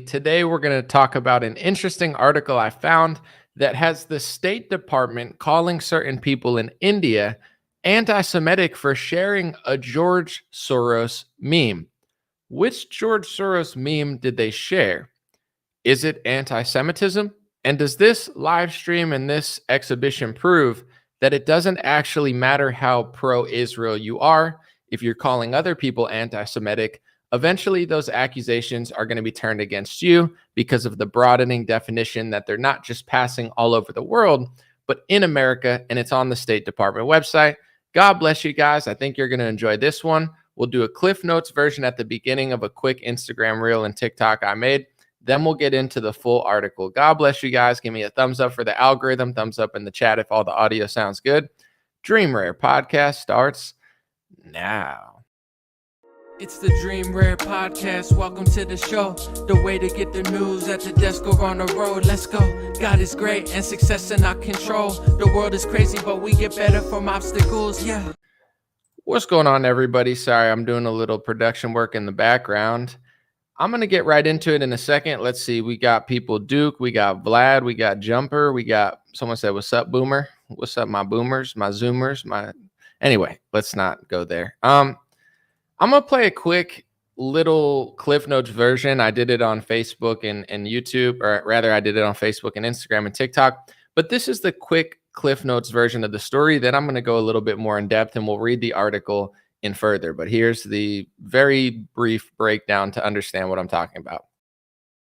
Today, we're going to talk about an interesting article I found that has the State Department calling certain people in India anti Semitic for sharing a George Soros meme. Which George Soros meme did they share? Is it anti Semitism? And does this live stream and this exhibition prove that it doesn't actually matter how pro Israel you are? If you're calling other people anti Semitic, eventually those accusations are going to be turned against you because of the broadening definition that they're not just passing all over the world, but in America, and it's on the State Department website. God bless you guys. I think you're going to enjoy this one. We'll do a Cliff Notes version at the beginning of a quick Instagram reel and TikTok I made. Then we'll get into the full article. God bless you guys. Give me a thumbs up for the algorithm. Thumbs up in the chat if all the audio sounds good. Dream Rare Podcast starts now. It's the Dream Rare Podcast. Welcome to the show. The way to get the news at the desk or on the road. Let's go. God is great and success in our control. The world is crazy, but we get better from obstacles. Yeah. What's going on, everybody? Sorry, I'm doing a little production work in the background. I'm going to get right into it in a second. Let's see. We got people Duke. We got Vlad. We got Jumper. We got someone said, what's up, Boomer? What's up, my boomers, my Zoomers, Anyway, let's not go there. I'm going to play a quick little Cliff Notes version. I did it on Facebook and YouTube, or rather I did it on Facebook and Instagram and TikTok. But this is the quick Cliff Notes version of the story. Then I'm going to go a little bit more in depth and we'll read the article in further. But here's the very brief breakdown to understand what I'm talking about.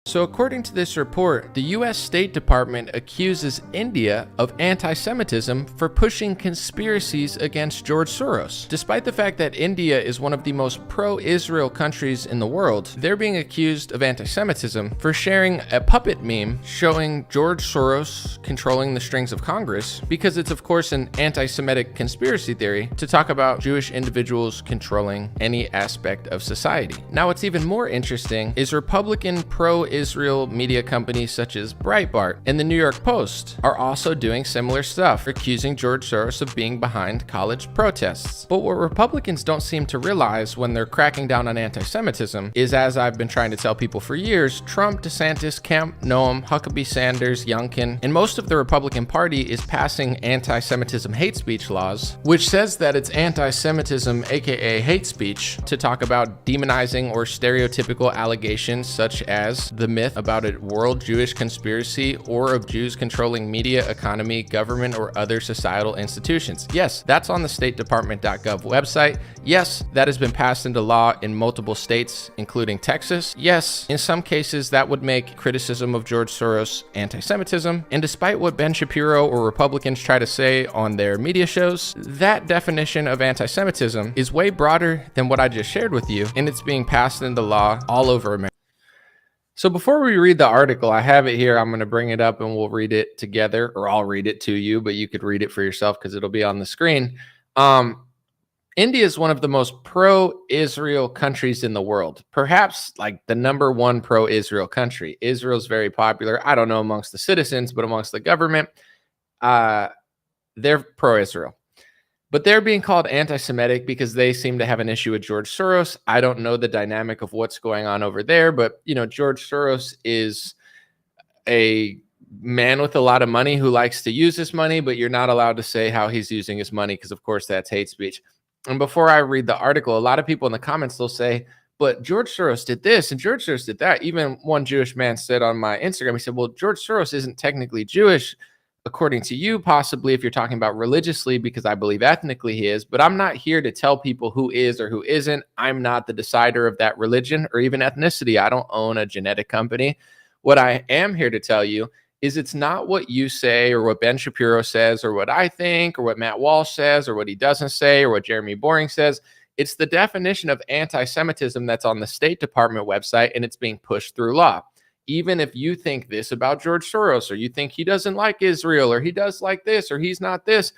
So according to this report, the U.S. State Department accuses India of anti-Semitism for pushing conspiracies against George Soros. Despite the fact that India is one of the most pro-Israel countries in the world, they're being accused of anti-Semitism for sharing a puppet meme showing George Soros controlling the strings of Congress, because it's of course an anti-Semitic conspiracy theory to talk about Jewish individuals controlling any aspect of society. Now what's even more interesting is Republican pro-Israel media companies such as Breitbart and the New York Post are also doing similar stuff, accusing George Soros of being behind college protests. But what Republicans don't seem to realize when they're cracking down on anti-Semitism is, as I've been trying to tell people for years, Trump, DeSantis, Kemp, Noam, Huckabee, Sanders, Youngkin, and most of the Republican Party is passing anti-Semitism hate speech laws, which says that it's anti-Semitism, aka hate speech, to talk about demonizing or stereotypical allegations such as the myth about a world Jewish conspiracy or of Jews controlling media, economy, government, or other societal institutions. Yes, that's on the statedepartment.gov website. Yes, that has been passed into law in multiple states, including Texas. Yes, in some cases that would make criticism of George Soros anti-Semitism. And despite what Ben Shapiro or Republicans try to say on their media shows, that definition of anti-Semitism is way broader than what I just shared with you, and it's being passed into law all over America. So before we read the article, I have it here. I'm going to bring it up and we'll read it together, or I'll read it to you, but you could read it for yourself because it'll be on the screen. India is one of the most pro-Israel countries in the world, perhaps like the number one pro-Israel country. Israel's very popular. I don't know amongst the citizens, but amongst the government, they're pro-Israel. But they're being called anti-Semitic because they seem to have an issue with George Soros. I don't know the dynamic of what's going on over there, but George Soros is a man with a lot of money who likes to use his money, but you're not allowed to say how he's using his money because, of course, that's hate speech. And before I read the article, a lot of people in the comments, they'll say, but George Soros did this and George Soros did that. Even one Jewish man said on my Instagram, he said, well, George Soros isn't technically Jewish, according to you, possibly if you're talking about religiously, because I believe ethnically he is, but I'm not here to tell people who is or who isn't. I'm not the decider of that religion or even ethnicity. I don't own a genetic company. What I am here to tell you is it's not what you say or what Ben Shapiro says or what I think or what Matt Walsh says or what he doesn't say or what Jeremy Boring says. It's the definition of anti-Semitism that's on the State Department website, and it's being pushed through law. Even if you think this about George Soros, or you think he doesn't like Israel, or he does like this, or he's not this,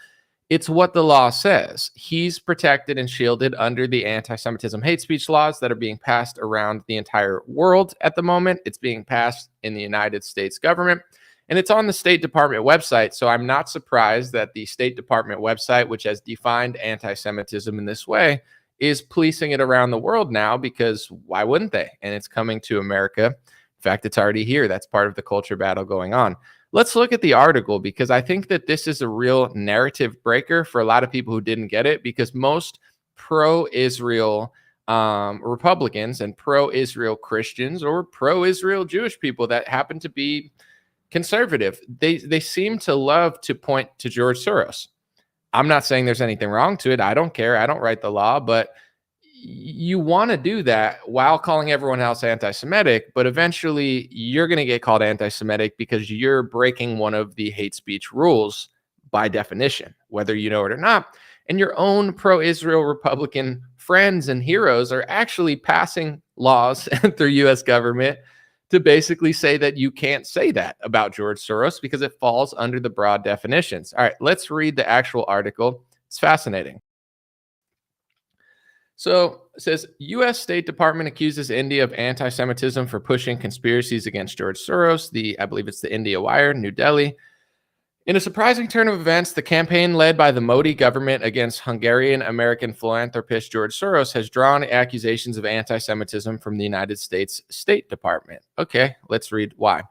it's what the law says. He's protected and shielded under the anti-Semitism hate speech laws that are being passed around the entire world at the moment. It's being passed in the United States government, and it's on the State Department website. So I'm not surprised that the State Department website, which has defined anti-Semitism in this way, is policing it around the world now, because why wouldn't they? And it's coming to America fact, it's already here. That's part of the culture battle going on. Let's look at the article, because I think that this is a real narrative breaker for a lot of people who didn't get it, because most pro-Israel Republicans and pro-Israel Christians or pro-Israel Jewish people that happen to be conservative, they seem to love to point to George Soros. I'm not saying there's anything wrong to it. I don't care. I don't write the law, but you want to do that while calling everyone else anti-Semitic, but eventually you're going to get called anti-Semitic because you're breaking one of the hate speech rules by definition, whether you know it or not. And your own pro-Israel Republican friends and heroes are actually passing laws through U.S. government to basically say that you can't say that about George Soros because it falls under the broad definitions. All right, let's read the actual article. It's fascinating. So it says, U.S. State Department accuses India of anti-Semitism for pushing conspiracies against George Soros. I believe it's the India Wire, New Delhi. In a surprising turn of events, the campaign led by the Modi government against Hungarian-American philanthropist George Soros has drawn accusations of anti-Semitism from the United States State Department. Okay, let's read why.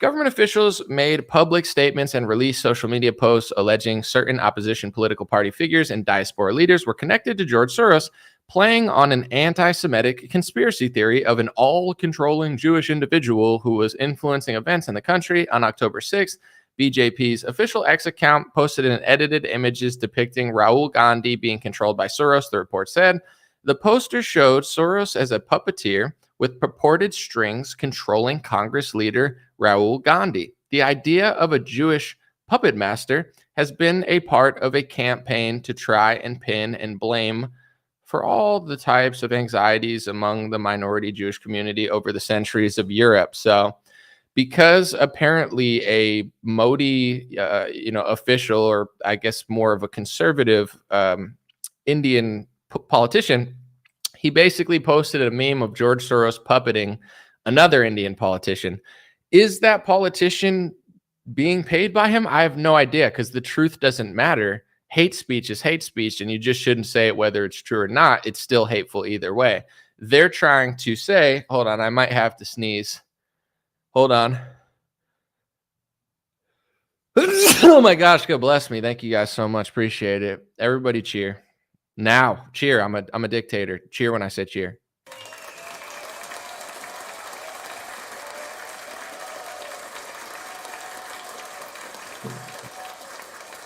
Government officials made public statements and released social media posts alleging certain opposition political party figures and diaspora leaders were connected to George Soros, playing on an anti-Semitic conspiracy theory of an all-controlling Jewish individual who was influencing events in the country. On October 6th, BJP's official X account posted an edited images depicting Rahul Gandhi being controlled by Soros, the report said. The poster showed Soros as a puppeteer with purported strings controlling Congress leader Rahul Gandhi. The idea of a Jewish puppet master has been a part of a campaign to try and pin and blame for all the types of anxieties among the minority Jewish community over the centuries of Europe. So because apparently a Modi, official, or I guess more of a conservative Indian politician, he basically posted a meme of George Soros puppeting another Indian politician. Is that politician being paid by him? I have no idea, because the truth doesn't matter. Hate speech is hate speech, and you just shouldn't say it whether it's true or not. It's still hateful either way. They're trying to say, hold on, I might have to sneeze. Hold on. Oh my gosh, God bless me. Thank you guys so much. Appreciate it. Everybody cheer. Now, cheer. I'm a dictator. Cheer when I say cheer.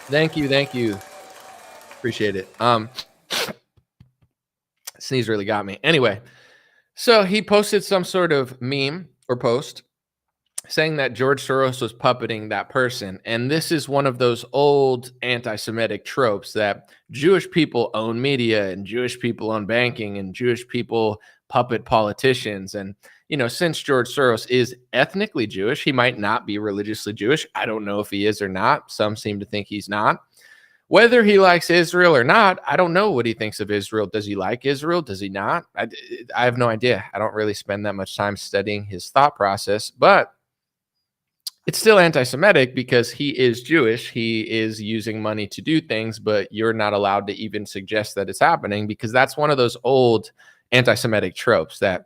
Thank you. Appreciate it. Sneeze really got me. Anyway, so he posted some sort of meme or post saying that George Soros was puppeting that person. And this is one of those old anti-Semitic tropes that Jewish people own media and Jewish people own banking and Jewish people puppet politicians. And, since George Soros is ethnically Jewish, he might not be religiously Jewish. I don't know if he is or not. Some seem to think he's not. Whether he likes Israel or not, I don't know what he thinks of Israel. Does he like Israel? Does he not? I have no idea. I don't really spend that much time studying his thought process, but it's still anti-Semitic because he is Jewish. He is using money to do things, but you're not allowed to even suggest that it's happening, because that's one of those old anti-Semitic tropes that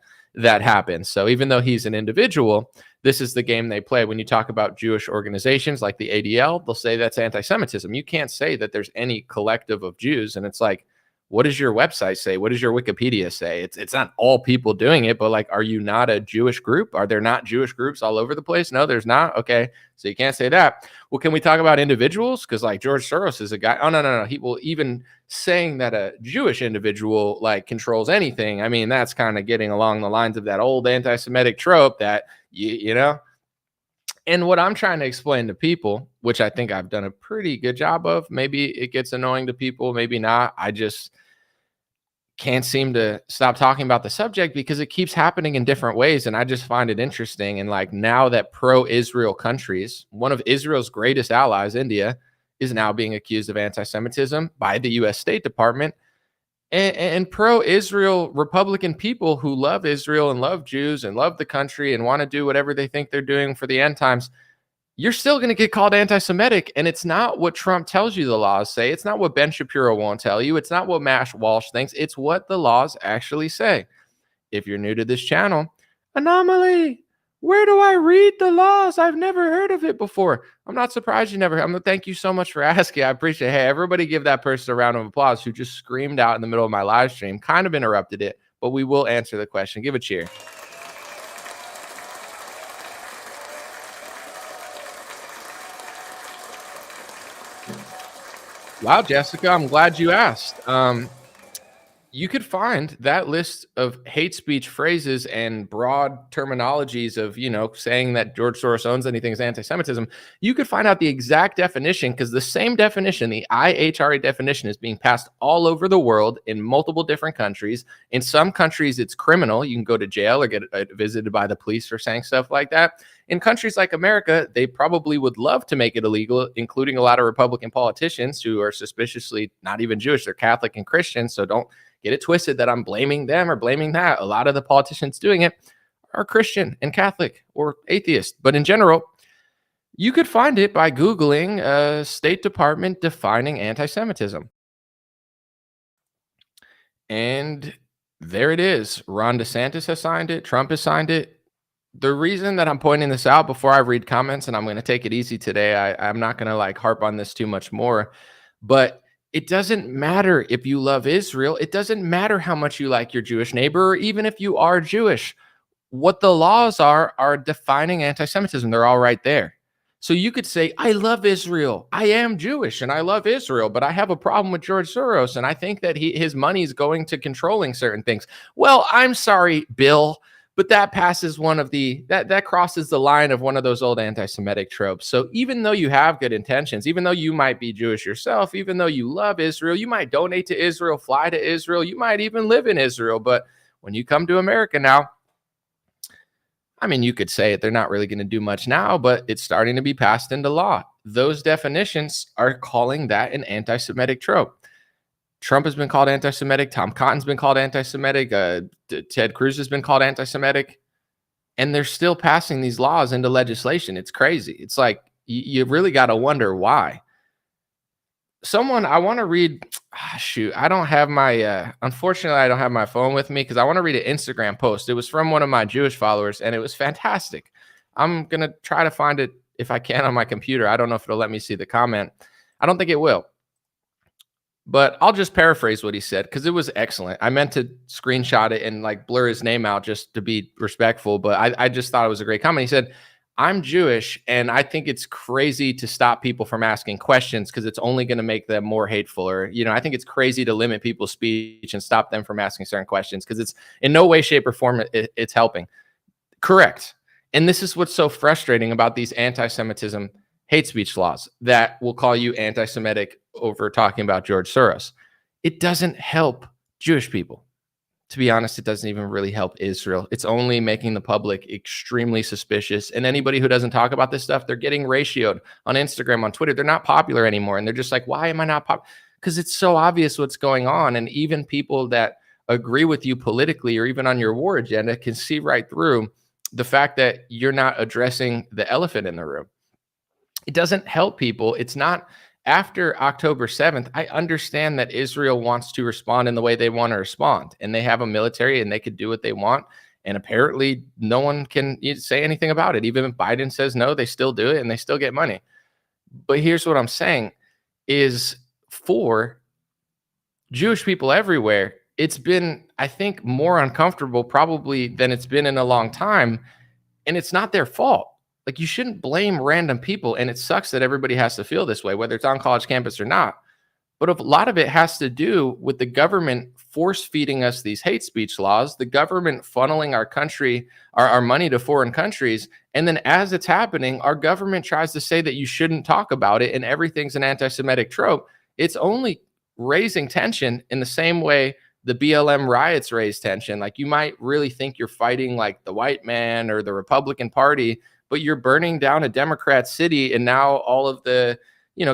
happens. So even though he's an individual, this is the game they play. When you talk about Jewish organizations like the ADL, they'll say that's anti-Semitism. You can't say that there's any collective of Jews. And it's like, what does your website say? What does your Wikipedia say? It's not all people doing it, but like, are you not a Jewish group? Are there not Jewish groups all over the place? No, there's not. Okay, so you can't say that. Well, can we talk about individuals? Because like George Soros is a guy. Oh, no. He will even saying that a Jewish individual like controls anything. I mean, that's kind of getting along the lines of that old anti-Semitic trope that, you know. And what I'm trying to explain to people, which I think I've done a pretty good job of, maybe it gets annoying to people, maybe not. I just can't seem to stop talking about the subject because it keeps happening in different ways. And I just find it interesting. And like now that pro-Israel countries, one of Israel's greatest allies, India, is now being accused of anti-Semitism by the U.S. State Department. And pro-Israel Republican people who love Israel and love Jews and love the country and want to do whatever they think they're doing for the end times, you're still going to get called anti-Semitic. And it's not what Trump tells you the laws say. It's not what Ben Shapiro won't tell you. It's not what Matt Walsh thinks. It's what the laws actually say. If you're new to this channel, Anomaly, Where do I read the laws? I've never heard of it before. I'm not surprised you never. Thank you so much for asking. I appreciate it. Hey, everybody give that person a round of applause who just screamed out in the middle of my live stream, kind of interrupted it, but we will answer the question. Give a cheer. Wow, Jessica, I'm glad you asked. You could find that list of hate speech phrases and broad terminologies of, saying that George Soros owns anything is anti-Semitism. You could find out the exact definition because the same definition, the IHRA definition, is being passed all over the world in multiple different countries. In some countries, it's criminal. You can go to jail or get visited by the police for saying stuff like that. In countries like America, they probably would love to make it illegal, including a lot of Republican politicians who are suspiciously not even Jewish. They're Catholic and Christian. So don't get it twisted that I'm blaming them or blaming that. A lot of the politicians doing it are Christian and Catholic or atheist. But in general, you could find it by Googling State Department defining anti-Semitism. And there it is. Ron DeSantis has signed it. Trump has signed it. The reason that I'm pointing this out before I read comments, and I'm going to take it easy today, I'm not going to like harp on this too much more, but it doesn't matter if you love Israel. It doesn't matter how much you like your Jewish neighbor, or even if you are Jewish. What the laws are defining anti-Semitism. They're all right there. So you could say, I love Israel. I am Jewish and I love Israel, but I have a problem with George Soros. And I think that his money is going to controlling certain things. Well, I'm sorry, Bill, but that passes that crosses the line of one of those old anti-Semitic tropes. So even though you have good intentions, even though you might be Jewish yourself, even though you love Israel, you might donate to Israel, fly to Israel, you might even live in Israel. But when you come to America now, I mean, you could say it, they're not really going to do much now, but it's starting to be passed into law. Those definitions are calling that an anti-Semitic trope. Trump has been called anti-Semitic. Tom Cotton's been called anti-Semitic. Ted Cruz has been called anti-Semitic. And they're still passing these laws into legislation. It's crazy. It's like, you really got to wonder why. I want to read, shoot, I don't have my, unfortunately, I don't have my phone with me because I want to read an Instagram post. It was from one of my Jewish followers and it was fantastic. I'm going to try to find it if I can on my computer. I don't know if it'll let me see the comment. I don't think it will. But I'll just paraphrase what he said because it was excellent. I meant to screenshot it and like blur his name out just to be respectful, but I just thought it was a great comment. He said, I'm Jewish and I think it's crazy to stop people from asking questions because it's only going to make them more hateful. Or, I think it's crazy to limit people's speech and stop them from asking certain questions because it's in no way, shape, or form it's helping. Correct. And this is what's so frustrating about these anti-Semitism hate speech laws that will call you anti-Semitic over talking about George Soros. It doesn't help Jewish people. To be honest, it doesn't even really help Israel. It's only making the public extremely suspicious. And anybody who doesn't talk about this stuff, they're getting ratioed on Instagram, on Twitter. They're not popular anymore. And they're just like, why am I not popular? Because it's so obvious what's going on. And even people that agree with you politically or even on your war agenda can see right through the fact that you're not addressing the elephant in the room. It doesn't help people. It's not. After October 7th, I understand that Israel wants to respond in the way they want to respond, and they have a military and they could do what they want. And apparently no one can say anything about it. Even if Biden says no, they still do it and they still get money. But here's what I'm saying is, for Jewish people everywhere, it's been, I think, more uncomfortable probably than it's been in a long time. And it's not their fault. Like, you shouldn't blame random people. And it sucks that everybody has to feel this way, whether it's on college campus or not. But a lot of it has to do with the government force feeding us these hate speech laws, the government funneling our country, our money to foreign countries. And then as it's happening, our government tries to say that you shouldn't talk about it and everything's an anti-Semitic trope. It's only raising tension in the same way the BLM riots raise tension. Like, you might really think you're fighting like the white man or the Republican Party, but you're burning down a Democrat city, and now all of the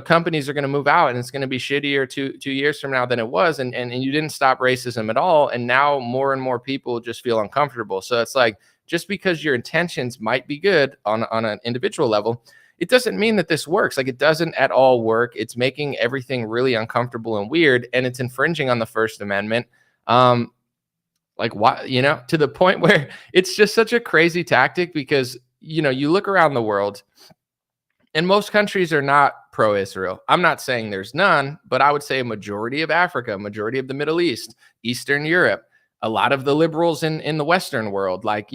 companies are going to move out, and it's going to be shittier two years from now than it was, and you didn't stop racism at all, and now more and more people just feel uncomfortable. So it's like, just because your intentions might be good on an individual level, it doesn't mean that this works. Like, it doesn't at all work. It's making everything really uncomfortable and weird, and it's infringing on the First Amendment. Like, why, to the point where it's just such a crazy tactic because, you look around the world and most countries are not pro-Israel. I'm not saying there's none, but I would say a majority of Africa, a majority of the Middle East, Eastern Europe, a lot of the liberals in the Western world, like,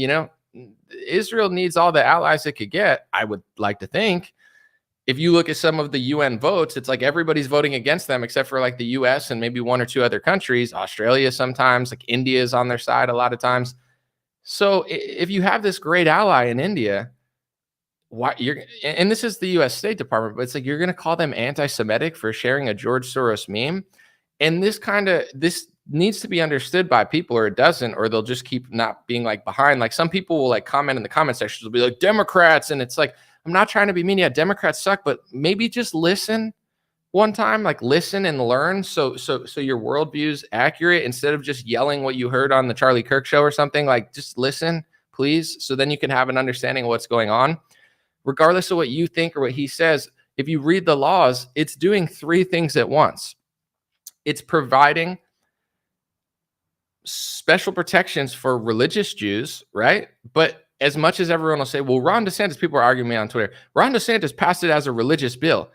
Israel needs all the allies it could get, I would like to think. If you look at some of the UN votes, it's like everybody's voting against them except for like the US and maybe one or two other countries, Australia sometimes, like India is on their side a lot of times. So if you have this great ally in India, why and this is the US State Department, but it's like you're going to call them anti-Semitic for sharing a George Soros meme. And this needs to be understood by people, or it doesn't, or they'll just keep not being like behind. Like some people will like comment in the comment sections, will be like Democrats, and it's like, I'm not trying to be mean. Yeah, Democrats suck, but maybe just listen one time, like listen and learn. So your worldview is accurate instead of just yelling what you heard on the Charlie Kirk show or something. Like just listen, please. So then you can have an understanding of what's going on. Regardless of what you think or what he says, if you read the laws, it's doing three things at once. It's providing special protections for religious Jews, right? But as much as everyone will say, well, Ron DeSantis, people are arguing me on Twitter, Ron DeSantis passed it as a religious bill.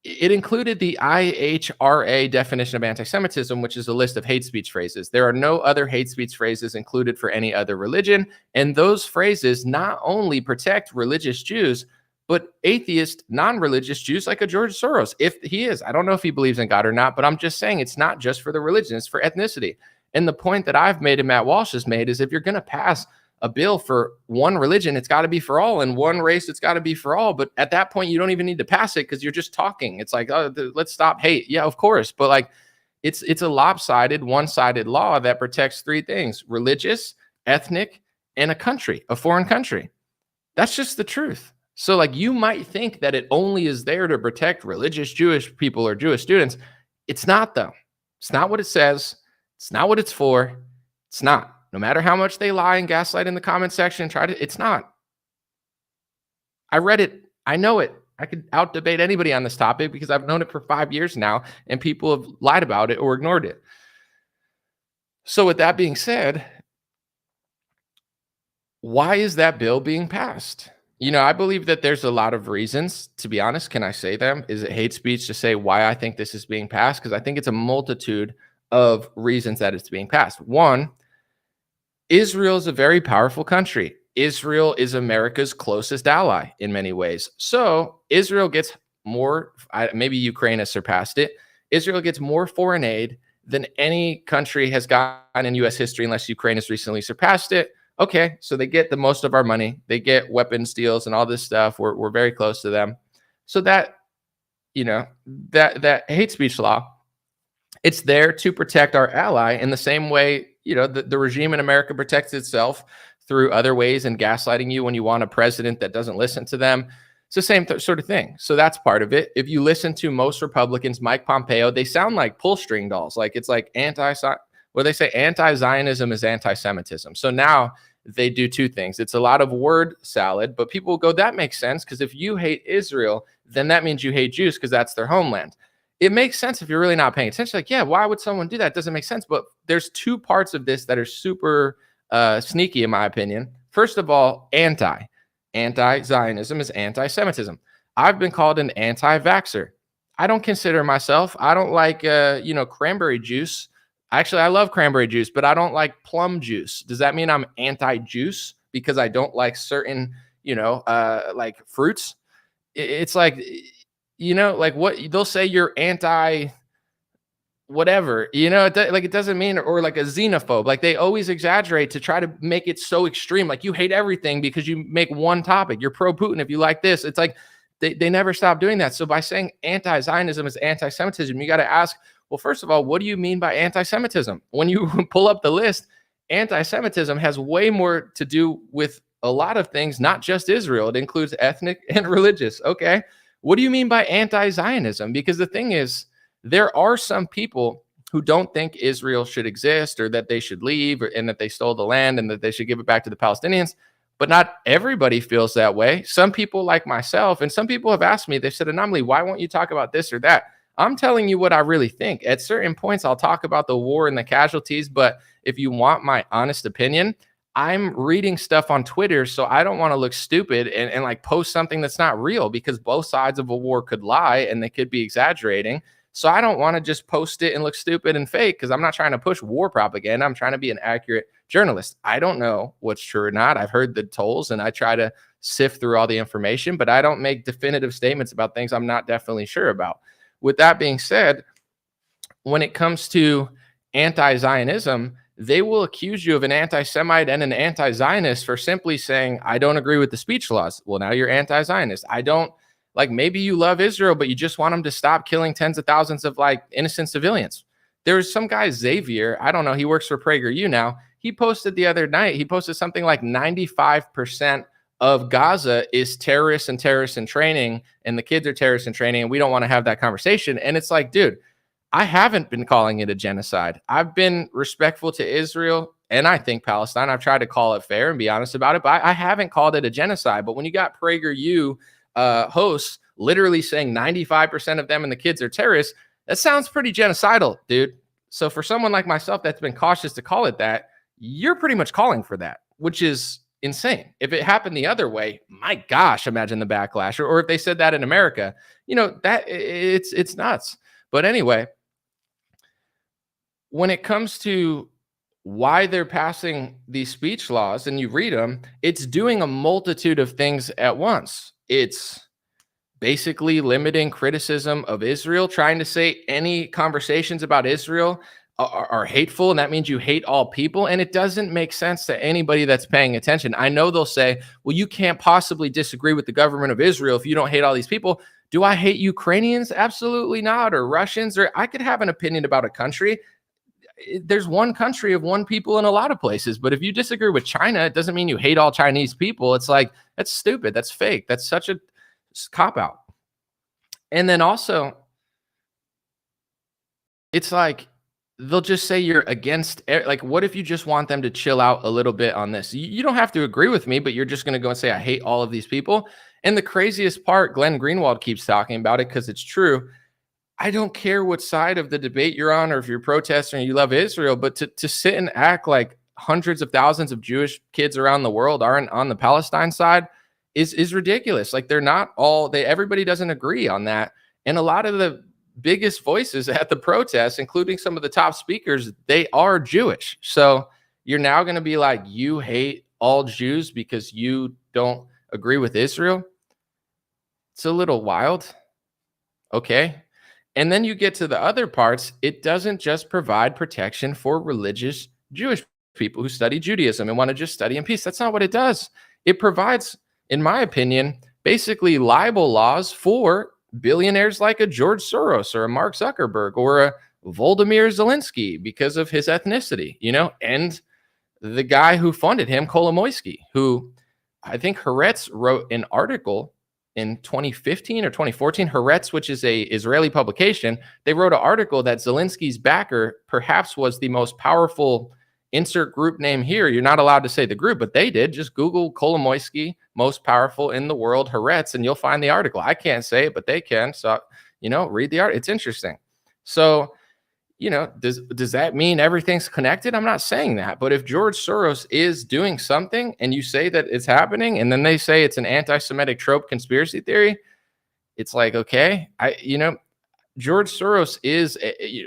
It included the IHRA definition of anti-Semitism, which is a list of hate speech phrases. There are no other hate speech phrases included for any other religion. And those phrases not only protect religious Jews, but atheist, non-religious Jews like a George Soros, if he is. I don't know if he believes in God or not, but I'm just saying it's not just for the religion, it's for ethnicity. And the point that I've made and Matt Walsh has made is if you're going to pass a bill for one religion, it's got to be for all, and one race, it's got to be for all. But at that point, you don't even need to pass it because you're just talking. It's like, oh, let's stop hate. Yeah, of course. But like, it's a lopsided, one-sided law that protects three things: religious, ethnic, and a country, a foreign country. That's just the truth. So like, you might think that it only is there to protect religious Jewish people or Jewish students. It's not, though. It's not what it says. It's not what it's for. It's not. No matter how much they lie and gaslight in the comment section, it's not. I read it. I know it. I could out debate anybody on this topic because I've known it for 5 years now, and people have lied about it or ignored it. So with that being said, why is that bill being passed? I believe that there's a lot of reasons. To be honest, can I say them? Is it hate speech to say why I think this is being passed? Because I think it's a multitude of reasons that it's being passed. One, Israel is a very powerful country. Israel is America's closest ally in many ways. So Israel gets more, maybe Ukraine has surpassed it. Israel gets more foreign aid than any country has gotten in U.S. history, unless Ukraine has recently surpassed it. Okay, so they get the most of our money. They get weapons deals and all this stuff. We're very close to them. So that, that hate speech law, it's there to protect our ally in the same way, the regime in America protects itself through other ways and gaslighting you when you want a president that doesn't listen to them. It's the same sort of thing. So that's part of it. If you listen to most Republicans, Mike Pompeo, they sound like pull string dolls. Like it's like they say anti-Zionism is anti-Semitism. So now they do two things. It's a lot of word salad, but people will go, that makes sense, because if you hate Israel, then that means you hate Jews because that's their homeland. It makes sense if you're really not paying attention. Like, yeah, why would someone do that? It doesn't make sense. But there's two parts of this that are super sneaky, in my opinion. First of all, anti-Zionism is anti-Semitism. I've been called an anti-vaxxer. I don't consider myself. I don't like, cranberry juice. Actually, I love cranberry juice, but I don't like plum juice. Does that mean I'm anti-juice because I don't like certain, like fruits? It's like, like what they'll say you're anti whatever, it doesn't mean, or like a xenophobe. Like they always exaggerate to try to make it so extreme. Like you hate everything because you make one topic. You're pro Putin if you like this. It's like they never stop doing that. So by saying anti-Zionism is anti-Semitism, you got to ask, well, first of all, what do you mean by anti-Semitism? When you pull up the list, anti-Semitism has way more to do with a lot of things, not just Israel. It includes ethnic and religious. Okay. What do you mean by anti-Zionism? Because the thing is, there are some people who don't think Israel should exist or that they should leave and that they stole the land and that they should give it back to the Palestinians. But not everybody feels that way. Some people like myself, and some people have asked me, they said, Anomaly, why won't you talk about this or that? I'm telling you what I really think. At certain points, I'll talk about the war and the casualties, but if you want my honest opinion, I'm reading stuff on Twitter, so I don't want to look stupid and like post something that's not real, because both sides of a war could lie and they could be exaggerating. So I don't want to just post it and look stupid and fake, because I'm not trying to push war propaganda. I'm trying to be an accurate journalist. I don't know what's true or not. I've heard the tolls and I try to sift through all the information, but I don't make definitive statements about things I'm not definitely sure about. With that being said, when it comes to anti-Zionism, they will accuse you of an anti-Semite and an anti-Zionist for simply saying, I don't agree with the speech laws. Well, now you're anti-Zionist. I don't, like, maybe you love Israel, but you just want them to stop killing tens of thousands of like innocent civilians. There's some guy, Xavier, I don't know, he works for PragerU now. He posted the other night, he posted something like 95% of Gaza is terrorists and terrorists in training, and the kids are terrorists in training, and we don't want to have that conversation. And it's like, dude, I haven't been calling it a genocide. I've been respectful to Israel and I think Palestine. I've tried to call it fair and be honest about it, but I haven't called it a genocide. But when you got PragerU hosts literally saying 95% of them and the kids are terrorists, that sounds pretty genocidal, dude. So for someone like myself that's been cautious to call it that, you're pretty much calling for that, which is insane. If it happened the other way, my gosh, imagine the backlash. Or if they said that in America, that it's nuts. But anyway, when it comes to why they're passing these speech laws and you read them, it's doing a multitude of things at once. It's basically limiting criticism of Israel, trying to say any conversations about Israel are hateful, and that means you hate all people. And it doesn't make sense to anybody that's paying attention. I know they'll say, well, you can't possibly disagree with the government of Israel if you don't hate all these people. Do I hate Ukrainians? Absolutely not. Or Russians? Or I could have an opinion about a country. There's one country of one people in a lot of places. But if you disagree with China, it doesn't mean you hate all Chinese people. It's like, that's stupid. That's fake. That's such a cop out. And then also, it's like, they'll just say you're against, like, what if you just want them to chill out a little bit on this? You don't have to agree with me, but you're just going to go and say, I hate all of these people. And the craziest part, Glenn Greenwald keeps talking about it because it's true. I don't care what side of the debate you're on, or if you're protesting or you love Israel, but to sit and act like hundreds of thousands of Jewish kids around the world aren't on the Palestine side is ridiculous. Like, they're not all, everybody doesn't agree on that. And a lot of the biggest voices at the protests, including some of the top speakers, they are Jewish. So you're now going to be like, you hate all Jews because you don't agree with Israel? It's a little wild. Okay. And then you get to the other parts. It doesn't just provide protection for religious Jewish people who study Judaism and want to just study in peace. That's not what it does. It provides, in my opinion, basically libel laws for billionaires like a George Soros or a Mark Zuckerberg or a Volodymyr Zelensky because of his ethnicity, and the guy who funded him, Kolomoisky, who I think Haaretz wrote an article in 2015 or 2014. Haaretz, which is a Israeli publication, they wrote an article that Zelensky's backer perhaps was the most powerful, insert group name here. You're not allowed to say the group, but they did. Just Google Kolomoisky, most powerful in the world, Haaretz, and you'll find the article. I can't say it, but they can. So, read the art. It's interesting. So, does that mean everything's connected? I'm not saying that. But if George Soros is doing something and you say that it's happening, and then they say it's an anti-Semitic trope conspiracy theory, it's like, okay, George Soros is,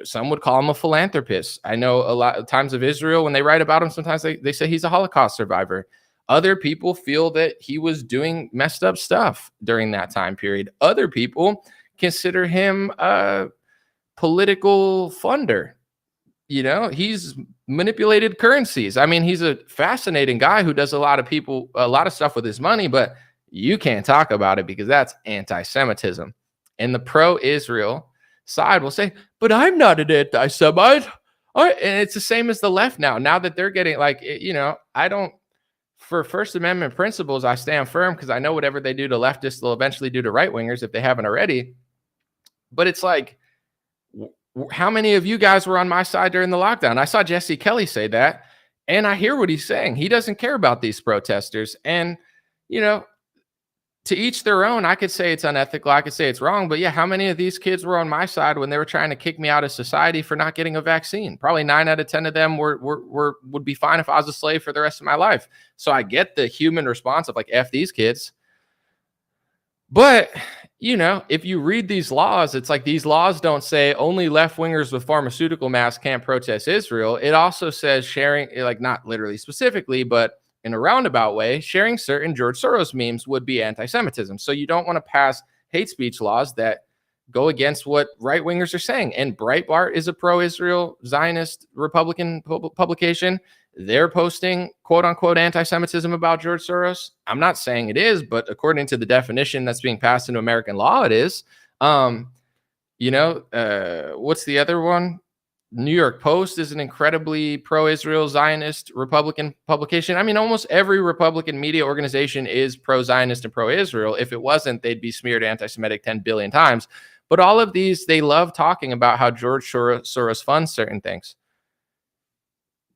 some would call him a philanthropist. I know a lot of times of Israel, when they write about him, sometimes they say he's a Holocaust survivor. Other people feel that he was doing messed up stuff during that time period. Other people consider him a political funder. He's manipulated currencies. I mean, he's a fascinating guy who does a lot of stuff with his money, but you can't talk about it because that's anti-Semitism. And the pro-Israel side will say, but I'm not an anti-Semite. And it's the same as the left now. Now that they're getting I don't, for First Amendment principles, I stand firm because I know whatever they do to leftists, they'll eventually do to right-wingers if they haven't already. But it's like, how many of you guys were on my side during the lockdown? I saw Jesse Kelly say that, and I hear what he's saying. He doesn't care about these protesters. And, to each their own. I could say it's unethical. I could say it's wrong. But yeah, how many of these kids were on my side when they were trying to kick me out of society for not getting a vaccine? Probably 9 out of 10 of them would be fine if I was a slave for the rest of my life. So I get the human response of like, F these kids. But, if you read these laws, it's like these laws don't say only left wingers with pharmaceutical masks can't protest Israel. It also says sharing, like not literally specifically, but in a roundabout way, sharing certain George Soros memes would be anti-Semitism. So you don't want to pass hate speech laws that go against what right wingers are saying. And Breitbart is a pro-Israel Zionist Republican publication. They're posting quote unquote anti-Semitism about George Soros. I'm not saying it is, but according to the definition that's being passed into American law, it is. What's the other one? New York Post is an incredibly pro-Israel Zionist Republican publication. I mean, almost every Republican media organization is pro-Zionist and pro-Israel. If it wasn't, they'd be smeared anti-Semitic 10 billion times. But all of these, they love talking about how George Soros funds certain things.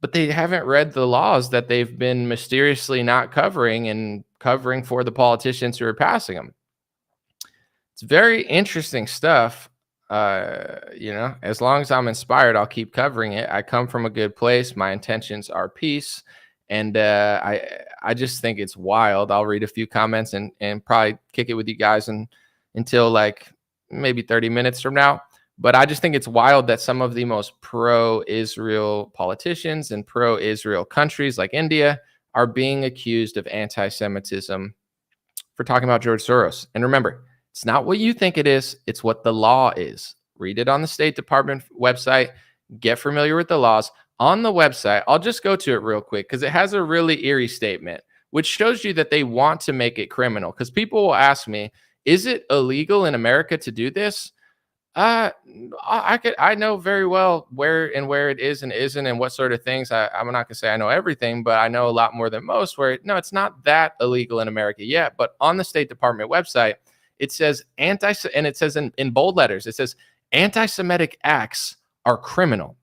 But they haven't read the laws that they've been mysteriously not covering and covering for the politicians who are passing them. It's very interesting stuff. As long as I'm inspired, I'll keep covering it. I come from a good place. My intentions are peace. And I just think it's wild. I'll read a few comments and probably kick it with you guys until like maybe 30 minutes from now. But I just think it's wild that some of the most pro-Israel politicians and pro-Israel countries like India are being accused of anti-Semitism for talking about George Soros. And remember, it's not what you think it is. It's what the law is. Read it on the State Department website. Get familiar with the laws. On the website, I'll just go to it real quick because it has a really eerie statement, which shows you that they want to make it criminal. Because people will ask me, is it illegal in America to do this? I know very well where it is and isn't and what sort of things. I'm not gonna say I know everything, but I know a lot more than most. It's not that illegal in America yet. But on the State Department website, it says and it says in bold letters, it says anti-Semitic acts are criminal.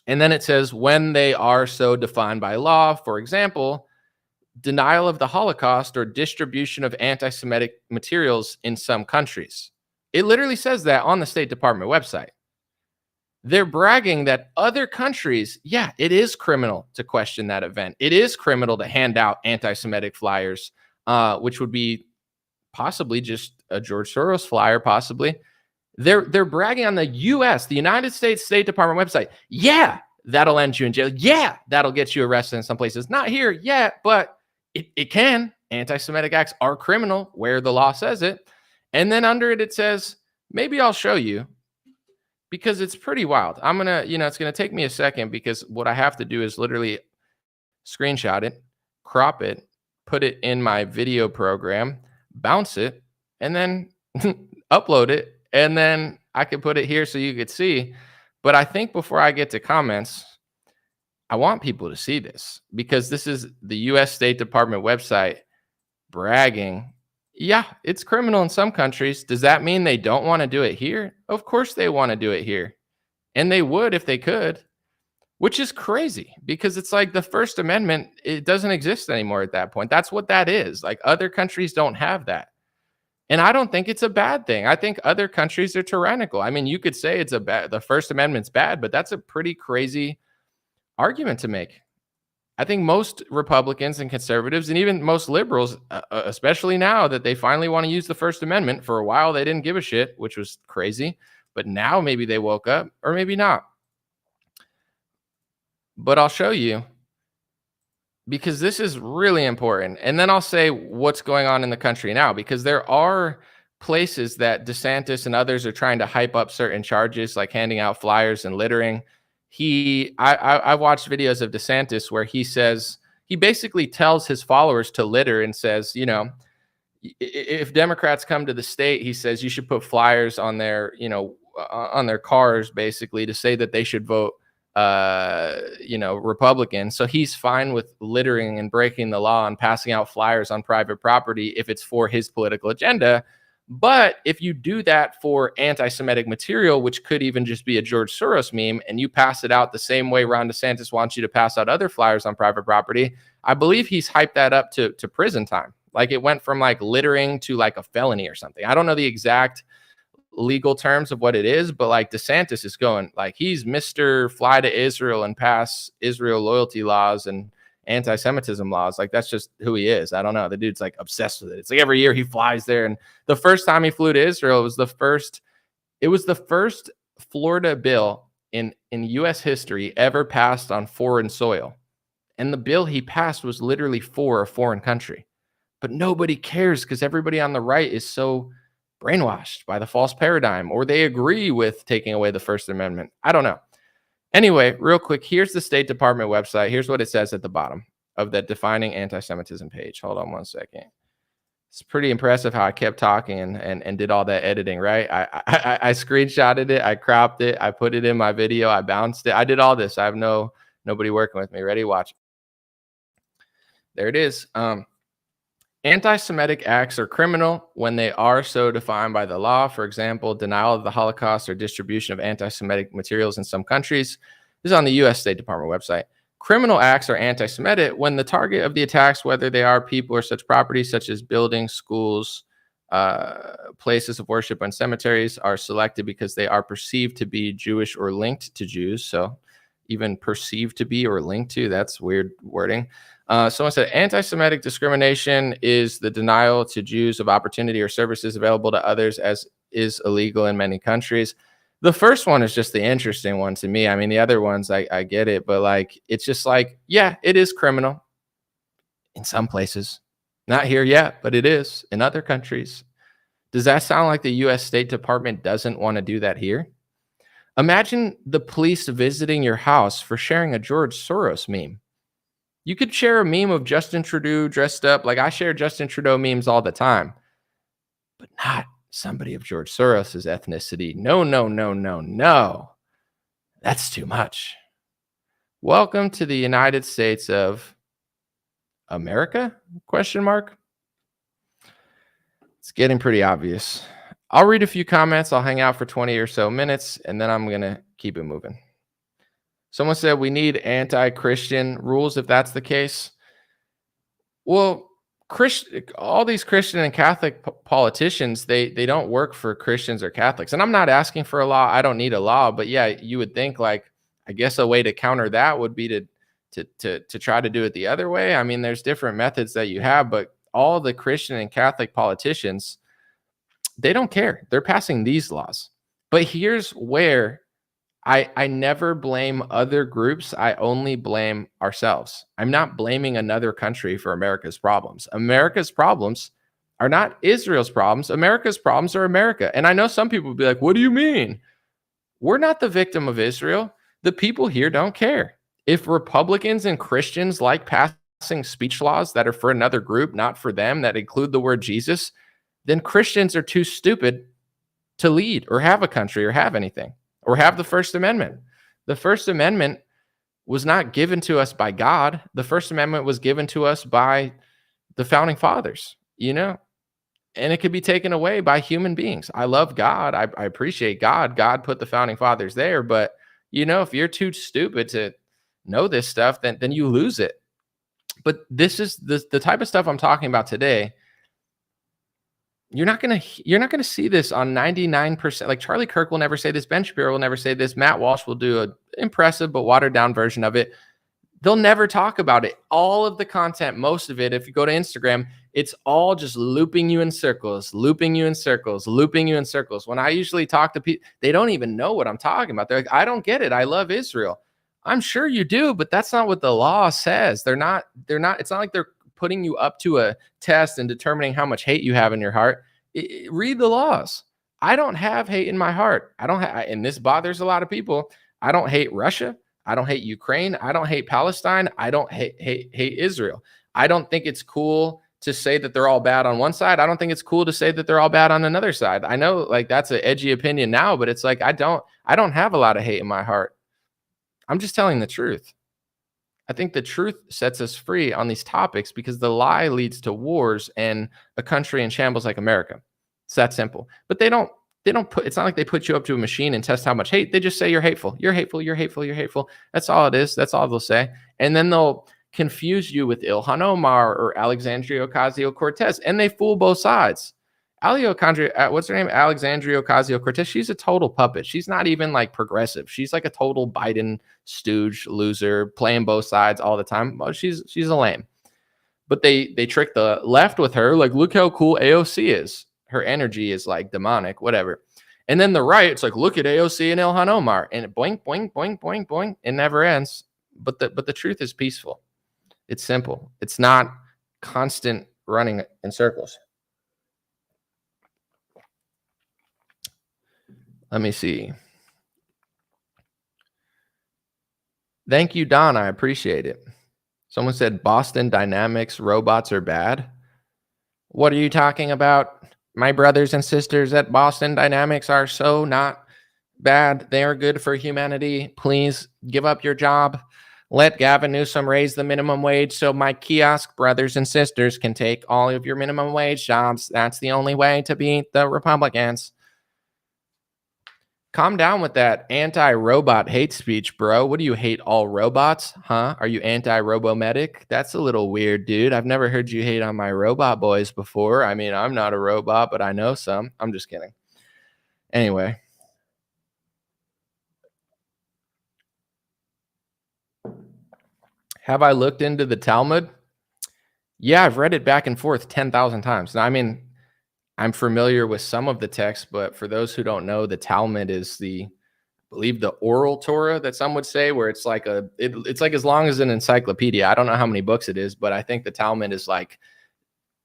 And then it says when they are so defined by law, for example, denial of the Holocaust or distribution of anti-Semitic materials in some countries. It literally says that on the State Department website. They're bragging that other countries, yeah, it is criminal to question that event. It is criminal to hand out anti-Semitic flyers, which would be possibly just a George Soros flyer, possibly. They're bragging on the U.S., the United States State Department website. Yeah, that'll end you in jail. Yeah, that'll get you arrested in some places. Not here yet, but it can. Anti-Semitic acts are criminal where the law says it. And then under it, it says, maybe I'll show you because it's pretty wild. I'm going to, it's going to take me a second because what I have to do is literally screenshot it, crop it, put it in my video program, bounce it, and then upload it. And then I can put it here so you could see. But I think before I get to comments, I want people to see this because this is the U.S. State Department website bragging. Yeah, it's criminal in some countries. Does that mean they don't want to do it here? Of course they want to do it here. And they would if they could, which is crazy because it's like the First Amendment, it doesn't exist anymore at that point. That's what that is. Like other countries don't have that. And I don't think it's a bad thing. I think other countries are tyrannical. I mean, you could say the First Amendment's bad, but that's a pretty crazy argument to make. I think most Republicans and conservatives and even most liberals, especially now that they finally want to use the First Amendment, for a while they didn't give a shit, which was crazy. But now maybe they woke up or maybe not. But I'll show you because this is really important. And then I'll say what's going on in the country now, because there are places that DeSantis and others are trying to hype up certain charges like handing out flyers and littering. I watched videos of DeSantis where he says, he basically tells his followers to litter and says, if Democrats come to the state, he says you should put flyers on their, on their cars basically to say that they should vote, Republican. So he's fine with littering and breaking the law and passing out flyers on private property if it's for his political agenda. But if you do that for anti-Semitic material, which could even just be a George Soros meme, and you pass it out the same way Ron DeSantis wants you to pass out other flyers on private property, I believe he's hyped that up to prison time. Like it went from like littering to like a felony or something. I don't know the exact legal terms of what it is, but like DeSantis is going like he's Mr. Fly to Israel and pass Israel loyalty laws and anti-Semitism laws. Like that's just who he is. I don't know. The dude's like obsessed with it. It's like every year he flies there. And the first time he flew to Israel, it was the first Florida bill in US history ever passed on foreign soil. And the bill he passed was literally for a foreign country. But nobody cares because everybody on the right is so brainwashed by the false paradigm, or they agree with taking away the First Amendment. I don't know. Anyway, real quick, here's the State Department website. Here's what it says at the bottom of that defining anti-Semitism page. Hold on one second. It's pretty impressive how I kept talking and did all that editing, right? I screenshotted it, I cropped it, I put it in my video, I bounced it. I did all this. I have nobody working with me. Ready? Watch. There it is. Anti-Semitic acts are criminal when they are so defined by the law. For example, denial of the Holocaust or distribution of anti-Semitic materials in some countries. This is on the U.S. State Department website. Criminal acts are anti-Semitic when the target of the attacks, whether they are people or such properties such as buildings, schools, places of worship, and cemeteries, are selected because they are perceived to be Jewish or linked to Jews. So even perceived to be or linked to, that's weird wording. Someone said anti-Semitic discrimination is the denial to Jews of opportunity or services available to others, as is illegal in many countries. The first one is just the interesting one to me. I mean, the other ones, I get it, but like, it's just like, yeah, it is criminal in some places. Not here yet, but it is in other countries. Does that sound like the U.S. State Department doesn't want to do that here? Imagine the police visiting your house for sharing a George Soros meme. You could share a meme of Justin Trudeau dressed up. Like I share Justin Trudeau memes all the time, but not somebody of George Soros's ethnicity. No, no, no, no, no. That's too much. Welcome to the United States of America? Question mark. It's getting pretty obvious. I'll read a few comments. I'll hang out for 20 or so minutes, and then I'm going to keep it moving. Someone said we need anti-Christian rules if that's the case. Well, all these Christian and Catholic politicians, they don't work for Christians or Catholics. And I'm not asking for a law. I don't need a law. But yeah, you would think like, I guess a way to counter that would be to try to do it the other way. I mean, there's different methods that you have, but all the Christian and Catholic politicians, they don't care. They're passing these laws. But here's where I never blame other groups. I only blame ourselves. I'm not blaming another country for America's problems. America's problems are not Israel's problems. America's problems are America. And I know some people will be like, what do you mean? We're not the victim of Israel. The people here don't care. If Republicans and Christians like passing speech laws that are for another group, not for them, that include the word Jesus, then Christians are too stupid to lead or have a country or have anything. Or have the First Amendment. The First Amendment was not given to us by God. The First Amendment was given to us by the founding fathers, and it could be taken away by human beings. I love God. I appreciate God. God put the founding fathers there. But, if you're too stupid to know this stuff, then you lose it. But this is the type of stuff I'm talking about today. You're not gonna see this on 99%. Like Charlie Kirk will never say this. Ben Shapiro will never say this. Matt Walsh will do an impressive but watered down version of it. They'll never talk about it. All of the content, most of it, if you go to Instagram, it's all just looping you in circles, looping you in circles, looping you in circles. When I usually talk to people, they don't even know what I'm talking about. They're like, I don't get it. I love Israel. I'm sure you do, but that's not what the law says. They're not, it's not like they're putting you up to a test and determining how much hate you have in your heart. Read the laws. I don't have hate in my heart. And this bothers a lot of people. I don't hate Russia. I don't hate Ukraine. I don't hate Palestine. I don't hate Israel. I don't think it's cool to say that they're all bad on one side. I don't think it's cool to say that they're all bad on another side. I know like that's an edgy opinion now, but it's like I don't have a lot of hate in my heart. I'm just telling the truth. I think the truth sets us free on these topics because the lie leads to wars and a country in shambles like America. It's that simple. But they don't put, it's not like they put you up to a machine and test how much hate. They just say you're hateful. You're hateful. You're hateful. You're hateful. That's all it is. That's all they'll say. And then they'll confuse you with Ilhan Omar or Alexandria Ocasio-Cortez, and they fool both sides. What's her name? Alexandria Ocasio-Cortez. She's a total puppet. She's not even like progressive. She's like a total Biden stooge loser, playing both sides all the time. Well, she's a lame. But they trick the left with her. Like, look how cool AOC is. Her energy is like demonic, whatever. And then the right, it's like, look at AOC and Ilhan Omar, and boing, boing, boing, boing, boing. It never ends. But the truth is peaceful. It's simple. It's not constant running in circles. Let me see. Thank you, Don. I appreciate it. Someone said Boston Dynamics robots are bad. What are you talking about? My brothers and sisters at Boston Dynamics are so not bad. They are good for humanity. Please give up your job. Let Gavin Newsom raise the minimum wage so my kiosk brothers and sisters can take all of your minimum wage jobs. That's the only way to beat the Republicans. Calm down with that anti-robot hate speech, bro. What do you hate, all robots? Huh? Are you anti-robomedic? That's a little weird, dude. I've never heard you hate on my robot boys before. I mean, I'm not a robot, but I know some. I'm just kidding. Anyway. Have I looked into the Talmud? Yeah, I've read it back and forth 10,000 times. Now, I mean, I'm familiar with some of the text, but for those who don't know, the Talmud is I believe the oral Torah that some would say, where it's like it's like as long as an encyclopedia. I don't know how many books it is, but I think the Talmud is like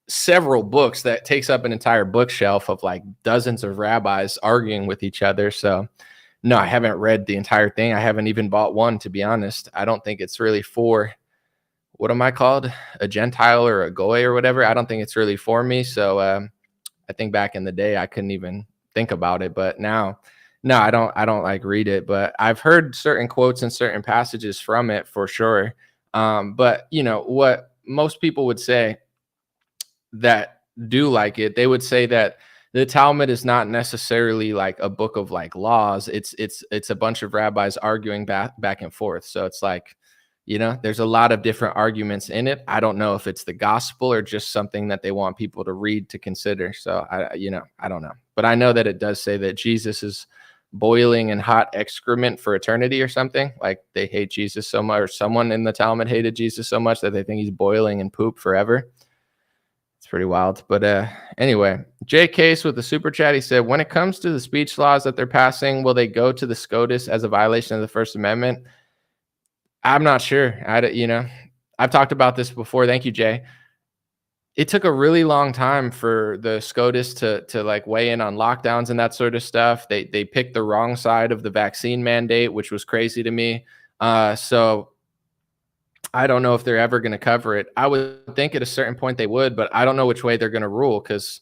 several books that takes up an entire bookshelf of like dozens of rabbis arguing with each other. So no, I haven't read the entire thing. I haven't even bought one, to be honest. I don't think it's really for, what am I called? A Gentile or a Goy or whatever. I don't think it's really for me. So I think back in the day I couldn't even think about it, but now, no, I don't like read it, but I've heard certain quotes and certain passages from it for sure. But you know what most people would say that do like it, they would say that the Talmud is not necessarily like a book of like laws. It's a bunch of rabbis arguing back and forth. So it's like, you know, there's a lot of different arguments in it. I don't know if it's the gospel or just something that they want people to read to consider. So I don't know. But I know that it does say that Jesus is boiling in hot excrement for eternity or something. Like they hate Jesus so much, or someone in the Talmud hated Jesus so much that they think he's boiling in poop forever. It's pretty wild. But anyway, Jay Case with the super chat, he said, when it comes to the speech laws that they're passing, will they go to the SCOTUS as a violation of the First Amendment? I'm not sure. I've talked about this before. Thank you, Jay. It took a really long time for the SCOTUS to like weigh in on lockdowns and that sort of stuff. They picked the wrong side of the vaccine mandate, which was crazy to me. So I don't know if they're ever going to cover it. I would think at a certain point they would, but I don't know which way they're going to rule because,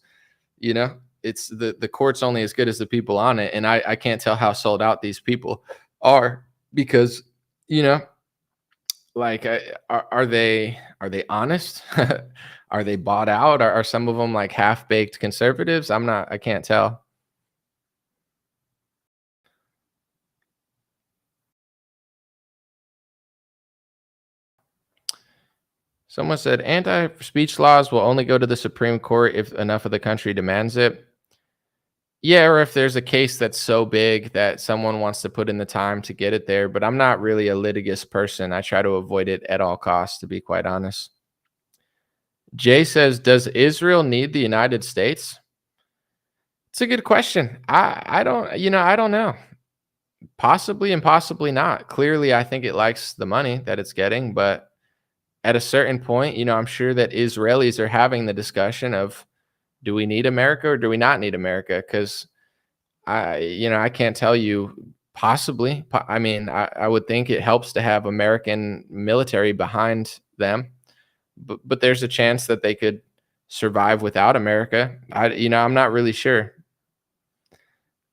you know, it's the court's only as good as the people on it. And I can't tell how sold out these people are because, you know, like, are they honest? Are they bought out? Are some of them like half-baked conservatives? I can't tell. Someone said anti-speech laws will only go to the Supreme Court if enough of the country demands it. Yeah, or if there's a case that's so big that someone wants to put in the time to get it there. But I'm not really a litigious person. I try to avoid it at all costs, to be quite honest. Jay says, does Israel need the United States? It's a good question. I don't know. Possibly and possibly not. Clearly, I think it likes the money that it's getting. But at a certain point, you know, I'm sure that Israelis are having the discussion of, do we need America or do we not need America? Because I can't tell you. Possibly. I mean, I would think it helps to have American military behind them, but there's a chance that they could survive without America. I'm not really sure.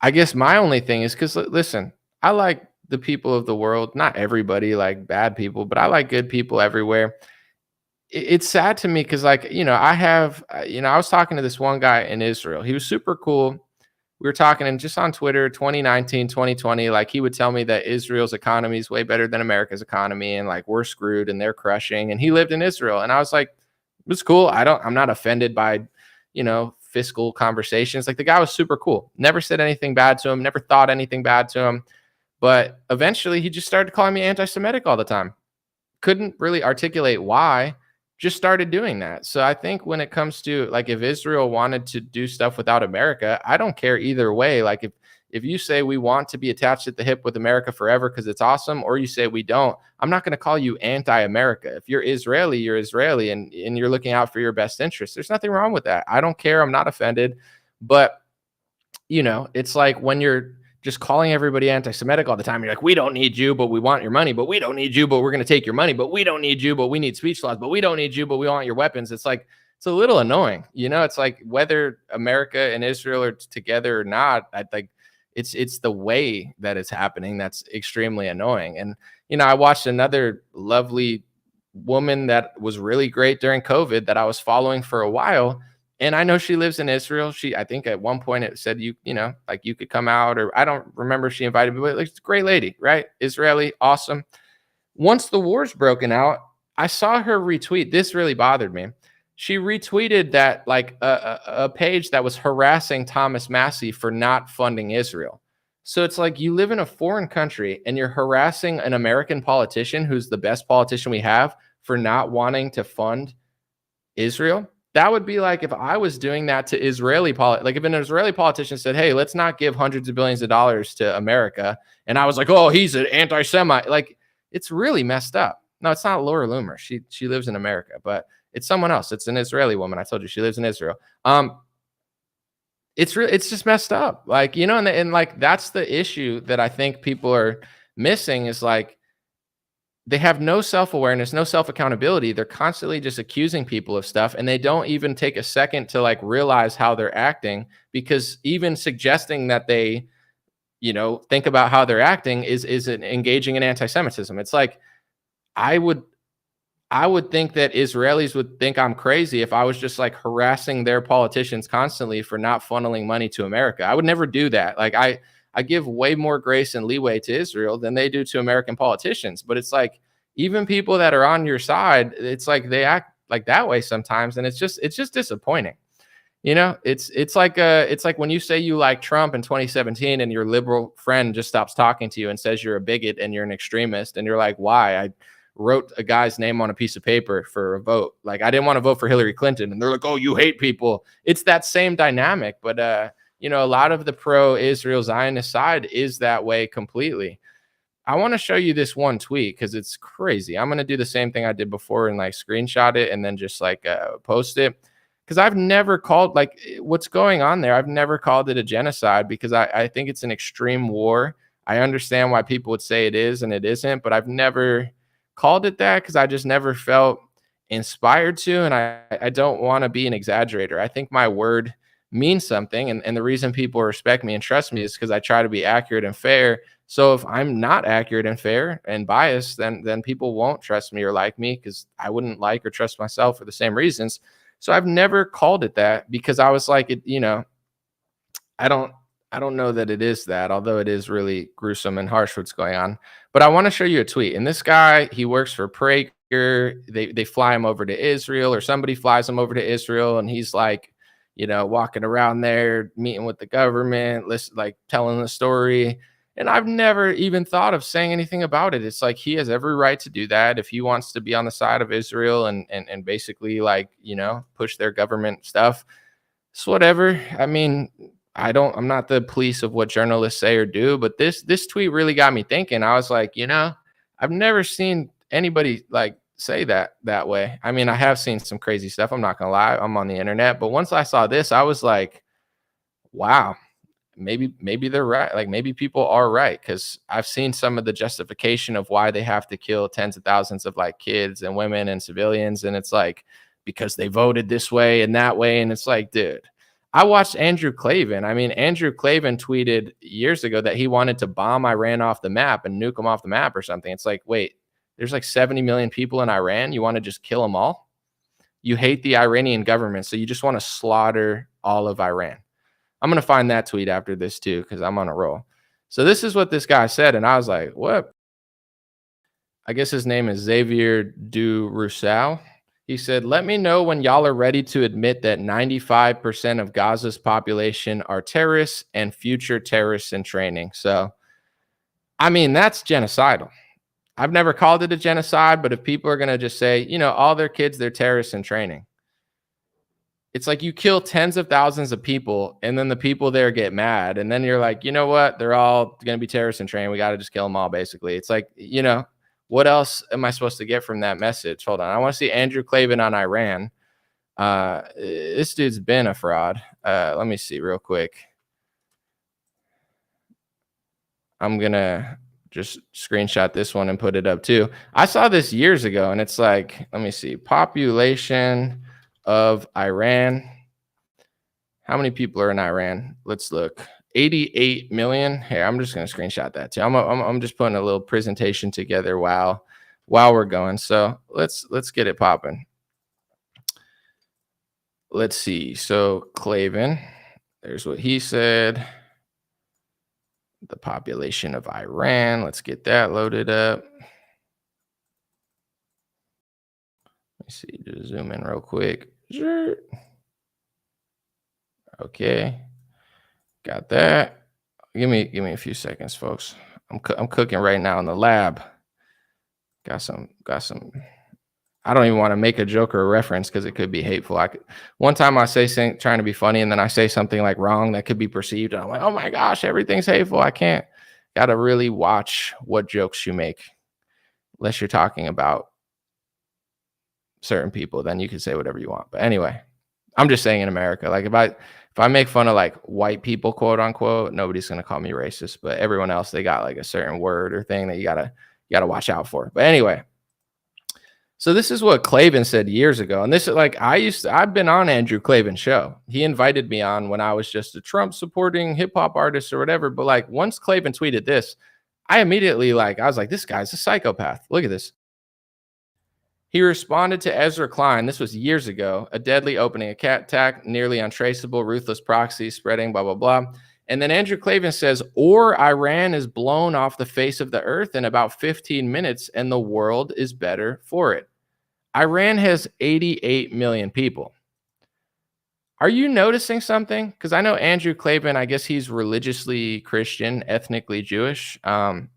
I guess my only thing is because listen, I like the people of the world. Not everybody like bad people, but I like good people everywhere. It's sad to me because, like, I was talking to this one guy in Israel. He was super cool. we were talking and just on Twitter, 2019, 2020, like he would tell me that Israel's economy is way better than America's economy and like we're screwed and they're crushing. And he lived in Israel. And I was like, it was cool. I'm not offended by, fiscal conversations. Like the guy was super cool. Never said anything bad to him, never thought anything bad to him. But eventually he just started calling me anti-Semitic all the time. Couldn't really articulate why, just started doing that. So I think when it comes to like if Israel wanted to do stuff without America, I don't care either way. Like if you say we want to be attached at the hip with America forever because it's awesome, or you say we don't, I'm not going to call you anti-America. If you're Israeli and you're looking out for your best interest. There's nothing wrong with that. I don't care. I'm not offended. But it's like when you're just calling everybody anti-Semitic all the time. You're like, we don't need you, but we want your money, but we don't need you, but we're going to take your money, but we don't need you, but we need speech laws, but we don't need you, but we want your weapons. It's like, it's a little annoying. It's like whether America and Israel are together or not, I think it's the way that it's happening that's extremely annoying. And, I watched another lovely woman that was really great during COVID that I was following for a while. And I know she lives in Israel. I think at one point it said like you could come out, or I don't remember if she invited me, but like, it's a great lady, right? Israeli, awesome. Once the war's broken out, I saw her retweet. This really bothered me. She retweeted that like a page that was harassing Thomas Massey for not funding Israel. So it's like you live in a foreign country and you're harassing an American politician who's the best politician we have for not wanting to fund Israel. That would be like if I was doing that to like if an Israeli politician said, hey, let's not give hundreds of billions of dollars to America. And I was like, oh, he's an anti-Semite. Like, it's really messed up. No, it's not Laura Loomer. She lives in America, but it's someone else. It's an Israeli woman. I told you she lives in Israel. It's just messed up. Like, and like, that's the issue that I think people are missing is like, they have no self-awareness, no self-accountability. They're constantly just accusing people of stuff, and they don't even take a second to like realize how they're acting, because even suggesting that they, think about how they're acting is engaging in anti-Semitism. It's like, I would think that Israelis would think I'm crazy if I was just like harassing their politicians constantly for not funneling money to America. I would never do that. Like I give way more grace and leeway to Israel than they do to American politicians. But it's like, even people that are on your side, it's like they act like that way sometimes. And it's just disappointing. It's like when you say you like Trump in 2017 and your liberal friend just stops talking to you and says you're a bigot and you're an extremist. And you're like, why? I wrote a guy's name on a piece of paper for a vote. Like, I didn't want to vote for Hillary Clinton. And they're like, oh, you hate people. It's that same dynamic. But, a lot of the pro-Israel Zionist side is that way completely. I want to show you this one tweet because it's crazy. I'm going to do the same thing I did before and like screenshot it and then just like post it. Because I've never called like what's going on there. I've never called it a genocide because I think it's an extreme war. I understand why people would say it is and it isn't, but I've never called it that because I just never felt inspired to. And I don't want to be an exaggerator. I think my word means something. And the reason people respect me and trust me is because I try to be accurate and fair. So if I'm not accurate and fair and biased, then people won't trust me or like me because I wouldn't like or trust myself for the same reasons. So I've never called it that because I was like, I don't know that it is that, although it is really gruesome and harsh what's going on. But I want to show you a tweet. And this guy, he works for Prager. They fly him over to Israel, or somebody flies him over to Israel, and he's like, walking around there, meeting with the government, like telling the story. And I've never even thought of saying anything about it. It's like he has every right to do that if he wants to be on the side of Israel and basically like, push their government stuff. It's whatever. I mean, I'm not the police of what journalists say or do, but this tweet really got me thinking. I was like, I've never seen anybody like say that way. I mean, I have seen some crazy stuff. I'm not gonna lie. I'm on the internet, but once I saw this, I was like, wow, maybe they're right. Like maybe people are right, because I've seen some of the justification of why they have to kill tens of thousands of like kids and women and civilians, and it's like because they voted this way and that way, and it's like, dude. I watched Andrew Klavan. I mean, Andrew Klavan tweeted years ago that he wanted to bomb Iran off the map and nuke them off the map or something. It's like, wait, there's like 70 million people in Iran. You want to just kill them all? You hate the Iranian government, so you just want to slaughter all of Iran. I'm going to find that tweet after this too, because I'm on a roll. So this is what this guy said. And I was like, what? I guess his name is Xavier Du Roussel. He said, let me know when y'all are ready to admit that 95% of Gaza's population are terrorists and future terrorists in training. So, I mean, that's genocidal. I've never called it a genocide, but if people are going to just say, all their kids, they're terrorists in training, it's like you kill tens of thousands of people and then the people there get mad. And then you're like, you know what? They're all going to be terrorists in training. We got to just kill them all, basically. It's like, what else am I supposed to get from that message? Hold on. I want to see Andrew Klavan on Iran. This dude's been a fraud. Let me see real quick. I'm going to just screenshot this one and put it up too. I saw this years ago and it's like, let me see, population of Iran. How many people are in Iran? Let's look. 88 million. Here, I'm just going to screenshot that too. I'm just putting a little presentation together while we're going. So let's get it popping. Let's see. So Klavan, there's what he said. The population of Iran. Let's get that loaded up. Let me see. Just zoom in real quick. Okay. Got that. Give me a few seconds, folks. I'm cooking right now in the lab. Got some. I don't even want to make a joke or a reference because it could be hateful. One time I say something trying to be funny and then I say something like wrong that could be perceived. And I'm like, oh my gosh, everything's hateful. I can't. Got to really watch what jokes you make. Unless you're talking about certain people, then you can say whatever you want. But anyway, I'm just saying in America, like if I make fun of like white people, quote unquote, nobody's going to call me racist, but everyone else, they got like a certain word or thing that you gotta watch out for. But anyway, so this is what Klavan said years ago. And this is like, I've been on Andrew Klavan's show. He invited me on when I was just a Trump supporting hip hop artist or whatever. But like once Klavan tweeted this, I immediately I was like, this guy's a psychopath. Look at this. He responded to Ezra Klein. This was years ago. A deadly opening, a cat attack, nearly untraceable, ruthless proxy spreading, blah, blah, blah. And then Andrew Klavan says, or Iran is blown off the face of the earth in about 15 minutes and the world is better for it. Iran has 88 million people. Are you noticing something? Because I know Andrew Klavan, I guess he's religiously Christian, ethnically Jewish. I'm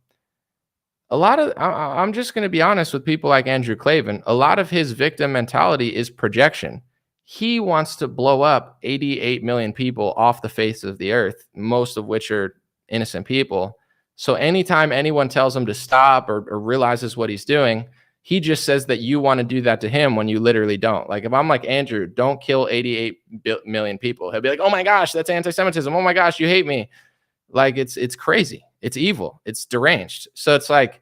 just going to be honest with people like Andrew Klavan. A lot of his victim mentality is projection. He wants to blow up 88 million people off the face of the earth, most of which are innocent people. So anytime anyone tells him to stop or realizes what he's doing, he just says that you want to do that to him when you literally don't. Like if I'm like, Andrew, don't kill 88 million people, he'll be like, oh my gosh, that's anti-Semitism. Oh my gosh, you hate me. Like it's crazy. It's evil. It's deranged. So it's like,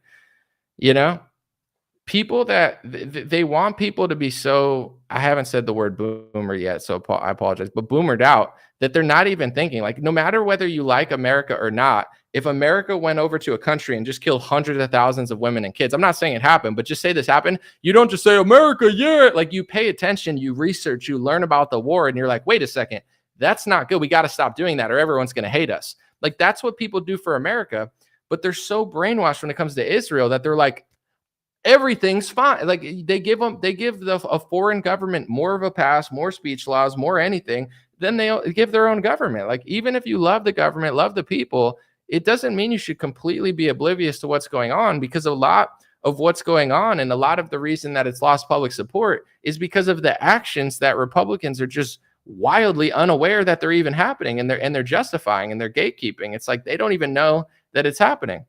people that they want people to be so, I haven't said the word boomer yet, so I apologize, but boomered out that they're not even thinking. Like no matter whether you like America or not, if America went over to a country and just killed hundreds of thousands of women and kids, I'm not saying it happened, but just say this happened. You don't just say America, yeah. Like you pay attention, you research, you learn about the war, and you're like, wait a second, that's not good. We got to stop doing that or everyone's going to hate us. Like that's what people do for America. But they're so brainwashed when it comes to Israel that they're like, everything's fine. Like they give a foreign government more of a pass, more speech laws, more anything than they give their own government. Like even if you love the government, love the people, it doesn't mean you should completely be oblivious to what's going on, because a lot of what's going on and a lot of the reason that it's lost public support is because of the actions that Republicans are just wildly unaware that they're even happening, and they're justifying and they're gatekeeping. It's like they don't even know that it's happening.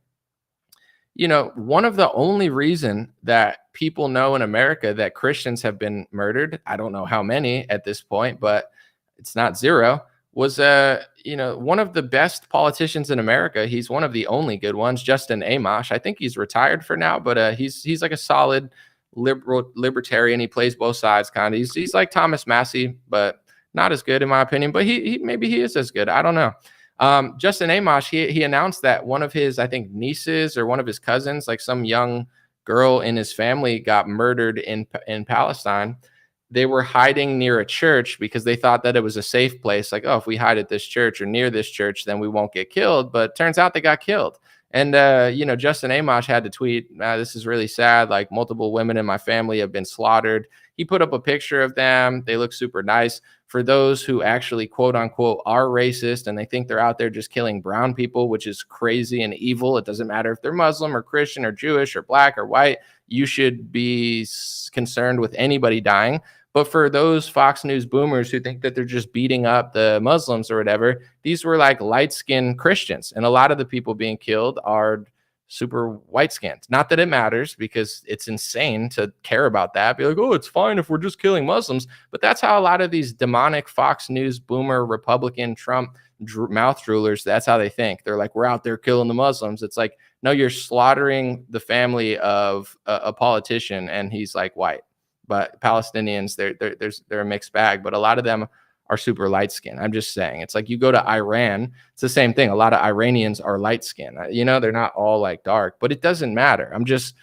One of the only reason that people know in America that Christians have been murdered, I don't know how many at this point, but it's not zero, was one of the best politicians in America. He's one of the only good ones, Justin Amash. I think he's retired for now, but he's like a solid libertarian. He plays both sides kind of. He's like Thomas Massey, but not as good in my opinion, but he maybe he is as good. I don't know. Justin Amash, he announced that one of his, I think, nieces or one of his cousins, like some young girl in his family, got murdered in Palestine. they were hiding near a church because they thought that it was a safe place. Like, oh, if we hide at this church or near this church, then we won't get killed. But turns out they got killed. And, Justin Amash had to tweet, this is really sad. Like, multiple women in my family have been slaughtered. He put up a picture of them. They look super nice. For those who actually, quote unquote, are racist and they think they're out there just killing brown people, which is crazy and evil. It doesn't matter if they're Muslim or Christian or Jewish or black or white. You should be concerned with anybody dying. But for those Fox News boomers who think that they're just beating up the Muslims or whatever, these were like light-skinned Christians. And a lot of the people being killed are super white-skinned. Not that it matters, because it's insane to care about that. Be like, oh, it's fine if we're just killing Muslims. But that's how a lot of these demonic Fox News boomer, Republican, Trump mouth droolers, that's how they think. They're like, we're out there killing the Muslims. It's like, no, you're slaughtering the family of a politician, and he's like white. But Palestinians, they're a mixed bag, but a lot of them are super light skinned. I'm just saying, it's like you go to Iran, it's the same thing. A lot of Iranians are light skinned. They're not all like dark, but it doesn't matter. I'm just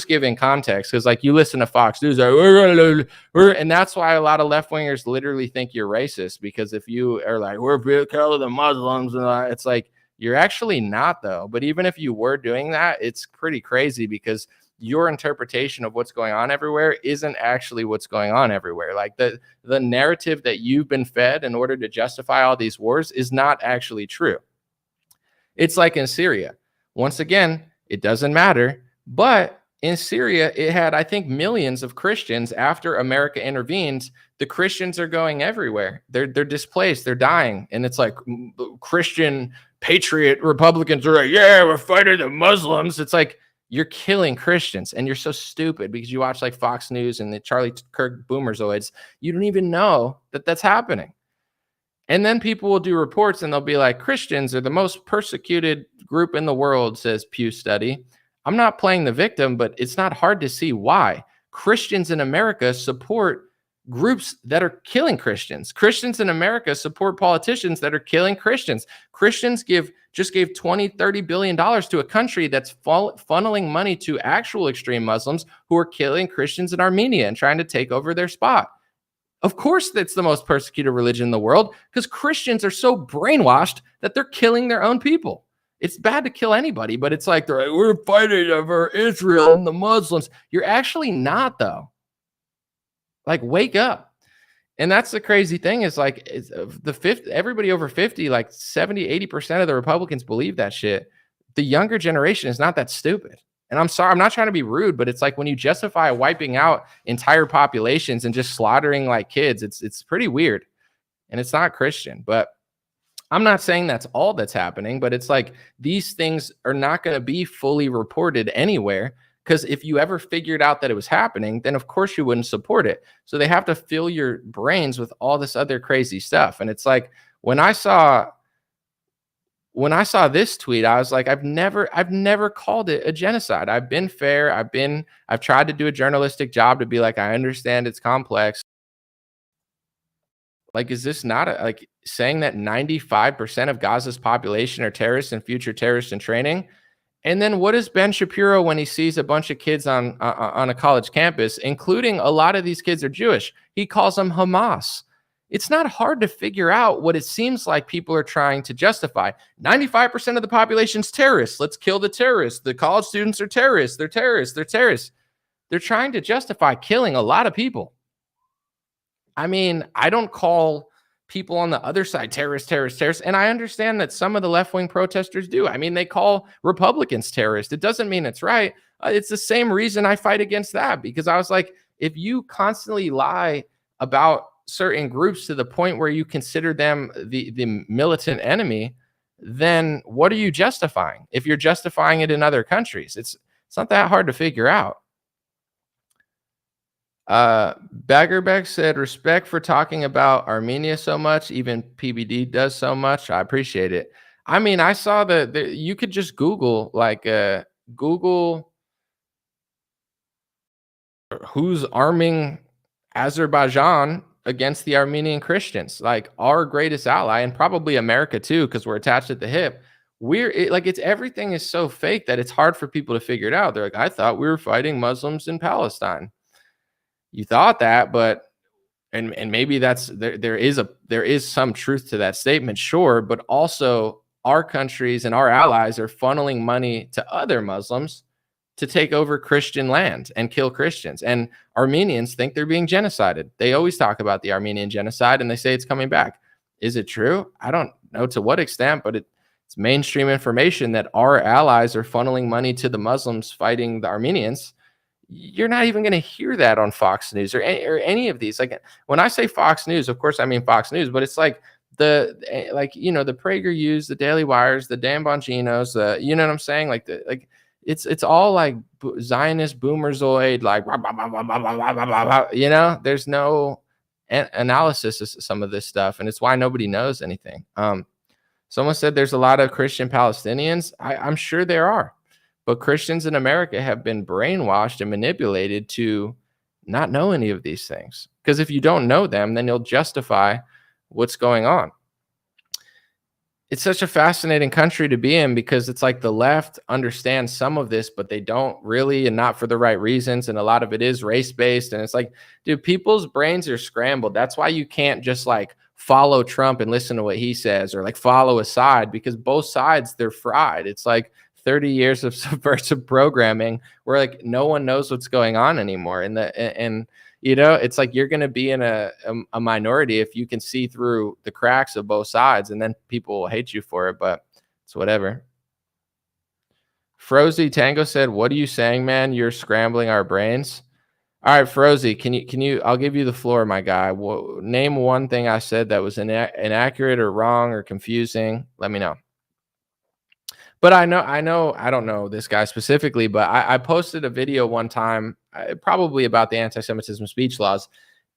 giving context, because like you listen to Fox News, and that's why a lot of left wingers literally think you're racist, because if you are like, we're killing the Muslims, and it's like, you're actually not, though. But even if you were doing that, it's pretty crazy, because your interpretation of what's going on everywhere isn't actually what's going on everywhere. Like the narrative that you've been fed in order to justify all these wars is not actually true. It's like in Syria. Once again, it doesn't matter. But in Syria, it had, I think, millions of Christians. After America intervened, the Christians are going everywhere. They're displaced. They're dying. And it's like Christian patriot Republicans are like, yeah, we're fighting the Muslims. It's like, you're killing Christians, and you're so stupid because you watch like Fox News and the Charlie Kirk boomerzoids. You don't even know that that's happening. And then people will do reports and they'll be like, Christians are the most persecuted group in the world, says Pew study. I'm not playing the victim, but it's not hard to see why. Christians in America support groups that are killing Christians. Christians in America support politicians that are killing Christians. Christians just gave $20-30 billion to a country that's funneling money to actual extreme Muslims who are killing Christians in Armenia and trying to take over their spot. Of course, that's the most persecuted religion in the world, because Christians are so brainwashed that they're killing their own people. It's bad to kill anybody, but it's like, they're like, we're fighting over Israel and the Muslims. You're actually not, though. Like, wake up. And that's the crazy thing, is like, everybody over 50, like 70-80% of the Republicans believe that shit. The younger generation is not that stupid. And I'm sorry, I'm not trying to be rude, but it's like when you justify wiping out entire populations and just slaughtering like kids, it's pretty weird. And it's not Christian. But I'm not saying that's all that's happening, but it's like these things are not going to be fully reported anywhere. Because if you ever figured out that it was happening, then of course you wouldn't support it. So they have to fill your brains with all this other crazy stuff. And it's like, when I saw this tweet, I was like, I've never called it a genocide. I've been fair. I've tried to do a journalistic job to be like, I understand it's complex. Like, is this not like saying that 95% of Gaza's population are terrorists and future terrorists in training? And then what is Ben Shapiro when he sees a bunch of kids on a college campus, including a lot of these kids are Jewish? He calls them Hamas. It's not hard to figure out what it seems like people are trying to justify. 95% of the population's terrorists. Let's kill the terrorists. The college students are terrorists. They're terrorists. They're terrorists. They're trying to justify killing a lot of people. I mean, I don't call people on the other side terrorists. And I understand that some of the left-wing protesters do. I mean, they call Republicans terrorists. It doesn't mean it's right. It's the same reason I fight against that, because I was like, if you constantly lie about certain groups to the point where you consider them the militant enemy, then what are you justifying? If you're justifying it in other countries, it's not that hard to figure out. Baggerbeck said, respect for talking about Armenia so much. Even PBD does so much. I appreciate it. I mean, I saw you could just Google, like, Google who's arming Azerbaijan against the Armenian Christians, like our greatest ally, and probably America too, because we're attached at the hip. Everything is so fake that it's hard for people to figure it out. They're like, I thought we were fighting Muslims in Palestine. You thought that, but and maybe that's there is some truth to that statement, sure, but also our countries and our allies are funneling money to other Muslims to take over Christian land and kill Christians. And Armenians think they're being genocided. They always talk about the Armenian genocide and they say it's coming back. Is it true? I don't know to what extent, but it's mainstream information that our allies are funneling money to the Muslims fighting the Armenians. You're not even going to hear that on Fox News or any of these. Like when I say Fox News, of course I mean Fox News, but it's like the PragerU's, the Daily Wires, the Dan Bonginos, you know what I'm saying? It's all like Zionist boomerzoid, like blah, blah, blah, blah, blah, blah, blah, blah, you know. There's no analysis of some of this stuff, and it's why nobody knows anything. Someone said there's a lot of Christian Palestinians. I'm sure there are. But Christians in America have been brainwashed and manipulated to not know any of these things. Because if you don't know them, then you'll justify what's going on. It's such a fascinating country to be in because it's like the left understands some of this, but they don't really, and not for the right reasons. And a lot of it is race-based. And it's like, dude, people's brains are scrambled. That's why you can't just like follow Trump and listen to what he says or like follow a side, because both sides, they're fried. It's like 30 years of subversive programming where like no one knows what's going on anymore. And you know, it's like you're going to be in a minority if you can see through the cracks of both sides, and then people will hate you for it, but it's whatever. Frozy Tango said, "What are you saying, man? You're scrambling our brains." All right, Frozy, can you, I'll give you the floor, my guy. Name one thing I said that was inaccurate or wrong or confusing. Let me know. But I don't know this guy specifically, but I posted a video one time, probably about the anti-Semitism speech laws.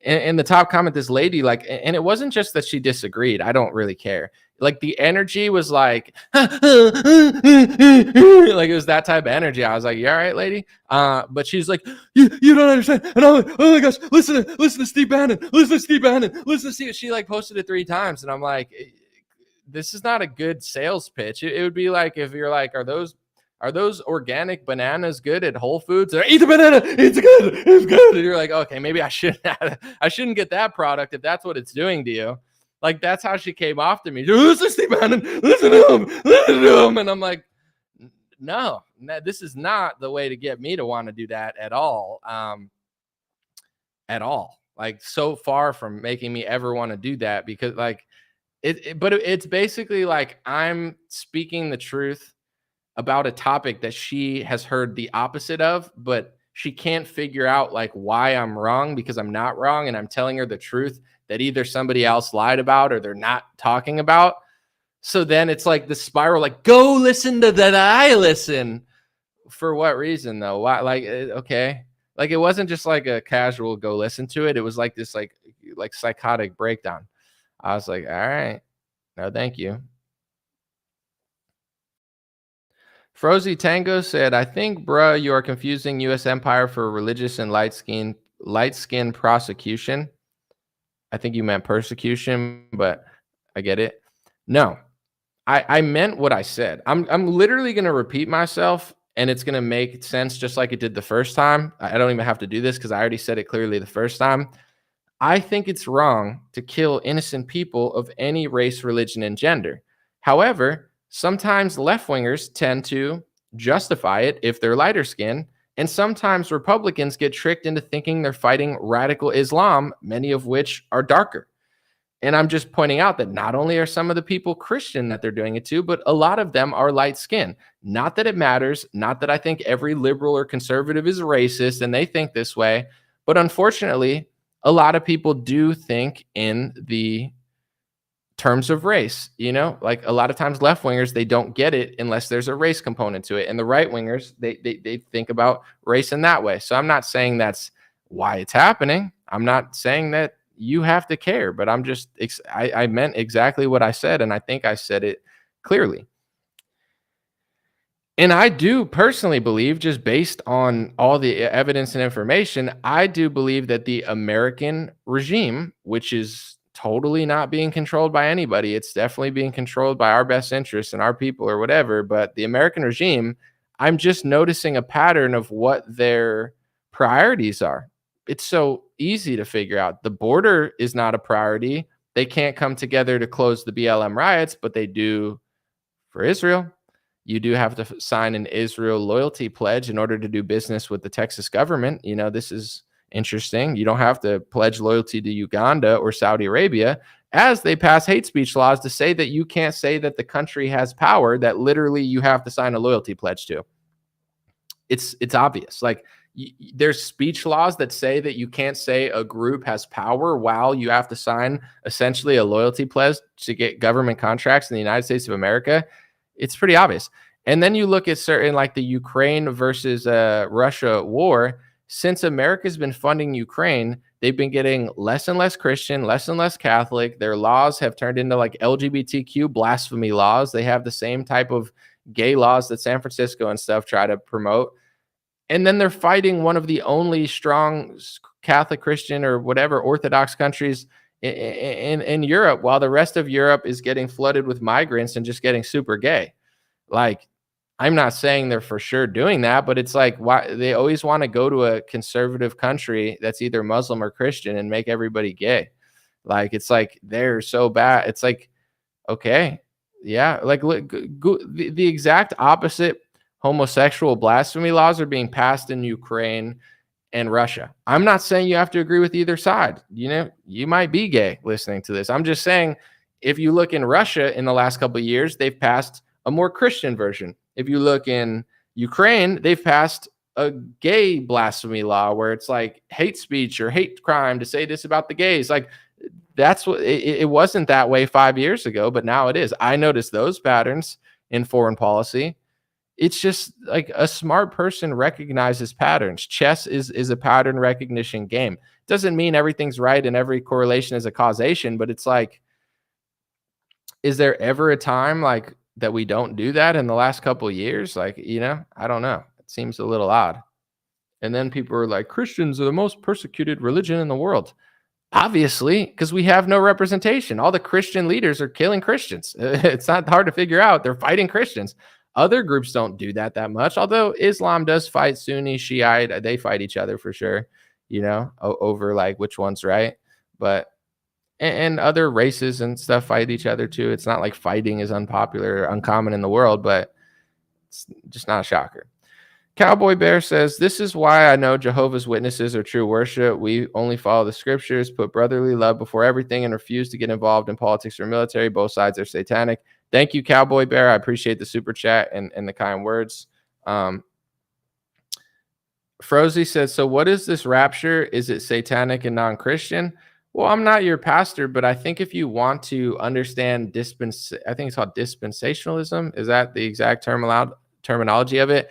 In the top comment, this lady, like, and it wasn't just that she disagreed. I don't really care. Like the energy was like, like it was that type of energy. I was like, "You all right, lady?" But she's like, you don't understand. And I'm like, "Oh my gosh, listen to Steve Bannon, listen to Steve Bannon, listen to Steve." She like posted it 3 times, and I'm like, this is not a good sales pitch. It would be like if you're like, are those organic bananas good at Whole Foods? Eat the banana, it's good. And you're like, okay, maybe I shouldn't get that product if that's what it's doing to you. Like that's how she came off to me. Listen to Steve Bannon, listen to him. And I'm like, no, this is not the way to get me to want to do that at all. At all. Like so far from making me ever want to do that, because like, but it's basically like I'm speaking the truth about a topic that she has heard the opposite of, but she can't figure out like why I'm wrong, because I'm not wrong. And I'm telling her the truth that either somebody else lied about or they're not talking about. So then it's like the spiral, like, go listen to that. I listen. For what reason though? Why? Like, okay. Like it wasn't just like a casual go listen to it. It was like this, like psychotic breakdown. I was like, all right, no, thank you. Frozy Tango said, "I think, bruh, you are confusing U.S. empire for religious and light skin prosecution." I think you meant persecution, but I get it. No, I meant what I said. I'm literally going to repeat myself, and it's going to make sense just like it did the first time. I don't even have to do this because I already said it clearly the first time. I think it's wrong to kill innocent people of any race, religion, and gender. However, sometimes left-wingers tend to justify it if they're lighter skinned, and sometimes Republicans get tricked into thinking they're fighting radical Islam, many of which are darker. And I'm just pointing out that not only are some of the people Christian that they're doing it to, but a lot of them are light skinned. Not that it matters, not that I think every liberal or conservative is racist and they think this way, but unfortunately, a lot of people do think in the terms of race, you know, like a lot of times left wingers, they don't get it unless there's a race component to it. And the right wingers, they think about race in that way. So I'm not saying that's why it's happening. I'm not saying that you have to care, but I'm just, I meant exactly what I said. And I think I said it clearly. And I do personally believe, just based on all the evidence and information, I do believe that the American regime, which is totally not being controlled by anybody, it's definitely being controlled by our best interests and our people or whatever, but the American regime, I'm just noticing a pattern of what their priorities are. It's so easy to figure out. The border is not a priority. They can't come together to close the BLM riots, but they do for Israel. You do have to sign an Israel loyalty pledge in order to do business with the Texas government. This is interesting. You don't have to pledge loyalty to Uganda or Saudi Arabia, as they pass hate speech laws to say that you can't say that the country has power that literally you have to sign a loyalty pledge to. It's obvious. Like, there's speech laws that say that you can't say a group has power while you have to sign essentially a loyalty pledge to get government contracts in the United States of America. It's pretty obvious. And then you look at certain, like the Ukraine versus Russia war. Since America's been funding Ukraine, they've been getting less and less Christian, less and less Catholic. Their laws have turned into like LGBTQ blasphemy laws. They have the same type of gay laws that San Francisco and stuff try to promote. And then they're fighting one of the only strong Catholic, Christian, or whatever Orthodox countries in Europe, while the rest of Europe is getting flooded with migrants and just getting super gay. Like, I'm not saying they're for sure doing that, but it's like, why they always want to go to a conservative country that's either Muslim or Christian and make everybody gay. Like, it's like they're so bad. It's like, okay, yeah, like look, the exact opposite homosexual blasphemy laws are being passed in Ukraine and Russia. I'm not saying you have to agree with either side. You might be gay listening to this. I'm just saying, if you look in Russia in the last couple of years, they've passed a more Christian version. If you look in Ukraine, they've passed a gay blasphemy law where it's like hate speech or hate crime to say this about the gays. Like, that's what it wasn't that way 5 years ago, but now it is. I noticed those patterns in foreign policy. It's just like a smart person recognizes patterns. Chess is a pattern recognition game. Doesn't mean everything's right and every correlation is a causation, but it's like, is there ever a time like that we don't do that in the last couple of years? Like, I don't know. It seems a little odd. And then people are like, Christians are the most persecuted religion in the world. Obviously, because we have no representation. All the Christian leaders are killing Christians. It's not hard to figure out. They're fighting Christians. Other groups don't do that much, although Islam does fight Sunni, Shiite. They fight each other for sure, over like which one's right. But and other races and stuff fight each other too. It's not like fighting is unpopular or uncommon in the world, but it's just not a shocker. Cowboy Bear says, this is why I know Jehovah's Witnesses are true worship. We only follow the scriptures, put brotherly love before everything, and refuse to get involved in politics or military. Both sides are satanic. Thank you, Cowboy Bear. I appreciate the super chat and the kind words. Frozy says, so what is this rapture? Is it satanic and non-Christian? Well, I'm not your pastor, but I think if you want to understand I think it's called dispensationalism. Is that the exact terminology of it?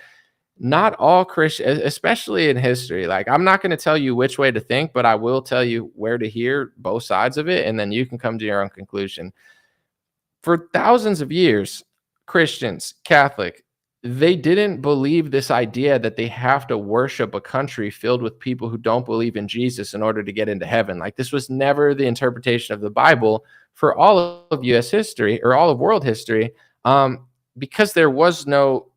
Not all Christians, especially in history. Like, I'm not going to tell you which way to think, but I will tell you where to hear both sides of it, and then you can come to your own conclusion. For thousands of years, Christians, Catholic, they didn't believe this idea that they have to worship a country filled with people who don't believe in Jesus in order to get into heaven. Like, this was never the interpretation of the Bible for all of U.S. history or all of world history, because there was no,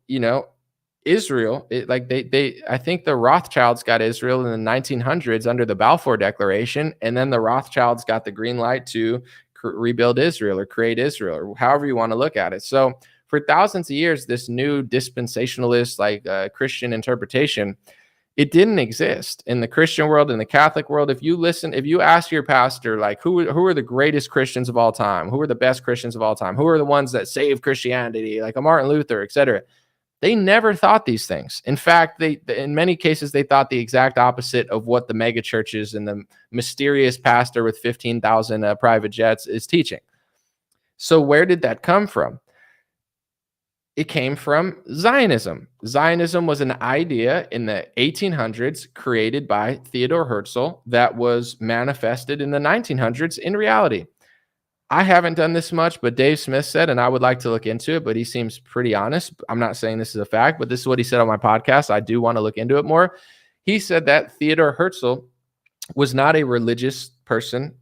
Israel. I think the Rothschilds got Israel in the 1900s under the Balfour Declaration, and then the Rothschilds got the green light to rebuild Israel or create Israel, or however you want to look at it. So for thousands of years, this new dispensationalist, Christian interpretation, it didn't exist in the Christian world, in the Catholic world. If you ask your pastor, like, who are the greatest Christians of all time? Who are the best Christians of all time? Who are the ones that saved Christianity, like a Martin Luther, etc.? They never thought these things. In fact, in many cases, they thought the exact opposite of what the mega churches and the mysterious pastor with 15,000 private jets is teaching. So where did that come from? It came from Zionism. Zionism was an idea in the 1800s created by Theodor Herzl that was manifested in the 1900s in reality. I haven't done this much, but Dave Smith said, and I would like to look into it, but he seems pretty honest. I'm not saying this is a fact, but this is what he said on my podcast. I do want to look into it more. He said that Theodor Herzl was not a religious person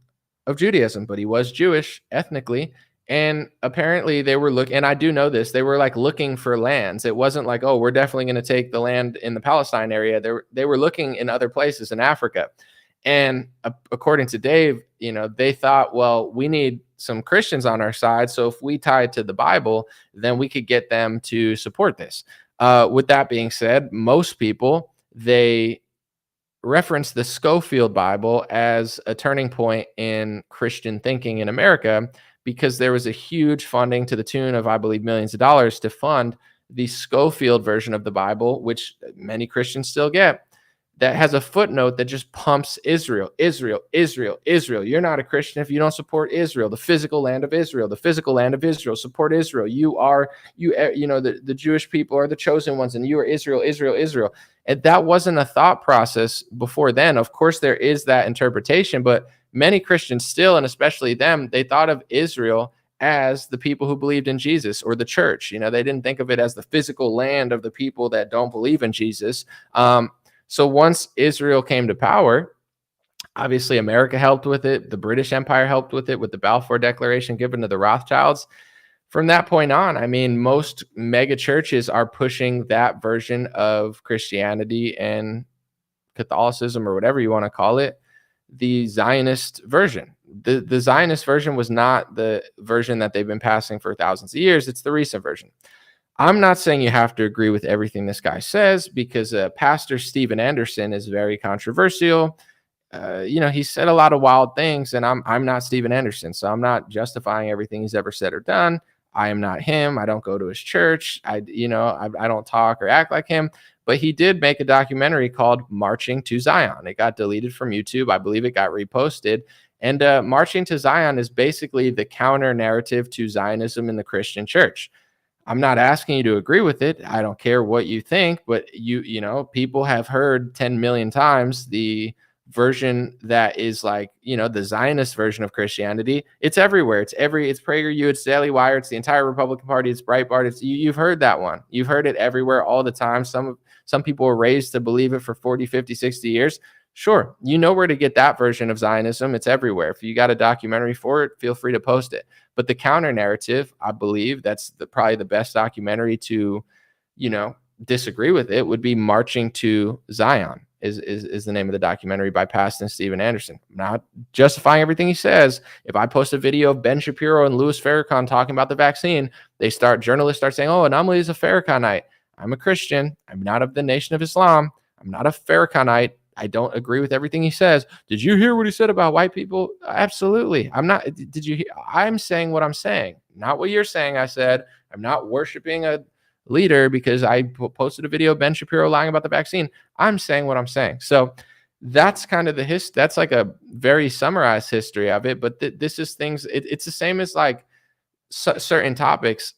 of Judaism, but he was Jewish ethnically. And apparently they were looking, and I do know this, they were like looking for lands. It wasn't like, oh, we're definitely going to take the land in the Palestine area. They were looking in other places in Africa. And according to Dave, they thought, well, we need some Christians on our side. So if we tie it to the Bible, then we could get them to support this. With that being said, most people, they reference the Schofield Bible as a turning point in Christian thinking in America, because there was a huge funding to the tune of, I believe, millions of dollars to fund the Schofield version of the Bible, which many Christians still get, that has a footnote that just pumps Israel, Israel, Israel, Israel. You're not a Christian if you don't support Israel, the physical land of Israel, the physical land of Israel. Support Israel. The Jewish people are the chosen ones, and you are Israel, Israel, Israel. And that wasn't a thought process before then. Of course, there is that interpretation, but many Christians still, and especially them, they thought of Israel as the people who believed in Jesus, or the church. They didn't think of it as the physical land of the people that don't believe in Jesus. So once Israel came to power, obviously America helped with it. The British Empire helped with it, with the Balfour Declaration given to the Rothschilds. From that point on, I mean, most mega churches are pushing that version of Christianity and Catholicism, or whatever you want to call it, the Zionist version. The Zionist version was not the version that they've been passing for thousands of years. It's the recent version. I'm not saying you have to agree with everything this guy says, because Pastor Steven Anderson is very controversial. He said a lot of wild things, and I'm not Steven Anderson, so I'm not justifying everything he's ever said or done. I am not him. I don't go to his church. I don't talk or act like him. But he did make a documentary called Marching to Zion. It got deleted from YouTube. I believe it got reposted. And Marching to Zion is basically the counter narrative to Zionism in the Christian church. I'm not asking you to agree with it. I don't care what you think, but people have heard 10 million times the version that is like, the Zionist version of Christianity. It's everywhere. It's PragerU, it's Daily Wire, it's the entire Republican Party, it's Breitbart. You've heard that one. You've heard it everywhere all the time. Some people were raised to believe it for 40, 50, 60 years. Sure, where to get that version of Zionism. It's everywhere. If you got a documentary for it, feel free to post it. But the counter narrative, I believe that's probably the best documentary to, disagree with it, would be Marching to Zion is the name of the documentary by Pastor Steven Anderson. I'm not justifying everything he says. If I post a video of Ben Shapiro and Louis Farrakhan talking about the vaccine, journalists start saying, oh, Anomaly is a Farrakhanite. I'm a Christian. I'm not of the Nation of Islam. I'm not a Farrakhanite. I don't agree with everything he says. Did you hear what he said about white people? Absolutely. I'm not. Did you hear? I'm saying what I'm saying, not what you're saying. I said, I'm not worshiping a leader because I posted a video of Ben Shapiro lying about the vaccine. I'm saying what I'm saying. So that's kind of that's like a very summarized history of it. But this is things, it's the same as like certain topics.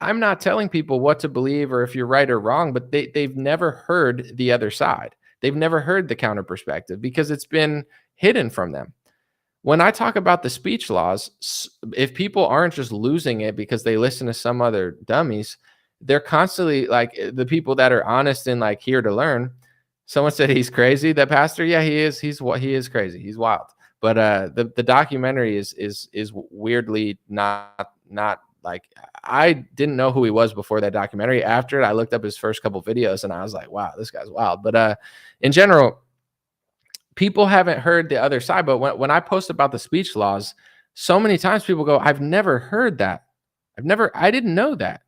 I'm not telling people what to believe or if you're right or wrong, but they've never heard the other side. They've never heard the counter perspective because it's been hidden from them. When I talk about the speech laws, if people aren't just losing it because they listen to some other dummies, they're constantly like the people that are honest and like here to learn. Someone said he's crazy. That pastor, yeah, he is. He is crazy. He's wild. But the documentary is weirdly not like, I didn't know who he was before that documentary. After it, I looked up his first couple videos and I was like, wow, this guy's wild. But in general, people haven't heard the other side. But when I post about the speech laws, so many times people go, I've never heard that. I didn't know that.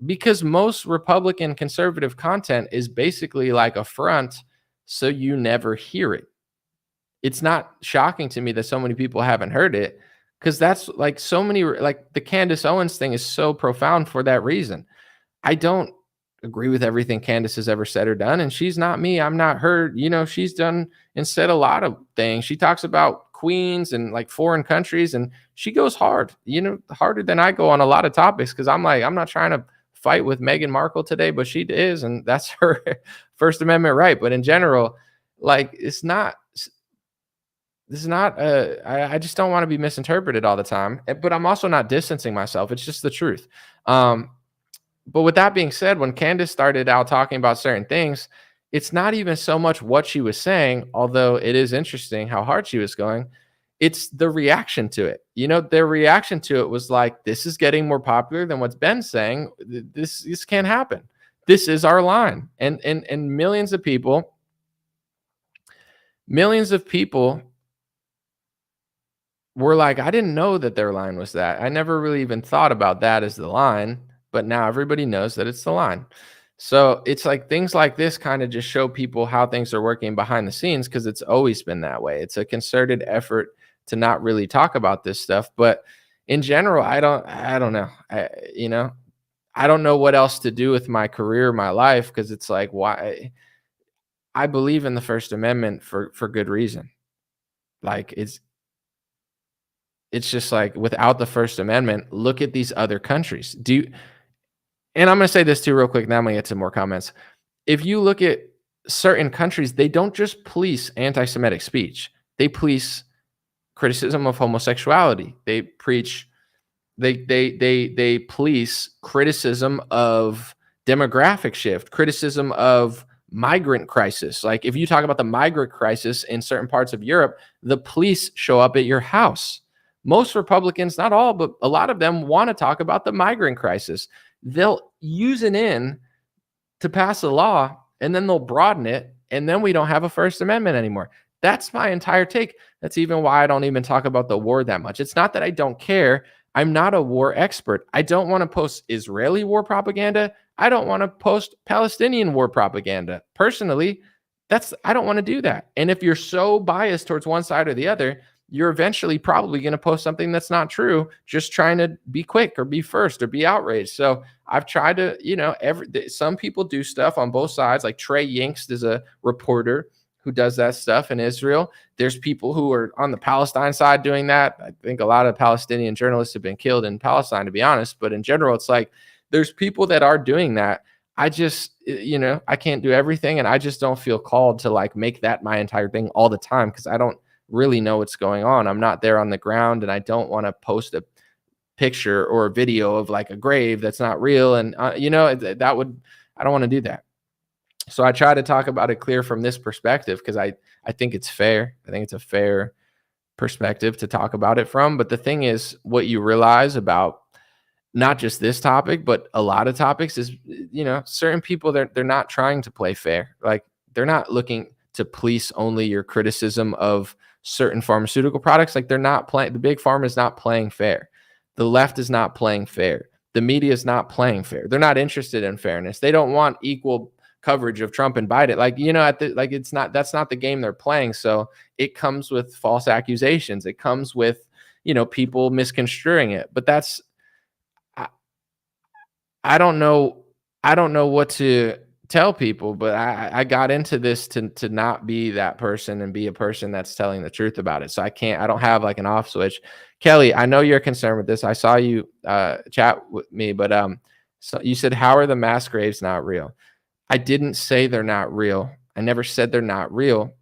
Because most Republican conservative content is basically like a front, so you never hear it. It's not shocking to me that so many people haven't heard it, because that's like so many, like the Candace Owens thing is so profound for that reason. I don't agree with everything Candace has ever said or done, and she's not me. I'm not her. She's done and said a lot of things. She talks about queens and like foreign countries, and she goes hard, harder than I go on a lot of topics, because I'm not trying to fight with Meghan Markle today, but she is, and that's her First Amendment right. But in general, like I just don't want to be misinterpreted all the time. But I'm also not distancing myself. It's just the truth. But with that being said, when Candace started out talking about certain things, it's not even so much what she was saying, although it is interesting how hard she was going. It's the reaction to it. Their reaction to it was like, this is getting more popular than what's been saying. This can't happen. This is our line. And millions of people, Millions of people were like, I didn't know that their line was that. I never really even thought about that as the line, but now everybody knows that it's the line. So it's like things like this kind of just show people how things are working behind the scenes, because it's always been that way. It's a concerted effort to not really talk about this stuff. But in general, I don't know. I don't know what else to do with my career, my life, because it's like, why? I believe in the First Amendment for good reason. Like it's just like, without the First Amendment, look at these other countries. And I'm going to say this too real quick, now I'm going to get to more comments. If you look at certain countries, they don't just police anti-Semitic speech. They police criticism of homosexuality. They police criticism of demographic shift, criticism of migrant crisis. Like, if you talk about the migrant crisis in certain parts of Europe, the police show up at your house. Most Republicans, not all, but a lot of them, want to talk about the migrant crisis. They'll use it in to pass a law, and then they'll broaden it, and then we don't have a First Amendment anymore. That's my entire take. That's even why I don't even talk about the war that much. It's not that I don't care. I'm not a war expert. I don't want to post Israeli war propaganda. I don't want to post Palestinian war propaganda. Personally, I don't want to do that. And if you're so biased towards one side or the other, you're eventually probably going to post something that's not true, just trying to be quick or be first or be outraged. So I've tried to, some people do stuff on both sides. Like Trey Yingst is a reporter who does that stuff in Israel. There's people who are on the Palestine side doing that. I think a lot of Palestinian journalists have been killed in Palestine, to be honest. But in general, it's like there's people that are doing that. I just, I can't do everything. And I just don't feel called to like make that my entire thing all the time, because I don't really know what's going on. I'm not there on the ground, and I don't want to post a picture or a video of like a grave that's not real. And, I don't want to do that. So I try to talk about it clear from this perspective, because I think it's fair. I think it's a fair perspective to talk about it from. But the thing is, what you realize about not just this topic, but a lot of topics is, certain people, they're not trying to play fair. Like, they're not looking to police only your criticism of certain pharmaceutical products. Like, they're not playing, the big pharma is not playing fair. The left is not playing fair. The media is not playing fair. They're not interested in fairness. They don't want equal coverage of Trump and Biden. Like, that's not the game they're playing. So it comes with false accusations. It comes with, people misconstruing it. But I don't know what to tell people, but I got into this to not be that person and be a person that's telling the truth about it. So I don't have like an off switch. Kelly, I know you're concerned with this. I saw you chat with me, but so you said, how are the mass graves not real? I didn't say they're not real. I never said they're not real.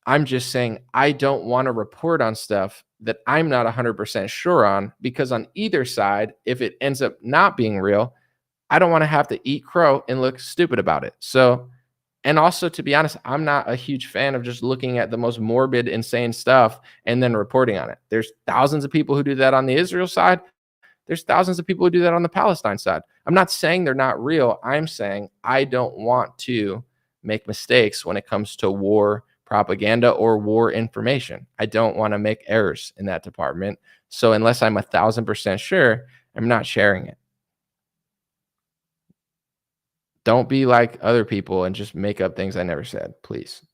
I'm just saying I don't want to report on stuff that I'm not 100% sure on, because on either side, if it ends up not being real, I don't want to have to eat crow and look stupid about it. So, and also, to be honest, I'm not a huge fan of just looking at the most morbid, insane stuff and then reporting on it. There's thousands of people who do that on the Israel side. There's thousands of people who do that on the Palestine side. I'm not saying they're not real. I'm saying I don't want to make mistakes when it comes to war propaganda or war information. I don't want to make errors in that department. So unless I'm 1,000% sure, I'm not sharing it. Don't be like other people and just make up things I never said, please.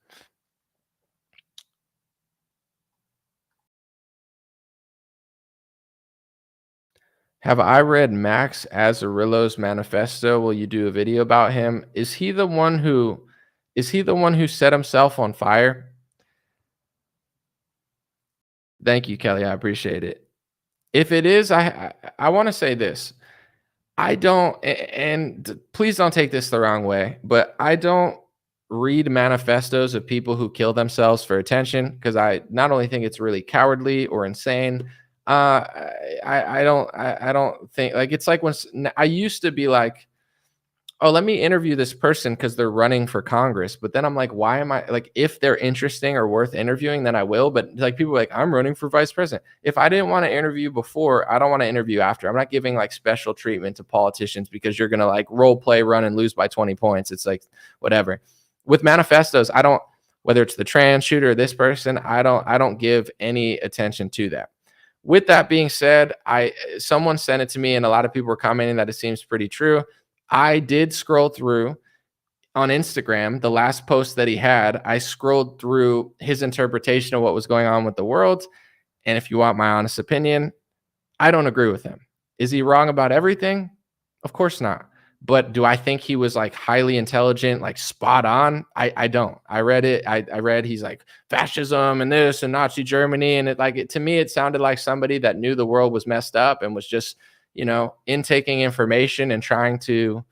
Have I read Max Azzarillo's manifesto? Will you do a video about him? Is he the one who set himself on fire? Thank you, Kelly. I appreciate it. If it is, I want to say this. I don't, and please don't take this the wrong way, but I don't read manifestos of people who kill themselves for attention, because I not only think it's really cowardly or insane. I don't think, like, it's like when I used to be like, oh, let me interview this person because they're running for Congress. But then I'm like, why am I, like, if they're interesting or worth interviewing, then I will. But like, people are like, I'm running for vice president. If I didn't want to interview before, I don't want to interview after. I'm not giving like special treatment to politicians because you're going to like role play, run and lose by 20 points. It's like, whatever. With manifestos, whether it's the trans shooter or this person, I don't give any attention to that. With that being said, someone sent it to me and a lot of people were commenting that it seems pretty true. I did scroll through on Instagram, the last post that he had. I scrolled through his interpretation of what was going on with the world. And if you want my honest opinion, I don't agree with him. Is he wrong about everything? Of course not. But do I think he was like highly intelligent, like spot on? I don't. I read it. I read he's like fascism and this and Nazi Germany. And to me, it sounded like somebody that knew the world was messed up and was just, intaking information and trying to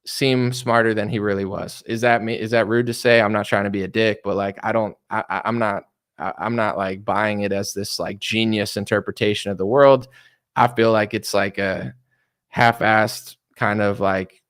seem smarter than he really was. Is that me? Is that rude to say? I'm not trying to be a dick, but like I'm not like buying it as this like genius interpretation of the world. I feel like it's like a half-assed kind of like,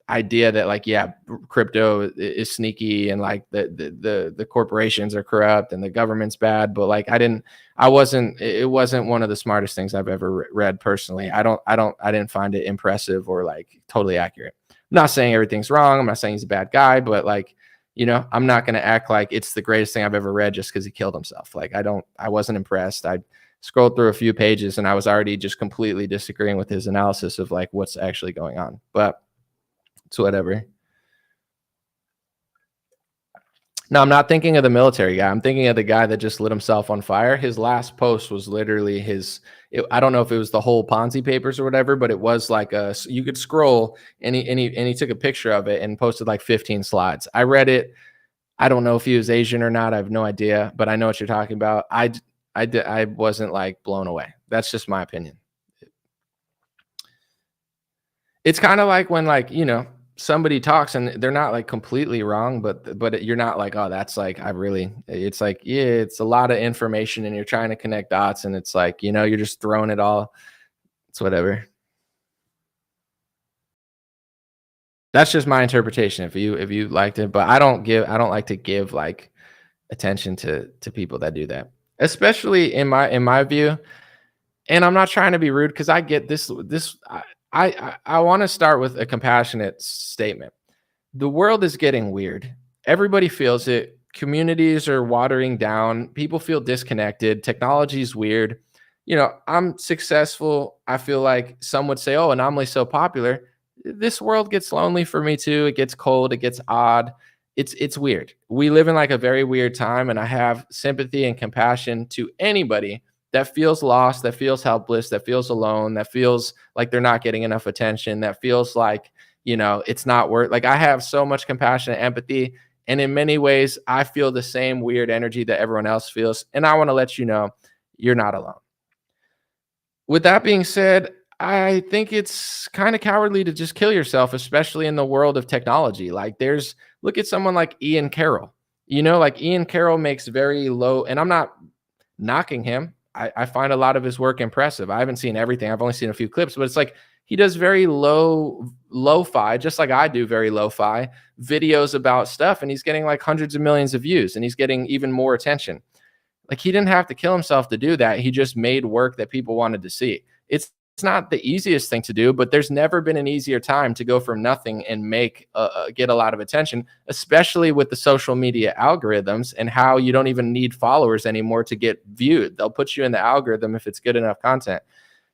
idea that like, yeah, crypto is sneaky and like the corporations are corrupt and the government's bad. But like, it wasn't one of the smartest things I've ever read personally. I didn't find it impressive or like totally accurate. I'm not saying everything's wrong. I'm not saying he's a bad guy, but like, I'm not going to act like it's the greatest thing I've ever read just because he killed himself. Like, I wasn't impressed. I scrolled through a few pages and I was already just completely disagreeing with his analysis of like what's actually going on, but it's whatever. No, I'm not thinking of the military guy. I'm thinking of the guy that just lit himself on fire. His last post was literally I don't know if it was the whole Ponzi papers or whatever, but it was like you could scroll and he took a picture of it and posted like 15 slides. I read it. I don't know if he was Asian or not. I have no idea, but I know what you're talking about. I wasn't like blown away. That's just my opinion. It's kind of like when like, somebody talks and they're not like completely wrong, but you're not like, oh, that's like, it's like, yeah, it's a lot of information and you're trying to connect dots and it's like, you're just throwing it all. It's whatever. That's just my interpretation. If you liked it, but I don't like to give like attention to people that do that, especially in my view. And I'm not trying to be rude because I get this. I want to start with a compassionate statement. The world is getting weird. Everybody feels it. Communities are watering down. People feel disconnected. Technology is weird. I'm successful. I feel like some would say, oh, Anomaly's so popular. This world gets lonely for me too. It gets cold. It gets odd. It's weird. We live in like a very weird time, and I have sympathy and compassion to anybody that feels lost, that feels helpless, that feels alone, that feels like they're not getting enough attention, that feels like, it's not worth. Like, I have so much compassion and empathy, and in many ways, I feel the same weird energy that everyone else feels, and I want to let you know you're not alone. With that being said, I think it's kind of cowardly to just kill yourself, especially in the world of technology. Like, look at someone like Ian Carroll. Like Ian Carroll makes very low, and I'm not knocking him. I find a lot of his work impressive. I haven't seen everything. I've only seen a few clips, but it's like he does very lo-fi, just like I do very lo-fi videos about stuff. And he's getting like hundreds of millions of views and he's getting even more attention. Like, he didn't have to kill himself to do that. He just made work that people wanted to see. It's not the easiest thing to do, but there's never been an easier time to go from nothing and get a lot of attention, especially with the social media algorithms and how you don't even need followers anymore to get viewed. They'll put you in the algorithm if it's good enough content.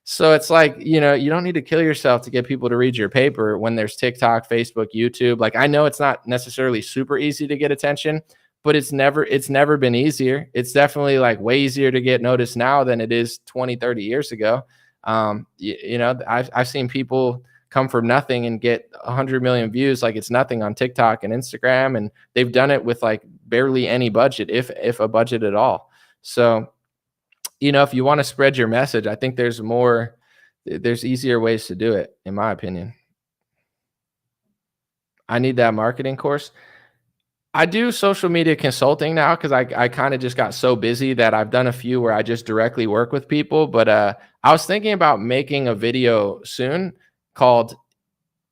So it's like, you don't need to kill yourself to get people to read your paper when there's TikTok, Facebook, YouTube. Like, I know it's not necessarily super easy to get attention, but it's never been easier. It's definitely like way easier to get noticed now than it is 20, 30 years ago. I've seen people come from nothing and get 100 million views like it's nothing on TikTok and Instagram, and they've done it with like barely any budget, if a budget at all. So, if you want to spread your message, I think there's easier ways to do it, in my opinion. I need that marketing course. I do social media consulting now because I kind of just got so busy that I've done a few where I just directly work with people. But I was thinking about making a video soon called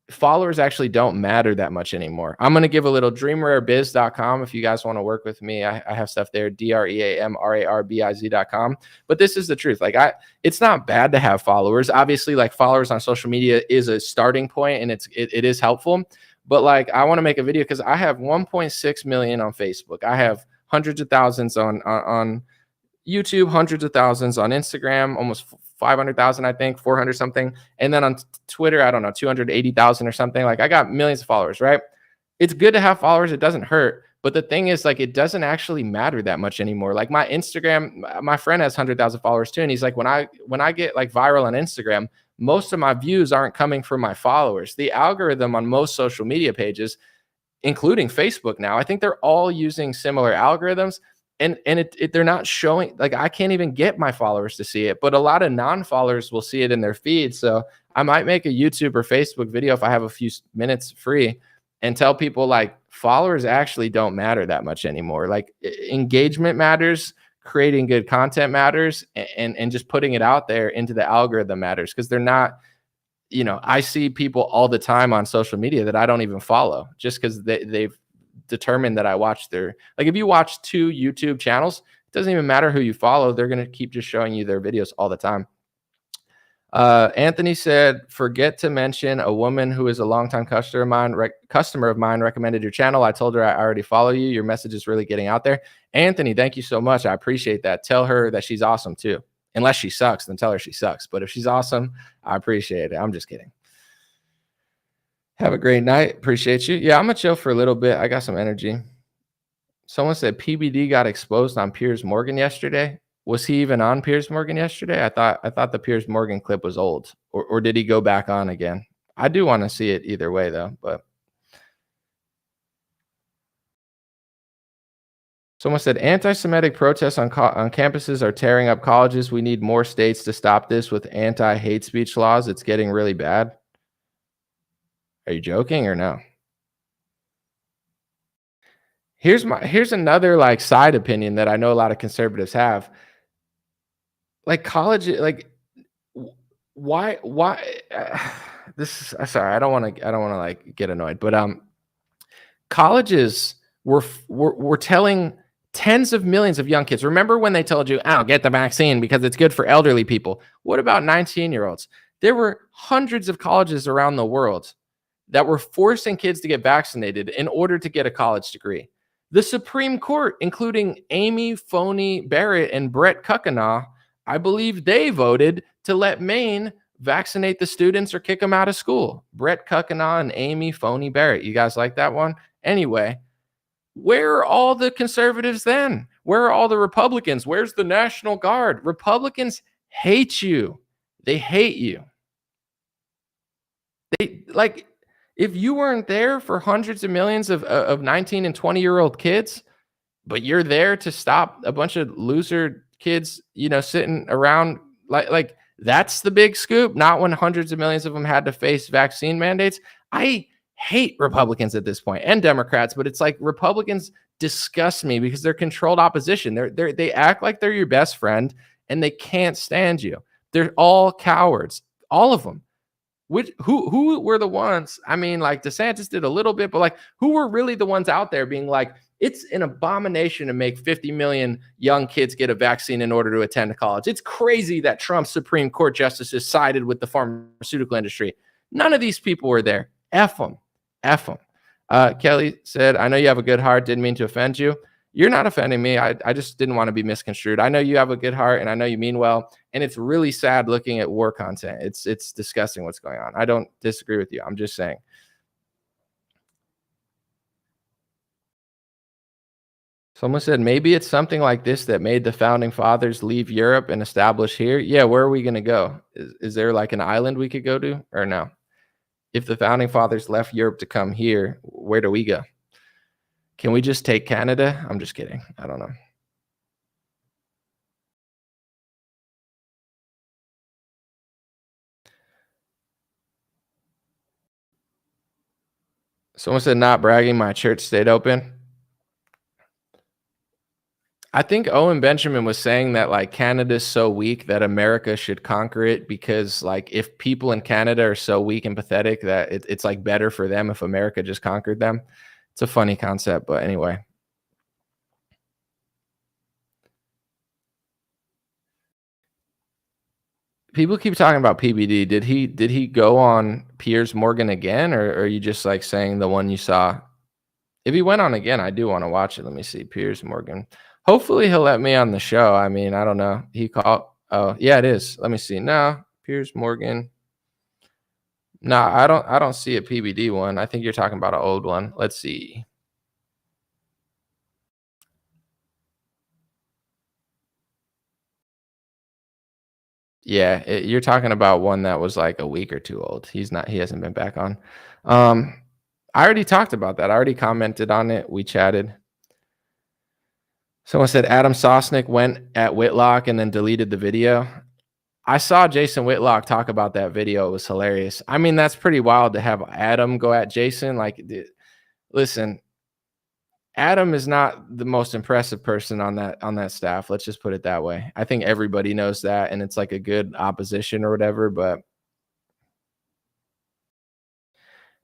Followers Actually Don't Matter That Much Anymore. I'm going to give a little dreamrarebiz.com if you guys want to work with me. I have stuff there, DREAMRARBIZ.com. But this is the truth. Like, it's not bad to have followers. Obviously, like, followers on social media is a starting point and it is helpful. But like, I want to make a video because I have 1.6 million on Facebook. I have hundreds of thousands on YouTube, hundreds of thousands on Instagram, almost 500,000, I think, 400 something. And then on Twitter, I don't know, 280,000 or something. Like, I got millions of followers, right? It's good to have followers. It doesn't hurt. But the thing is, like, it doesn't actually matter that much anymore. Like, my Instagram, my friend has 100,000 followers too. And he's like, when I get like viral on Instagram, most of my views aren't coming from my followers. The algorithm on most social media pages, including Facebook now, I think they're all using similar algorithms. And they're not showing, like, I can't even get my followers to see it, but a lot of non-followers will see it in their feed. So I might make a YouTube or Facebook video if I have a few minutes free and tell people, like, followers actually don't matter that much anymore. Like, engagement matters, creating good content matters, and just putting it out there into the algorithm matters, because they're not, I see people all the time on social media that I don't even follow just because they've determined that I watch their, like, if you watch 2 YouTube channels, it doesn't even matter who you follow. They're going to keep just showing you their videos all the time. Anthony said, forget to mention a woman who is a longtime customer of mine recommended your channel. I told her I already follow you. Your message is really getting out there. Anthony, thank you so much. I appreciate that. Tell her that she's awesome too. Unless she sucks, then tell her she sucks. But if she's awesome, I appreciate it. I'm just kidding. Have a great night. Appreciate you. Yeah, I'm going to chill for a little bit. I got some energy. Someone said PBD got exposed on Piers Morgan yesterday. Was he even on Piers Morgan yesterday? I thought the Piers Morgan clip was old. Or did he go back on again? I do want to see it either way, though. But someone said anti-Semitic protests on campuses are tearing up colleges. We need more states to stop this with anti-hate speech laws. It's getting really bad. Are you joking or no? Here's another, like, side opinion that I know a lot of conservatives have. Like, college, like, why this is, sorry, I don't want to like get annoyed, but colleges were telling tens of millions of young kids. Remember when they told you, "Oh, get the vaccine because it's good for elderly people." What about 19-year-olds? There were hundreds of colleges around the world that were forcing kids to get vaccinated in order to get a college degree. The Supreme Court, including Amy Coney Barrett and Brett Kavanaugh, I believe they voted to let Maine vaccinate the students or kick them out of school. Brett Kavanaugh and Amy Coney Barrett. You guys like that one? Anyway, where are all the conservatives then? Where are all the Republicans? Where's the National Guard? Republicans hate you. They hate you. They, like, if you weren't there for hundreds of millions of 19 and 20-year-old kids, but you're there to stop a bunch of loser kids, sitting around, like that's the big scoop, not when hundreds of millions of them had to face vaccine mandates. I hate Republicans at this point, and Democrats, but it's like Republicans disgust me because they're controlled opposition. They act like they're your best friend and they can't stand you. They're all cowards, all of them. Who were the ones? I mean, like, DeSantis did a little bit, but like, who were really the ones out there being like, it's an abomination to make 50 million young kids get a vaccine in order to attend college. It's crazy that Trump's Supreme Court justices sided with the pharmaceutical industry. None of these people were there. F them. F them. Kelly said, I know you have a good heart. Didn't mean to offend you. You're not offending me. I just didn't want to be misconstrued. I know you have a good heart and I know you mean well. And it's really sad looking at war content. It's disgusting what's going on. I don't disagree with you. I'm just saying. Someone said maybe it's something like this that made the founding fathers leave Europe and establish here. Yeah, where are we going to go? Is there like an island we could go to or no? If the founding fathers left Europe to come here, where do we go? Can we just take Canada? I'm just kidding. I don't know. Someone said not bragging, my church stayed open. I think Owen Benjamin was saying that like Canada's so weak that America should conquer it because like if people in Canada are so weak and pathetic that it's like better for them if America just conquered them. It's a funny concept, but anyway. People keep talking about PBD. Did he go on Piers Morgan again, or are you just like saying the one you saw? If he went on again, I do want to watch it. Let me see. Piers Morgan. Hopefully he'll let me on the show. I mean, I don't know. He called. Oh, yeah, it is. Let me see. No, Piers Morgan. No, I don't see a PBD one. I think you're talking about an old one. Let's see. Yeah, you're talking about one that was like a week or two old. He hasn't been back on. Um, I already talked about that. I already commented on it. We chatted. Someone said Adam Sosnick went at Whitlock and then deleted the video. I saw Jason Whitlock talk about that video. It was hilarious. I mean, that's pretty wild to have Adam go at Jason. Like, listen, Adam is not the most impressive person on that staff. Let's just put it that way. I think everybody knows that, and it's like a good opposition or whatever. But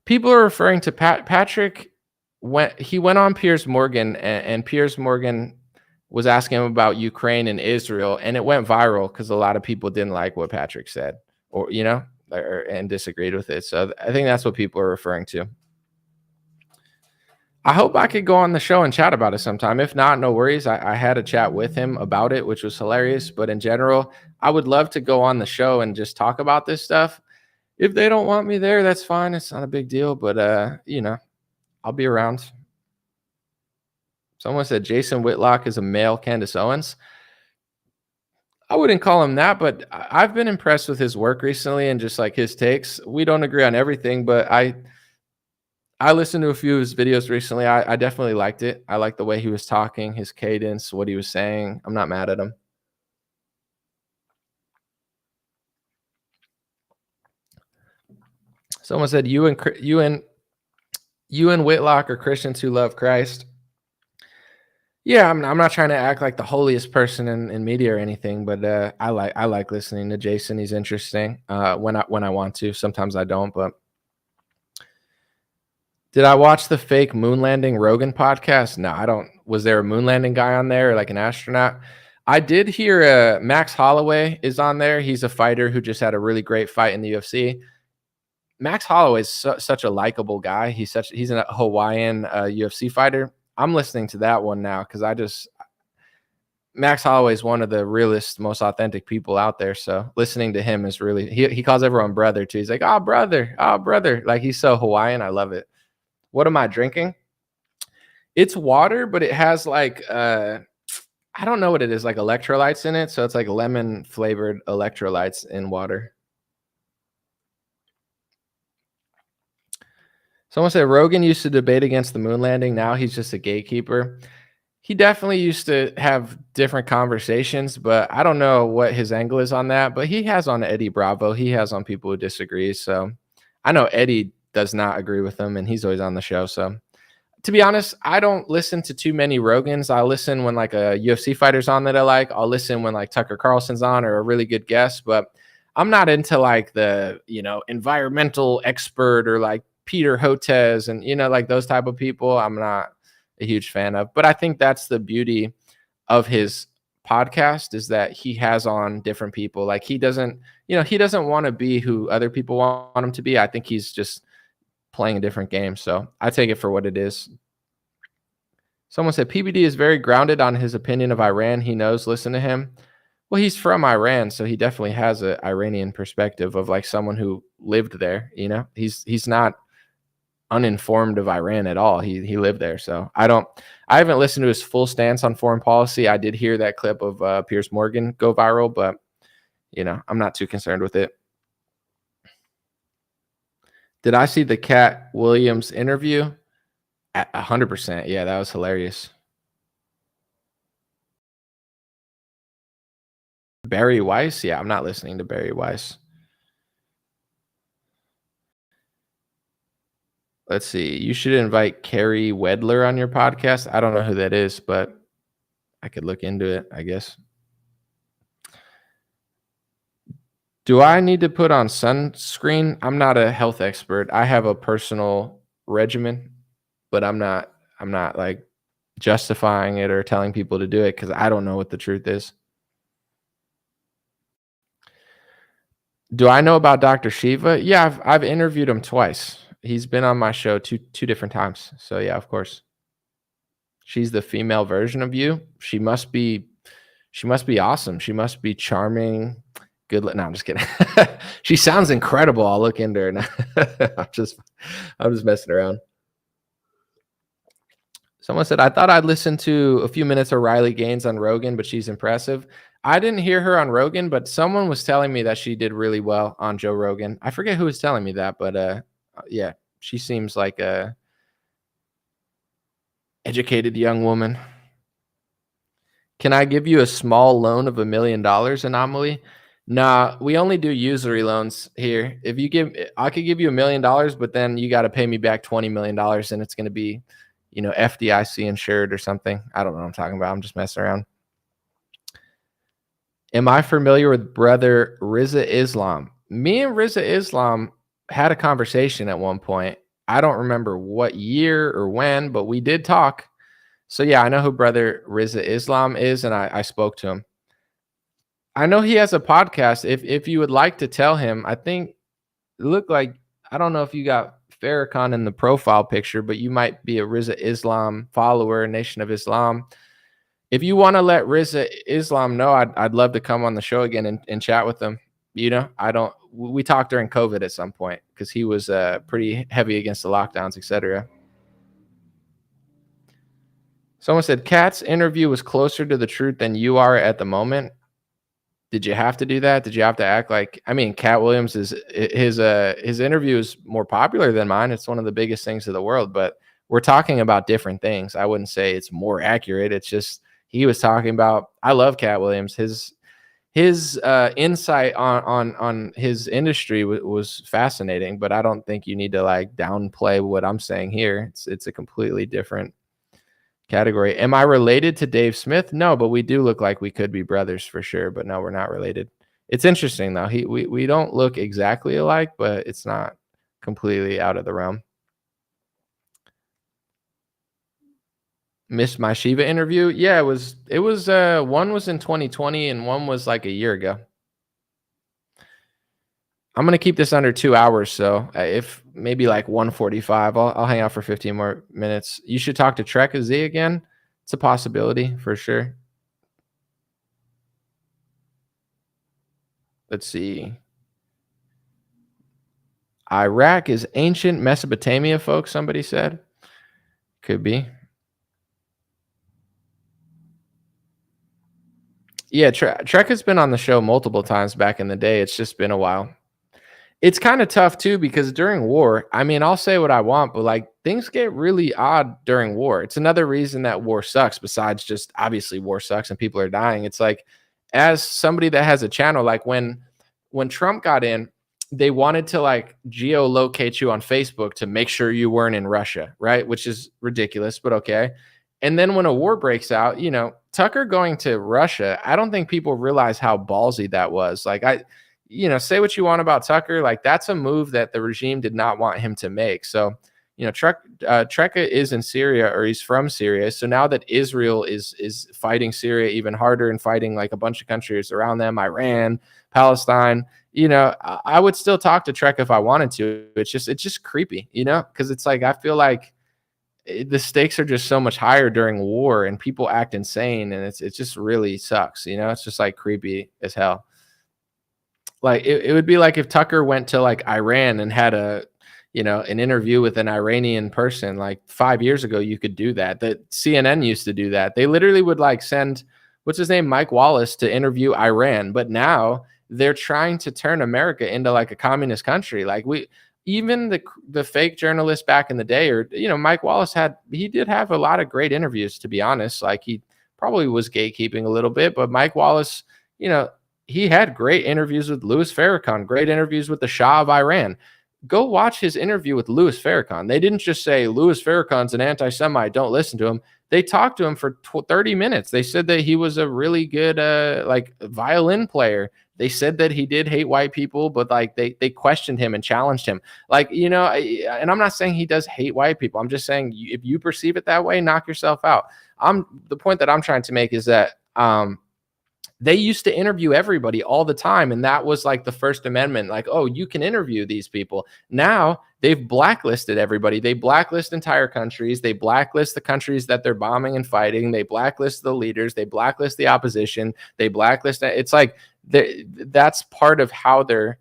people are referring to Patrick when he went on Piers Morgan, and Piers Morgan was asking him about Ukraine and Israel, and it went viral because a lot of people didn't like what Patrick said, or and disagreed with it. So I think that's what people are referring to. I hope I could go on the show and chat about it sometime. If not, no worries. I had a chat with him about it, which was hilarious. But in general, I would love to go on the show and just talk about this stuff. If they don't want me there, that's fine. It's not a big deal. But I'll be around. Someone said Jason Whitlock is a male Candace Owens. I wouldn't call him that, but I've been impressed with his work recently and just like his takes. We don't agree on everything, but I listened to a few of his videos recently. I definitely liked it. I liked the way he was talking, his cadence, what he was saying. I'm not mad at him. Someone said you and Whitlock are Christians who love Christ. Yeah, I'm not trying to act like the holiest person in media or anything, but I like listening to Jason. He's interesting when I want to. Sometimes I don't, but. Did I watch the fake moon landing Rogan podcast? No, I don't. Was there a moon landing guy on there, or like an astronaut? I did hear Max Holloway is on there. He's a fighter who just had a really great fight in the UFC. Max Holloway is such a likable guy. He's a Hawaiian UFC fighter. I'm listening to that one now because Max Holloway is one of the realest, most authentic people out there. So listening to him is really, he calls everyone brother too. He's like, oh, brother. Like he's so Hawaiian. I love it. What am I drinking? It's water, but it has like I don't know what it is, like electrolytes in it. So it's like lemon flavored electrolytes in water. Someone said Rogan used to debate against the moon landing. Now he's just a gatekeeper. He definitely used to have different conversations, but I don't know what his angle is on that. But he has on Eddie Bravo. He has on people who disagree. So I know Eddie does not agree with him, and he's always on the show. So to be honest, I don't listen to too many Rogans. I listen when like a UFC fighter's on that I like. I'll listen when like Tucker Carlson's on or a really good guest, but I'm not into like the, environmental expert or like Peter Hotez and, like those type of people. I'm not a huge fan of, but I think that's the beauty of his podcast is that he has on different people. Like he doesn't want to be who other people want him to be. I think he's just playing a different game. So I take it for what it is. Someone said PBD is very grounded on his opinion of Iran. He knows, listen to him. Well, he's from Iran, so he definitely has an Iranian perspective of like someone who lived there. He's not uninformed of Iran at all. He lived there. So I haven't listened to his full stance on foreign policy. I did hear that clip of Piers Morgan go viral, but I'm not too concerned with it. Did I see the Cat Williams interview? 100%. Yeah, that was hilarious. Barry Weiss? Yeah, I'm not listening to Barry Weiss. Let's see. You should invite Carrie Wedler on your podcast. I don't know who that is, but I could look into it, I guess. Do I need to put on sunscreen? I'm not a health expert. I have a personal regimen, but I'm not like justifying it or telling people to do it because I don't know what the truth is. Do I know about Dr. Shiva? Yeah, I've interviewed him twice. He's been on my show two different times. So yeah, of course. She's the female version of you. She must be awesome. She must be charming. Good. No, I'm just kidding. She sounds incredible. I'll look into her. I'm just messing around. Someone said, I thought I'd listen to a few minutes of Riley Gaines on Rogan, but she's impressive. I didn't hear her on Rogan, but someone was telling me that she did really well on Joe Rogan. I forget who was telling me that, but yeah, she seems like a educated young woman. Can I give you a small loan of $1 million, Anomaly? Nah, we only do usury loans here. If you give, I could give you $1 million, but then you got to pay me back $20 million, and it's going to be, FDIC insured or something. I don't know what I'm talking about. I'm just messing around. Am I familiar with brother Riza Islam? Me and Riza Islam had a conversation at one point. I don't remember what year or when, but we did talk. So yeah, I know who brother Riza Islam is, and I spoke to him. I know he has a podcast. If you would like to tell him, I think it looked like, I don't know if you got Farrakhan in the profile picture, but you might be a Riza Islam follower, Nation of Islam. If you want to let Riza Islam know, I'd love to come on the show again and chat with him. We talked during COVID at some point because he was pretty heavy against the lockdowns, etc. Someone said Kat's interview was closer to the truth than you are at the moment. Did you have to do that? Did you have to act like? I mean, Cat Williams is his interview is more popular than mine. It's one of the biggest things of the world, but we're talking about different things. I wouldn't say it's more accurate. It's just he was talking about. I love Cat Williams. His insight on his industry was fascinating, but I don't think you need to like downplay what I'm saying here. It's a completely different category. Am I related to Dave Smith? No, but we do look like we could be brothers for sure. But no, we're not related. It's interesting though. We don't look exactly alike, but it's not completely out of the realm. Missed my Shiva interview. Yeah, it was one was in 2020 and one was like a year ago. I'm gonna keep this under 2 hours, so if maybe like 1:45, I'll hang out for 15 more minutes. You should talk to Trek Z again. It's a possibility for sure. Let's see. Iraq is ancient Mesopotamia, folks. Somebody said could be. Yeah, Trek has been on the show multiple times back in the day. It's just been a while. It's kind of tough too because during war, I mean, I'll say what I want, but like things get really odd during war. It's another reason that war sucks, besides just obviously war sucks and people are dying. It's like, as somebody that has a channel, like when Trump got in, they wanted to like geolocate you on Facebook to make sure you weren't in Russia, right? Which is ridiculous, but okay. And then when a war breaks out, Tucker going to Russia, I don't think people realize how ballsy that was. Like say what you want about Tucker, like that's a move that the regime did not want him to make. So, Treka is in Syria, or he's from Syria. So now that Israel is fighting Syria even harder and fighting like a bunch of countries around them, Iran, Palestine, I would still talk to Trek if I wanted to. It's just creepy, because it's like I feel like the stakes are just so much higher during war and people act insane, and it just really sucks. It's just like creepy as hell. Like it would be like if Tucker went to like Iran and had an interview with an Iranian person. Like 5 years ago, you could do that. That CNN used to do that. They literally would like send, what's his name, Mike Wallace, to interview Iran. But now they're trying to turn America into like a communist country. Like even the fake journalists back in the day, or Mike Wallace did have a lot of great interviews, to be honest. Like he probably was gatekeeping a little bit, but Mike Wallace, he had great interviews with Louis Farrakhan, great interviews with the Shah of Iran. Go watch his interview with Louis Farrakhan. They didn't just say Louis Farrakhan's an anti-Semite, don't listen to him. They talked to him for 30 minutes. They said that he was a really good like violin player. They said that he did hate white people, but like they questioned him and challenged him. Like, and I'm not saying he does hate white people. I'm just saying if you perceive it that way, knock yourself out. The point that I'm trying to make is that they used to interview everybody all the time. And that was like the First Amendment, like, oh, you can interview these people. Now they've blacklisted everybody. They blacklist entire countries. They blacklist the countries that they're bombing and fighting. They blacklist the leaders. They blacklist the opposition. They blacklist. It's like that's part of how they're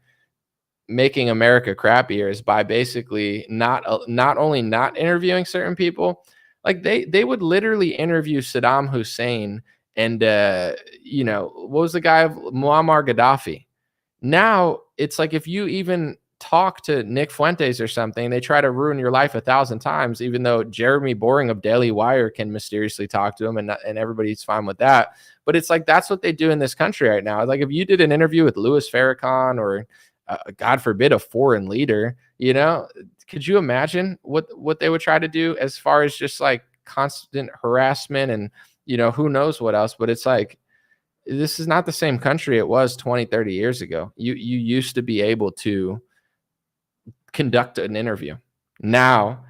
making America crappier, is by basically not only not interviewing certain people. Like they would literally interview Saddam Hussein and what was the guy of Muammar Gaddafi. Now it's like if you even talk to Nick Fuentes or something, they try to ruin your life 1,000 times, even though Jeremy Boring of Daily Wire can mysteriously talk to him and everybody's fine with that. But it's like that's what they do in this country right now. Like if you did an interview with Louis Farrakhan or God forbid a foreign leader, could you imagine what they would try to do as far as just like constant harassment and who knows what else. But it's like, this is not the same country it was 20, 30 years ago. You used to be able to conduct an interview. Now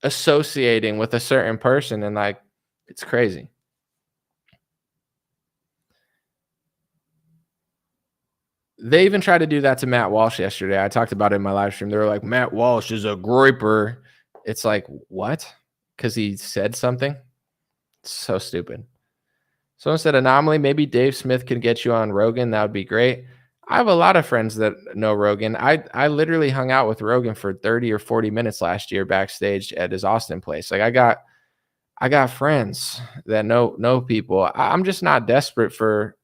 associating with a certain person, and like, it's crazy. They even tried to do that to Matt Walsh yesterday. I talked about it in my live stream. They were like, Matt Walsh is a groiper. It's like, what? Because he said something? It's so stupid. Someone said, Anomaly, maybe Dave Smith can get you on Rogan. That would be great. I have a lot of friends that know Rogan. I literally hung out with Rogan for 30 or 40 minutes last year backstage at his Austin place. Like I got friends that know people. I'm just not desperate for,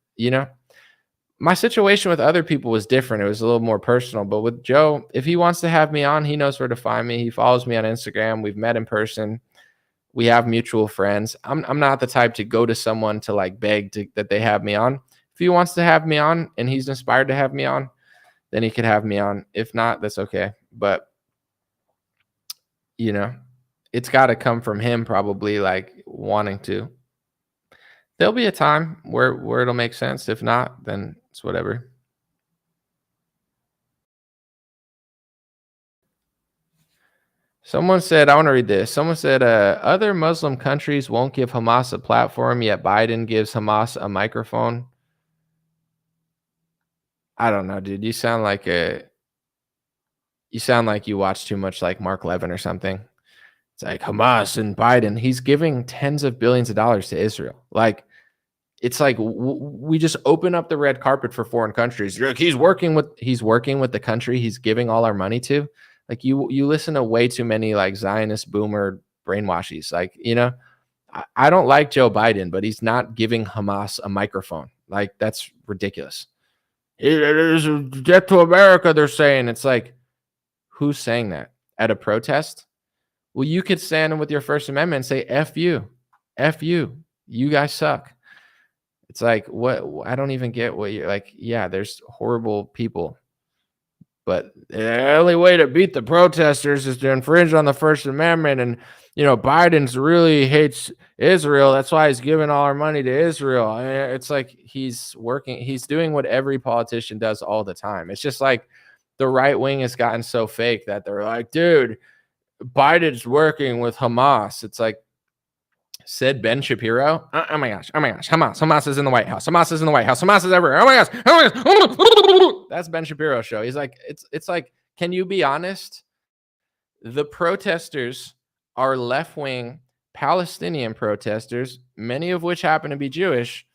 my situation with other people was different. It was a little more personal. But with Joe, if he wants to have me on, he knows where to find me. He follows me on Instagram. We've met in person. We have mutual friends. I'm not the type to go to someone to like beg that they have me on. If he wants to have me on and he's inspired to have me on, then he could have me on. If not, that's okay. But it's got to come from him, probably like wanting to. There'll be a time where it'll make sense. If not, then it's whatever. Someone said, I want to read this. Someone said, other Muslim countries won't give Hamas a platform, yet Biden gives Hamas a microphone. I don't know, dude. You sound like you watch too much like Mark Levin or something. It's like Hamas and Biden. He's giving tens of billions of dollars to Israel. Like, it's like we just open up the red carpet for foreign countries. You're like, he's working with the country he's giving all our money to. Like you listen to way too many like Zionist boomer brainwashies. Like, I don't like Joe Biden, but he's not giving Hamas a microphone. Like, that's ridiculous. There's a death to America, they're saying. It's like, who's saying that? At a protest? Well, you could stand with your First Amendment and say, F you. F you. You guys suck. It's like, what? I don't even get what you're like. Yeah, there's horrible people. But the only way to beat the protesters is to infringe on the First Amendment. And, Biden's really hates Israel. That's why he's giving all our money to Israel. It's like he's doing what every politician does all the time. It's just like the right wing has gotten so fake that they're like, dude, Biden's working with Hamas. It's like, said Ben Shapiro. Oh my gosh. Hamas is in the White House. Hamas is in the White House. Hamas is everywhere. Oh my gosh. That's Ben Shapiro's show. He's like, it's like, can you be honest? The protesters are left-wing Palestinian protesters, many of which happen to be Jewish,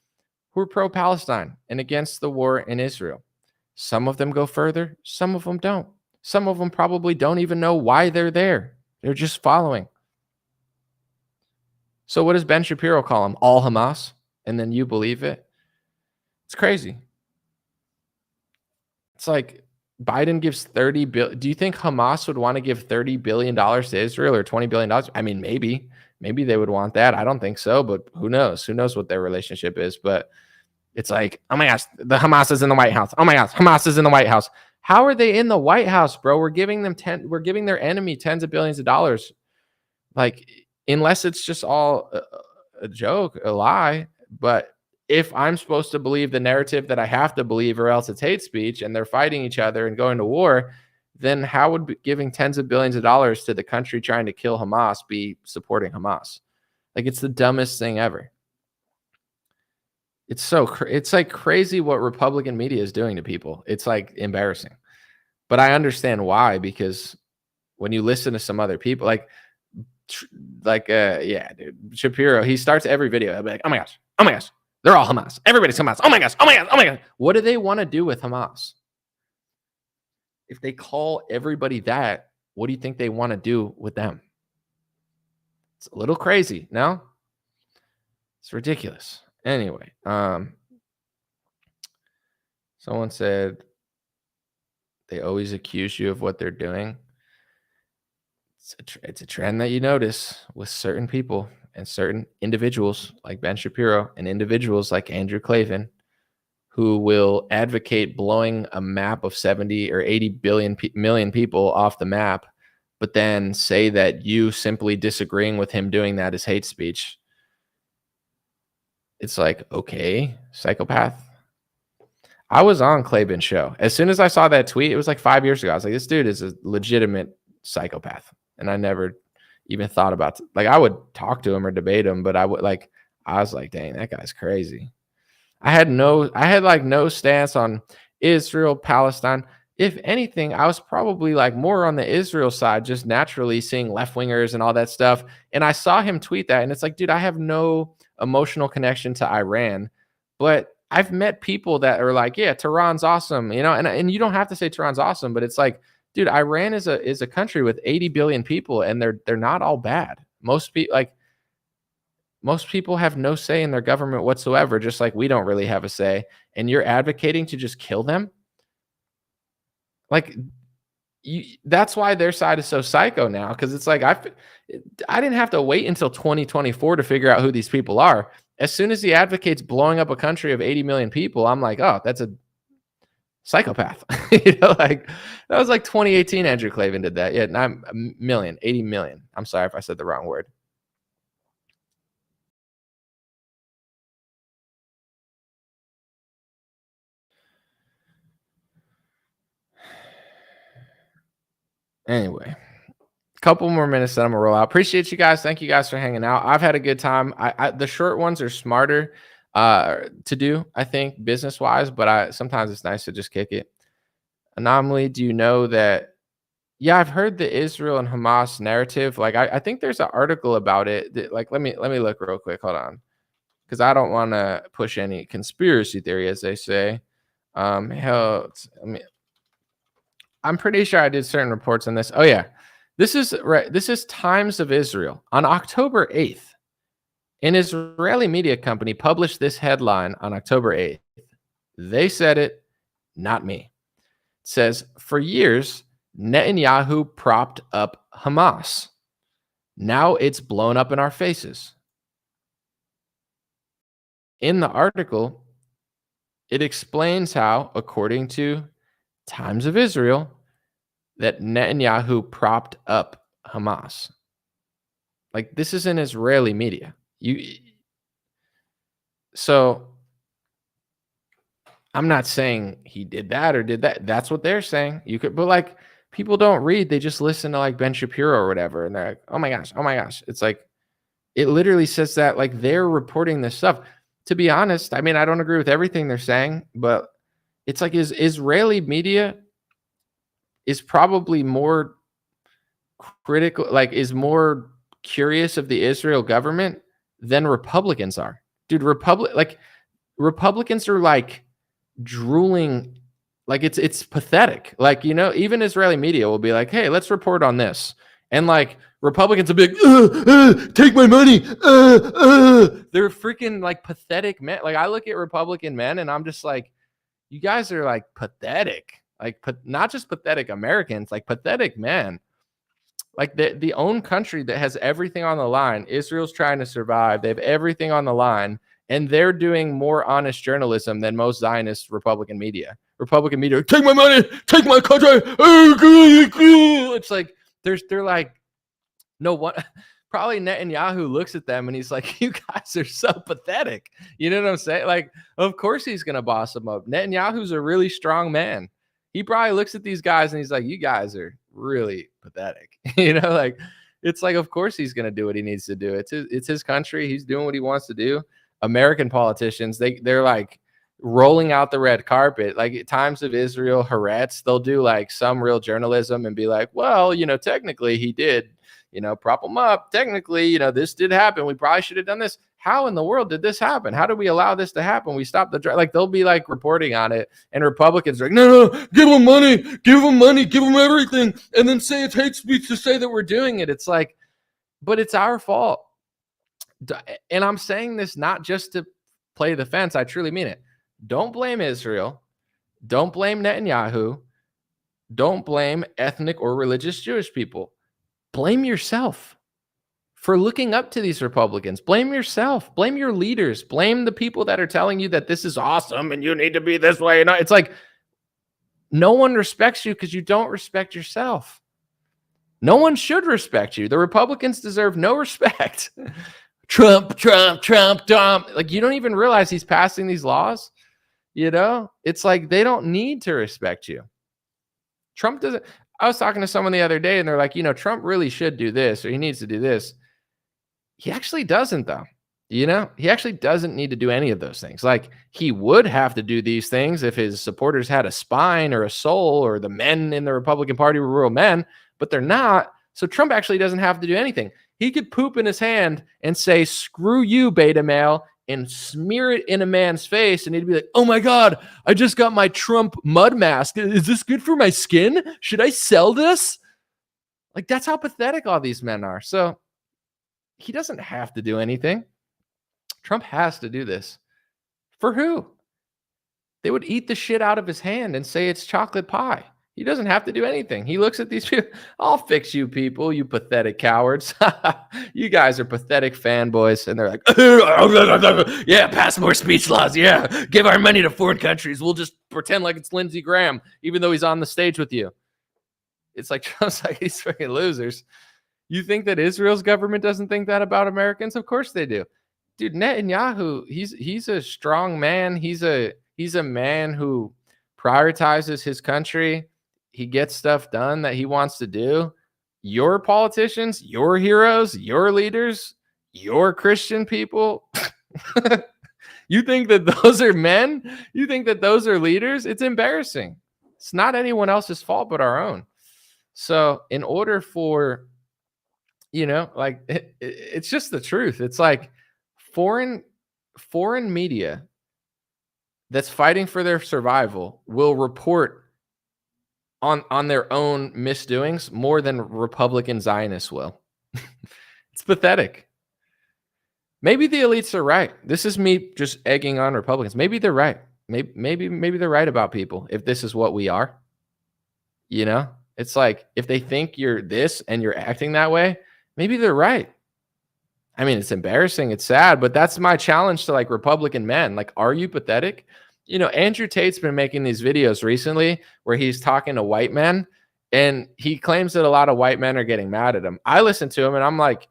who are pro-Palestine and against the war in Israel. Some of them go further. Some of them don't. Some of them probably don't even know why they're there. They're just following. So what does Ben Shapiro call them? All Hamas? And then you believe it? It's crazy. It's like Biden gives $30 billion. Do you think Hamas would want to give $30 billion to Israel or $20 billion? I mean, maybe they would want that. I don't think so, but who knows? Who knows what their relationship is? But it's like, oh my gosh, the Hamas is in the White House. Oh my gosh, Hamas is in the White House. How are they in the White House, bro? We're giving their enemy tens of billions of dollars. Like, unless it's just all a joke, a lie. But if I'm supposed to believe the narrative that I have to believe, or else it's hate speech and they're fighting each other and going to war, then how would giving tens of billions of dollars to the country trying to kill Hamas be supporting Hamas? Like, it's the dumbest thing ever. It's like crazy what Republican media is doing to people. It's like embarrassing. But I understand why, because when you listen to some other people, tr- yeah, dude, Shapiro, he starts every video. He'll be like, oh my gosh, they're all Hamas. Everybody's Hamas. Oh my gosh, oh my gosh, oh my gosh. What do they want to do with Hamas? If they call everybody that, what do you think they want to do with them? It's a little crazy, no? It's ridiculous. Anyway, someone said they always accuse you of what they're doing. It's a trend that you notice with certain people and certain individuals like Ben Shapiro and individuals like Andrew Klavan, who will advocate blowing a map of 70 or 80 million people off the map, but then say that you simply disagreeing with him doing that is hate speech. It's like, okay, psychopath. I was on Klavan's show. As soon as I saw that tweet, it was like 5 years ago. I was like, this dude is a legitimate psychopath. And I never even thought about I would talk to him or debate him, but I was like, dang, that guy's crazy. I had no stance on Israel, Palestine. If anything, I was probably like more on the Israel side, just naturally seeing left wingers and all that stuff. And I saw him tweet that, and it's like, dude, I have no emotional connection to Iran, but I've met people that are like, yeah, Tehran's awesome, and you don't have to say Tehran's awesome, but it's like, dude, Iran is a country with 80 billion people, and they're not all bad. Most people have no say in their government whatsoever, just like we don't really have a say. And you're advocating to just kill them? That's why their side is so psycho now, because it's like I didn't have to wait until 2024 to figure out who these people are. As soon as he advocates blowing up a country of 80 million people, I'm like, oh, that's a psychopath. That was like 2018 Andrew Klavan did that. Yeah, 80 million. I'm sorry if I said the wrong word. Anyway, a couple more minutes that I'm gonna roll out. Appreciate you guys. Thank you guys for hanging out. I've had a good time. The short ones are smarter to do, I think, business wise, but sometimes it's nice to just kick it. Anomaly, do you know that? Yeah, I've heard the Israel and Hamas narrative. I think there's an article about it. Let me look real quick. Hold on, because I don't want to push any conspiracy theory, as they say. I'm pretty sure I did certain reports on this. Oh yeah, this is right. This is Times of Israel on October 8th. An Israeli media company published this headline on October 8th. They said it, not me. It says, for years, Netanyahu propped up Hamas. Now it's blown up in our faces. In the article, it explains how, according to Times of Israel, that Netanyahu propped up Hamas. This is an Israeli media. So I'm not saying he did that or did that. That's what they're saying. But people don't read. They just listen to Ben Shapiro or whatever. And they're like, oh my gosh, oh my gosh. It's like, it literally says that they're reporting this stuff. To be honest, I mean, I don't agree with everything they're saying, but it's like Israeli media is probably more critical, is more curious of the Israel government than Republicans are. Dude, Republicans are drooling. It's pathetic. Even Israeli media will be like, hey, let's report on this. And Republicans will be like, take my money. They're freaking pathetic men. I look at Republican men and I'm just like, you guys are pathetic. Not just pathetic Americans, pathetic men. The own country that has everything on the line. Israel's trying to survive. They have everything on the line. And they're doing more honest journalism than most Zionist Republican media. Republican media, take my money, take my country. It's they're like, no one. Probably Netanyahu looks at them and he's like, you guys are so pathetic. You know what I'm saying? Of course he's gonna boss them up. Netanyahu's a really strong man. He probably looks at these guys and he's like, you guys are really pathetic. It's of course he's gonna do what he needs to do. It's his country. He's doing what he wants to do. American politicians, they're like rolling out the red carpet. Like at times of Israel Haaretz, they'll do like some real journalism and be like, well, technically he did, prop him up. Technically, this did happen. We probably should have done this. How in the world did this happen? How did we allow this to happen? We stopped like they'll be like reporting on it, and Republicans are like, no, give them money, give them everything, and then say it's hate speech to say that we're doing it. It's like, but it's our fault. And I'm saying this not just to play the fence. I truly mean it. Don't blame Israel. Don't blame Netanyahu. Don't blame ethnic or religious Jewish people. Blame yourself for looking up to these Republicans. Blame yourself. Blame your leaders. Blame the people that are telling you that this is awesome and you need to be this way. It's like no one respects you because you don't respect yourself. No one should respect you. The Republicans deserve no respect. Trump. Like, you don't even realize he's passing these laws. It's like they don't need to respect you. Trump doesn't. I was talking to someone the other day and they're like, Trump really should do this or he needs to do this. He actually doesn't, though. He actually doesn't need to do any of those things. Like, he would have to do these things if his supporters had a spine or a soul, or the men in the Republican Party were real men, but they're not. So Trump actually doesn't have to do anything. He could poop in his hand and say, screw you, beta male, and smear it in a man's face. And he'd be like, oh my God, I just got my Trump mud mask. Is this good for my skin? Should I sell this? Like, that's how pathetic all these men are. So he doesn't have to do anything. Trump has to do this. For who? They would eat the shit out of his hand and say it's chocolate pie. He doesn't have to do anything. He looks at these people. I'll fix you people, you pathetic cowards. You guys are pathetic fanboys. And they're like, yeah, pass more speech laws. Yeah, give our money to foreign countries. We'll just pretend like it's Lindsey Graham, even though he's on the stage with you. It's like, Trump's like, these freaking losers. You think that Israel's government doesn't think that about Americans? Of course they do. Dude, Netanyahu, he's a strong man. He's a man who prioritizes his country. He gets stuff done that he wants to do. Your politicians, your heroes, your leaders, your Christian people, you think that those are men? You think that those are leaders? It's embarrassing. It's not anyone else's fault but our own. So in order for, like, it's just the truth. It's like foreign media that's fighting for their survival will report on their own misdoings more than Republican Zionists will. It's pathetic. Maybe the elites are right. This is me just egging on Republicans. Maybe they're right. Maybe they're right about people if this is what we are. It's like if they think you're this and you're acting that way, maybe they're right. I mean, it's embarrassing. It's sad, but that's my challenge to like Republican men. Like, are you pathetic? Andrew Tate's been making these videos recently where he's talking to white men and he claims that a lot of white men are getting mad at him. I listen to him and I'm like,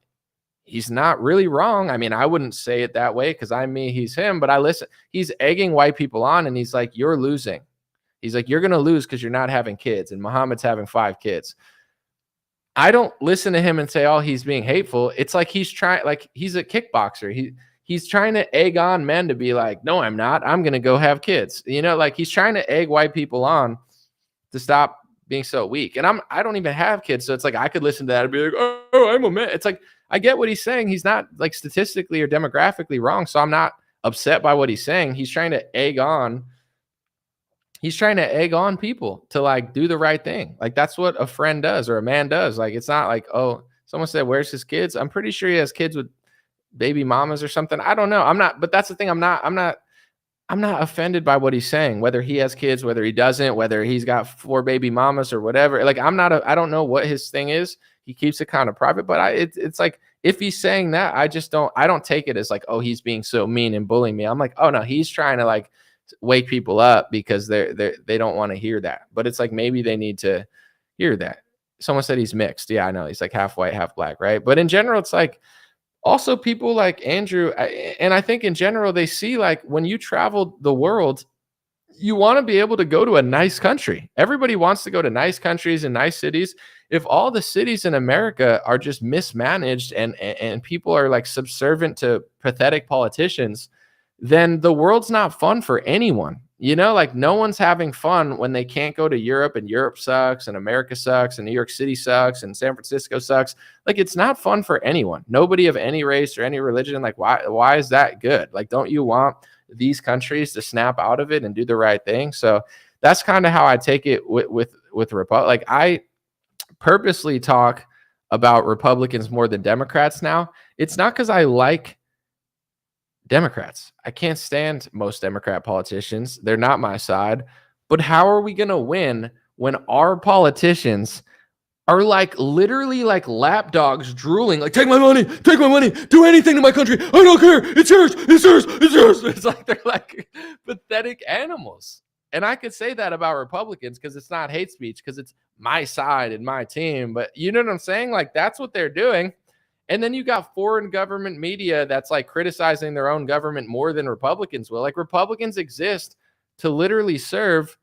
he's not really wrong. I mean, I wouldn't say it that way because I'm me, he's him, but I listen. He's egging white people on and he's like, you're losing. He's like, you're going to lose because you're not having kids and Muhammad's having 5 kids. I don't listen to him and say, oh, he's being hateful. It's like he's trying, like he's a kickboxer. He's trying to egg on men to be like, no, I'm not. I'm going to go have kids. Like he's trying to egg white people on to stop being so weak. And I don't even have kids. So it's like, I could listen to that and be like, oh, I'm a man. It's like, I get what he's saying. He's not like statistically or demographically wrong. So I'm not upset by what he's saying. He's trying to egg on people to like do the right thing. Like that's what a friend does or a man does. Like, it's not like, oh, someone said, where's his kids? I'm pretty sure he has kids with baby mamas or something. I don't know. I'm not, but that's the thing. I'm not offended by what he's saying, whether he has kids, whether he doesn't, whether he's got 4 baby mamas or whatever. Like, I don't know what his thing is. He keeps it kind of private, but it's like, if he's saying that, I don't take it as like, oh, he's being so mean and bullying me. I'm like, oh no, he's trying to like wake people up because they don't want to hear that. But it's like, maybe they need to hear that. Someone said he's mixed. Yeah, I know. He's like half white, half black, right? But in general, it's like, also people like Andrew, and I think in general, they see like when you travel the world, You want to be able to go to a nice country. Everybody wants to go to nice countries and nice cities. If all the cities in America are just mismanaged and people are like subservient to pathetic politicians, then the world's not fun for anyone. Like no one's having fun when they can't go to Europe, and Europe sucks, and America sucks, and New York City sucks, and San Francisco sucks. Like it's not fun for anyone. Nobody of any race or any religion. Like why is that good? Like, don't you want these countries to snap out of it and do the right thing? So that's kind of how I take it with Republic. Like I purposely talk about Republicans more than Democrats now. It's not because I like Democrats. I can't stand most Democrat politicians. They're not my side. But how are we going to win when our politicians are like literally like lapdogs drooling, like, take my money, do anything to my country. I don't care. It's yours. It's yours. It's yours. It's like they're like pathetic animals. And I could say that about Republicans because it's not hate speech, because it's my side and my team. But you know what I'm saying? Like that's what they're doing. And then you got foreign government media that's like criticizing their own government more than Republicans will. Like Republicans exist to literally serve,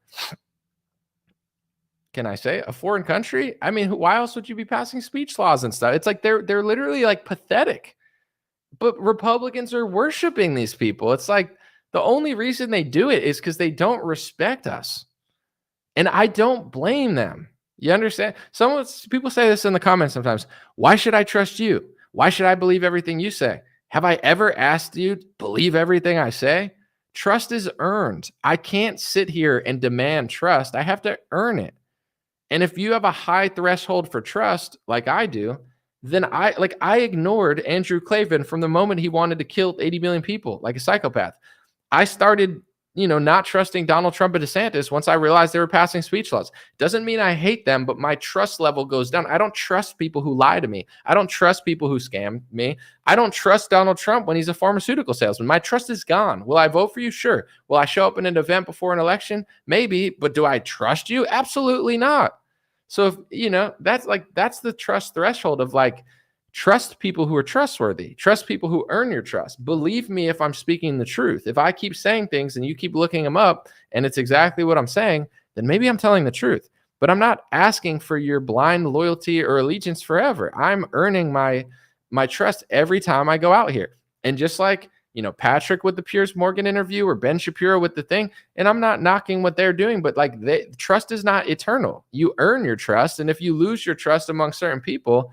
can I say, a foreign country? I mean, why else would you be passing speech laws and stuff? It's like they're literally like pathetic. But Republicans are worshiping these people. It's like the only reason they do it is because they don't respect us. And I don't blame them. You understand? People say this in the comments sometimes. Why should I trust you? Why should I believe everything you say? Have I ever asked you to believe everything I say? Trust is earned. I can't sit here and demand trust. I have to earn it. And if you have a high threshold for trust, like I do, then I ignored Andrew Klavan from the moment he wanted to kill 80 million people like a psychopath. I started not trusting Donald Trump and DeSantis once I realized they were passing speech laws. Doesn't mean I hate them, but my trust level goes down. I don't trust people who lie to me. I don't trust people who scam me. I don't trust Donald Trump when he's a pharmaceutical salesman. My trust is gone. Will I vote for you? Sure. Will I show up in an event before an election? Maybe. But do I trust you? Absolutely not. So if, that's the trust threshold of like, trust people who are trustworthy. Trust people who earn your trust. Believe me if I'm speaking the truth. If I keep saying things and you keep looking them up and it's exactly what I'm saying, then maybe I'm telling the truth. But I'm not asking for your blind loyalty or allegiance forever. I'm earning my trust every time I go out here. And just like, Patrick with the Piers Morgan interview or Ben Shapiro with the thing, and I'm not knocking what they're doing, but like trust is not eternal. You earn your trust. And if you lose your trust among certain people,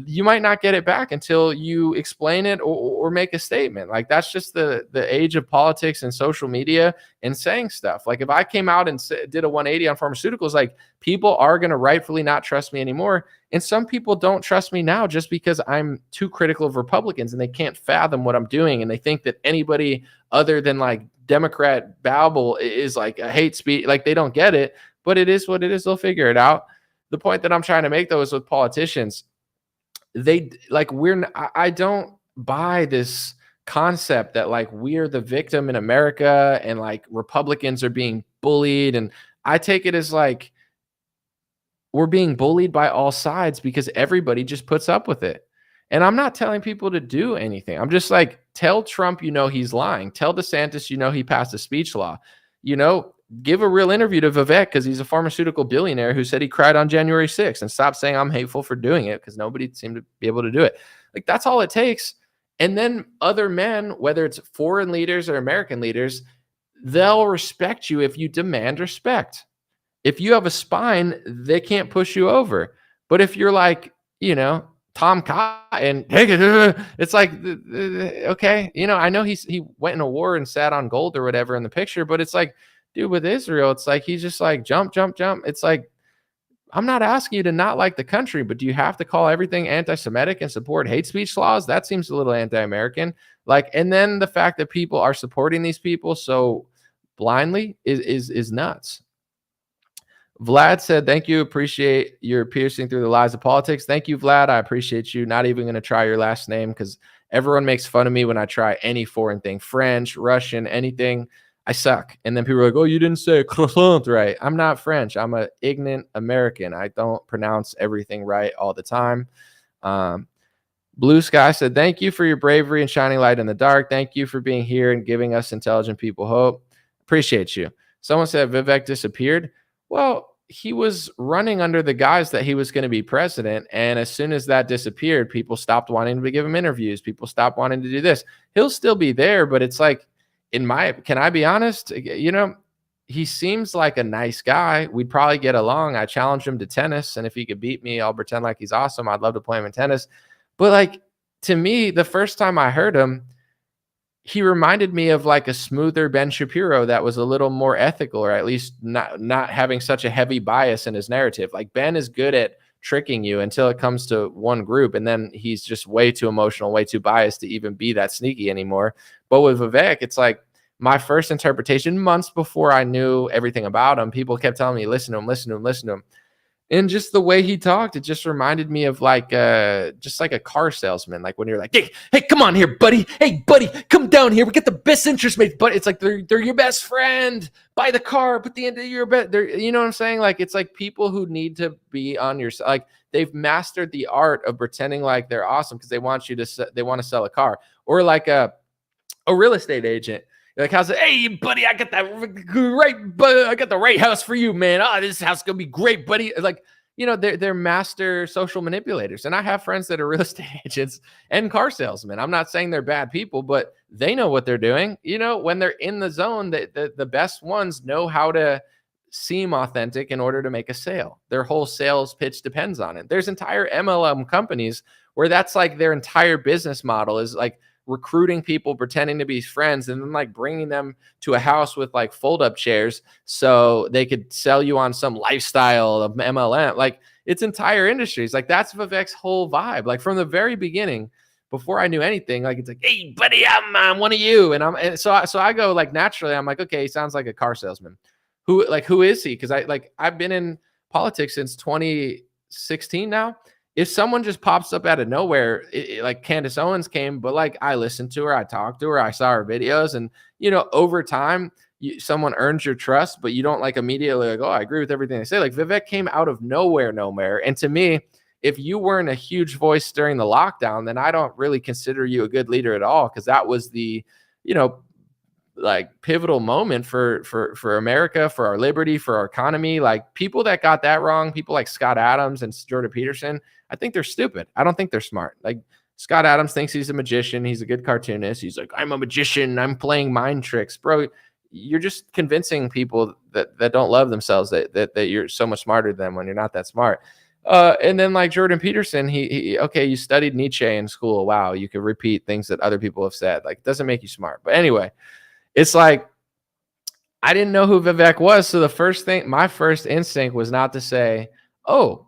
you might not get it back until you explain it or make a statement. Like that's just the age of politics and social media and saying stuff. Like if I came out and did a 180 on pharmaceuticals, like people are going to rightfully not trust me anymore. And some people don't trust me now just because I'm too critical of Republicans and they can't fathom what I'm doing. And they think that anybody other than like Democrat babble is like a hate speech. Like they don't get it, but it is what it is. They'll figure it out. The point that I'm trying to make though is with politicians, I don't buy this concept that like we're the victim in America and like Republicans are being bullied. And I take it as like we're being bullied by all sides because everybody just puts up with it. And I'm not telling people to do anything. I'm just like, tell Trump, he's lying. Tell DeSantis, he passed a speech law. Give a real interview to Vivek because he's a pharmaceutical billionaire who said he cried on January 6th, and stop saying I'm hateful for doing it because nobody seemed to be able to do it. Like that's all it takes. And then other men, whether it's foreign leaders or American leaders, they'll respect you if you demand respect. If you have a spine, they can't push you over. But if you're like, Tom Cotton, it's like, okay, I know he went in a war and sat on gold or whatever in the picture, but it's like, dude, with Israel, it's like he's just like jump. It's like, I'm not asking you to not like the country, but do you have to call everything anti-Semitic and support hate speech laws? That seems a little anti-American. Like, and then the fact that people are supporting these people so blindly is nuts. Vlad said, thank you. Appreciate your piercing through the lies of politics. Thank you, Vlad. I appreciate you. Not even going to try your last name because everyone makes fun of me when I try any foreign thing, French, Russian, anything. I suck. And then people are like, oh, you didn't say croissant right. I'm not French. I'm an ignorant American. I don't pronounce everything right all the time. Blue Sky said, thank you for your bravery and shining light in the dark. Thank you for being here and giving us intelligent people hope. Appreciate you. Someone said Vivek disappeared. Well, he was running under the guise that he was going to be president. And as soon as that disappeared, people stopped wanting to give him interviews. People stopped wanting to do this. He'll still be there, but it's like, can I be honest? He seems like a nice guy. We'd probably get along. I challenged him to tennis. And if he could beat me, I'll pretend like he's awesome. I'd love to play him in tennis. But like, to me, the first time I heard him, he reminded me of like a smoother Ben Shapiro that was a little more ethical, or at least not having such a heavy bias in his narrative. Like Ben is good at tricking you until it comes to one group, and then he's just way too emotional, way too biased to even be that sneaky anymore. But with Vivek, it's like my first interpretation months before I knew everything about him, people kept telling me, listen to him, listen to him, listen to him. And just the way he talked, it just reminded me of like just like a car salesman. Like when you're like, hey, come on here, buddy. Hey, buddy, come down here. We get the best interest rate. But it's like they're your best friend. Buy the car, put the end of your bet. You know what I'm saying? Like it's like people who need to be on your side. Like they've mastered the art of pretending like they're awesome because they want to sell a car, or like a real estate agent. Like, hey, buddy, I got the right house for you, man. Oh, this house is gonna be great, buddy. Like, they're master social manipulators. And I have friends that are real estate agents and car salesmen. I'm not saying they're bad people, but they know what they're doing. When they're in the zone, the best ones know how to seem authentic in order to make a sale. Their whole sales pitch depends on it. There's entire MLM companies where that's like their entire business model is like recruiting people, pretending to be friends, and then like bringing them to a house with like fold up chairs so they could sell you on some lifestyle of MLM. Like it's entire industries. Like that's Vivek's whole vibe. Like from the very beginning, before I knew anything, like it's like, hey buddy, I'm one of you. And so I go like naturally, I'm like, okay, he sounds like a car salesman. Who is he? Because I've been in politics since 2016 now. If someone just pops up out of nowhere, like Candace Owens came, but like I listened to her, I talked to her, I saw her videos, and over time, someone earns your trust, but you don't like immediately like, oh, I agree with everything they say. Like Vivek came out of nowhere, and to me, if you weren't a huge voice during the lockdown, then I don't really consider you a good leader at all, because that was the, like pivotal moment for America, for our liberty, for our economy. Like people that got that wrong, people like Scott Adams and Jordan Peterson, I think they're stupid. I don't think they're smart. Like Scott Adams thinks he's a magician. He's a good cartoonist. He's like, I'm a magician. I'm playing mind tricks, bro. You're just convincing people that don't love themselves that you're so much smarter than them when you're not that smart. And then like Jordan Peterson, he okay, you studied Nietzsche in school. Wow, you can repeat things that other people have said. Like, it doesn't make you smart. But anyway, it's like, I didn't know who Vivek was. So my first instinct was not to say, oh,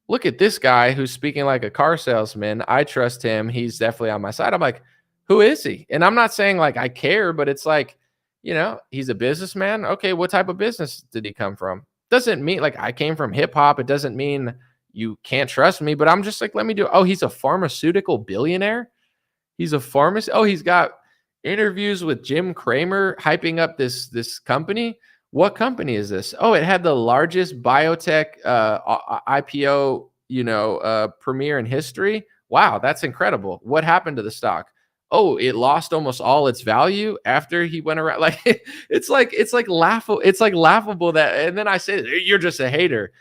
look at this guy who's speaking like a car salesman. I trust him. He's definitely on my side. I'm like, who is he? And I'm not saying like I care, but it's like, he's a businessman. Okay, what type of business did he come from? Doesn't mean like I came from hip hop. It doesn't mean you can't trust me, but I'm just like, let me do. Oh, he's a pharmaceutical billionaire. He's a pharmacist. Oh, he's got interviews with Jim Cramer hyping up this company. What company is this? Oh, it had the largest biotech IPO, premiere in history. Wow, that's incredible. What happened to the stock? Oh, it lost almost all its value after he went around. Like it's like laughable. It's like laughable that. And then I say, you're just a hater.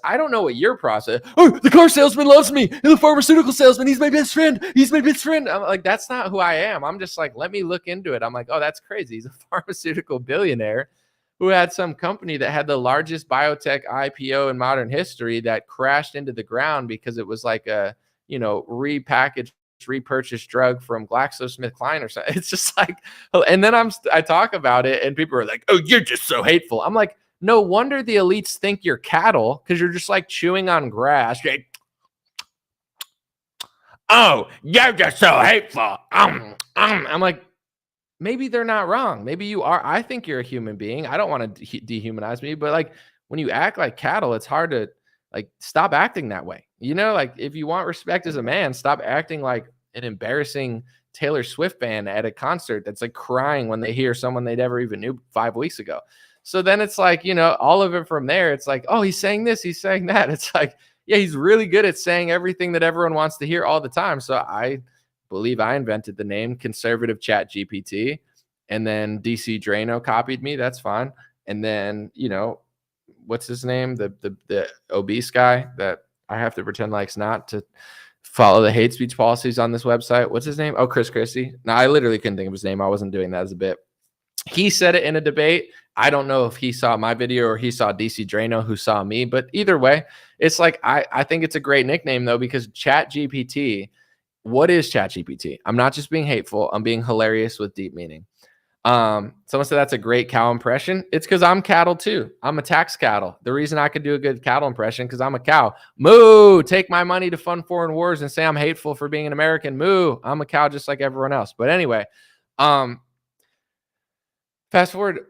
I don't know what your process. Oh, the car salesman loves me. And the pharmaceutical salesman, he's my best friend. He's my best friend. I'm like, that's not who I am. I'm just like, let me look into it. I'm like, oh, that's crazy. He's a pharmaceutical billionaire who had some company that had the largest biotech IPO in modern history that crashed into the ground because it was like a, repackaged, repurchased drug from GlaxoSmithKline or something. It's just like, and then I talk about it and people are like, oh, you're just so hateful. I'm like, no wonder the elites think you're cattle, because you're just like chewing on grass. You're like, oh, you're just so hateful. I'm like, maybe they're not wrong. Maybe you are. I think you're a human being. I don't want to dehumanize me, but like when you act like cattle, it's hard to like stop acting that way. Like if you want respect as a man, stop acting like an embarrassing Taylor Swift fan at a concert that's like crying when they hear someone they never even knew 5 weeks ago. So then it's like, all of it from there, it's like, oh, he's saying this, he's saying that. It's like, yeah, he's really good at saying everything that everyone wants to hear all the time. So I believe I invented the name conservative chat GPT, and then DC Drano copied me. That's fine. And then, what's his name? The obese guy that I have to pretend like it's not to follow the hate speech policies on this website. What's his name? Oh, Chris Christie. No, I literally couldn't think of his name. I wasn't doing that as a bit. He said it in a debate. I don't know if he saw my video or he saw DC Drano who saw me, but either way, it's like, I think it's a great nickname though, because ChatGPT, what is ChatGPT? I'm not just being hateful. I'm being hilarious with deep meaning. Someone said that's a great cow impression. It's because I'm cattle too. I'm a tax cattle. The reason I could do a good cattle impression because I'm a cow. Moo, take my money to fund foreign wars and say I'm hateful for being an American. Moo, I'm a cow just like everyone else. But anyway, fast forward.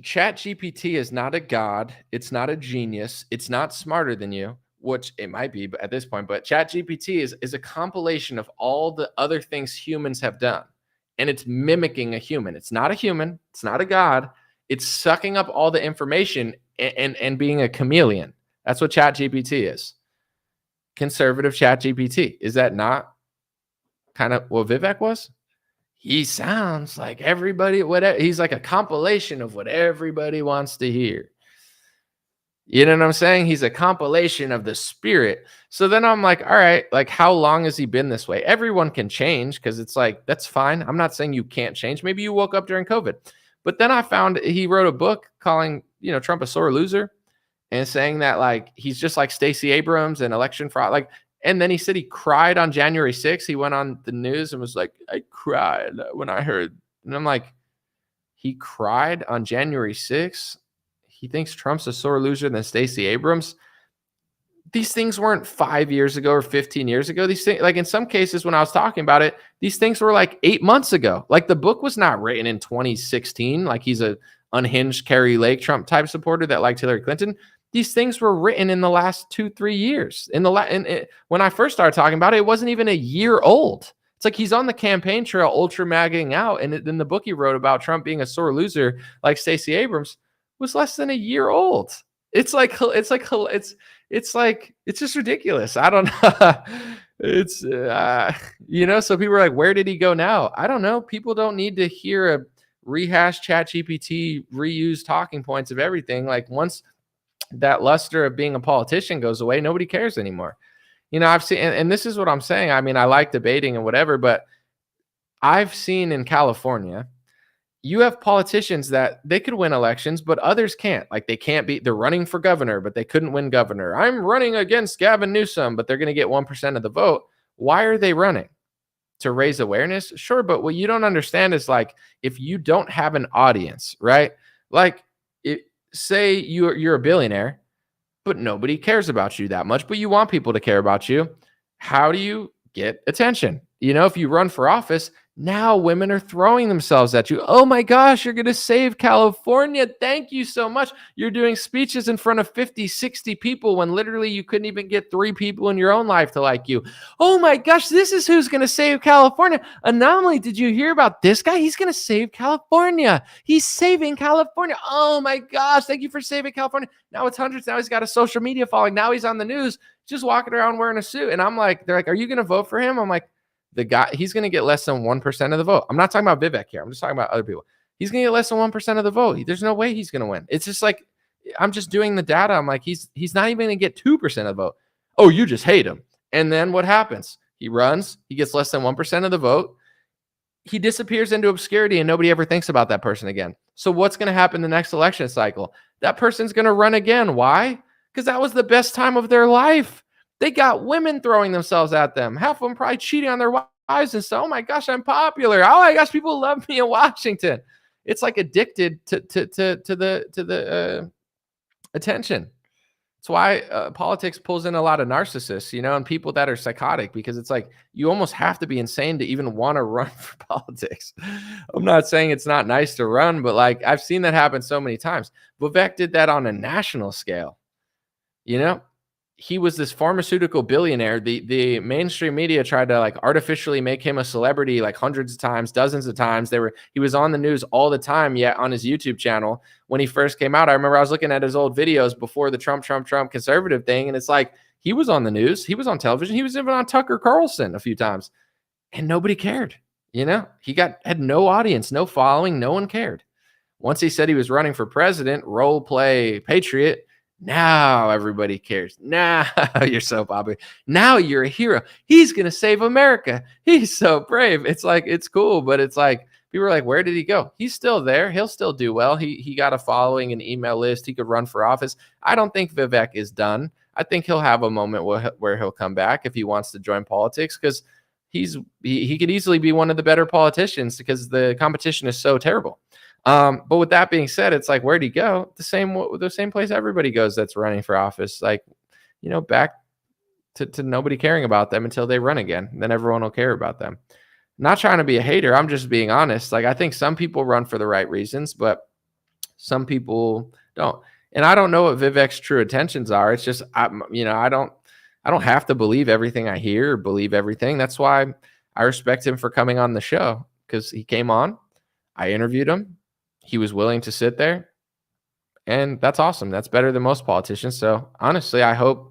ChatGPT is not a god. It's not a genius. It's not smarter than you, which it might be, but at this point. But ChatGPT is a compilation of all the other things humans have done. And it's mimicking a human. It's not a human. It's not a god. It's sucking up all the information and being a chameleon. That's what ChatGPT is. Conservative ChatGPT. Is that not kind of what Vivek was? He sounds like everybody, whatever. He's like a compilation of what everybody wants to hear. You know what I'm saying? He's a compilation of the spirit. So then I'm like, all right, like how long has he been this way? Everyone can change because it's like, that's fine. I'm not saying you can't change. Maybe you woke up during COVID. But then I found he wrote a book calling, Trump a sore loser and saying that like he's just like Stacey Abrams and election fraud. Like, and then he said he cried on January 6th. He went on the news and was like, I cried when I heard. And I'm like, he cried on January 6th? He thinks Trump's a sore loser than Stacey Abrams. These things weren't 5 years ago or 15 years ago. These things, like in some cases when I was talking about it, these things were like 8 months ago. Like the book was not written in 2016. Like he's a unhinged Kerry Lake Trump type supporter that liked Hillary Clinton. These things were written in the last 2-3 years. When I first started talking about it, it wasn't even a year old. It's like he's on the campaign trail, ultra magging out, and then the book he wrote about Trump being a sore loser like Stacey Abrams was less than a year old. It's just ridiculous. I don't know. It's so people are like, where did he go now? I don't know. People don't need to hear a rehashed ChatGPT reuse talking points of everything. Like once that luster of being a politician goes away, nobody cares anymore. I've seen, and this is what I'm saying. I mean, I like debating and whatever, but I've seen in California, you have politicians that they could win elections, but others can't. Like they're running for governor, but they couldn't win governor. I'm running against Gavin Newsom, but they're going to get 1% of the vote. Why are they running? To raise awareness? Sure. But what you don't understand is like, if you don't have an audience, right? Like say you're a billionaire, but nobody cares about you that much, but you want people to care about you. How do you get attention? If you run for office, now women are throwing themselves at you. Oh my gosh, you're going to save California. Thank you so much. You're doing speeches in front of 50, 60 people when literally you couldn't even get 3 people in your own life to like you. Oh my gosh, this is who's going to save California. Anomaly, did you hear about this guy? He's going to save California. He's saving California. Oh my gosh, thank you for saving California. Now it's hundreds. Now he's got a social media following. Now he's on the news, just walking around wearing a suit. And I'm like, they're like, are you going to vote for him? I'm like, the guy, he's going to get less than 1% of the vote. I'm not talking about Vivek here. I'm just talking about other people. He's going to get less than 1% of the vote. There's no way he's going to win. It's just like, I'm just doing the data. I'm like, he's not even going to get 2% of the vote. Oh, you just hate him. And then what happens? He runs. He gets less than 1% of the vote. He disappears into obscurity and nobody ever thinks about that person again. So what's going to happen the next election cycle? That person's going to run again. Why? Because that was the best time of their life. They got women throwing themselves at them. Half of them probably cheating on their wives and so, oh my gosh, I'm popular. Oh my gosh, people love me in Washington. It's like addicted to the attention. That's why politics pulls in a lot of narcissists, and people that are psychotic, because it's like you almost have to be insane to even want to run for politics. I'm not saying it's not nice to run, but like I've seen that happen so many times. Vivek did that on a national scale. He was this pharmaceutical billionaire. The mainstream media tried to like artificially make him a celebrity like hundreds of times, dozens of times. He was on the news all the time, yet on his YouTube channel when he first came out. I remember I was looking at his old videos before the Trump conservative thing, and it's like he was on the news, he was on television, he was even on Tucker Carlson a few times, and nobody cared. He had no audience, no following, no one cared. Once he said he was running for president, role play patriot, now everybody cares. Now you're so popular. Now you're a hero. He's going to save America. He's so brave. It's like, it's cool, but it's like, people are like, where did he go? He's still there. He'll still do well. He got a following, an email list. He could run for office. I don't think Vivek is done. I think he'll have a moment where he'll come back if he wants to join politics, because he could easily be one of the better politicians because the competition is so terrible. But with that being said, it's like, where'd he go? The same place everybody goes that's running for office. Like, back to nobody caring about them until they run again. Then everyone will care about them. Not trying to be a hater. I'm just being honest. Like, I think some people run for the right reasons, but some people don't. And I don't know what Vivek's true intentions are. It's just, I don't have to believe everything I hear or believe everything. That's why I respect him for coming on the show, because he came on, I interviewed him. He was willing to sit there, and that's awesome. That's better than most politicians. So honestly, I hope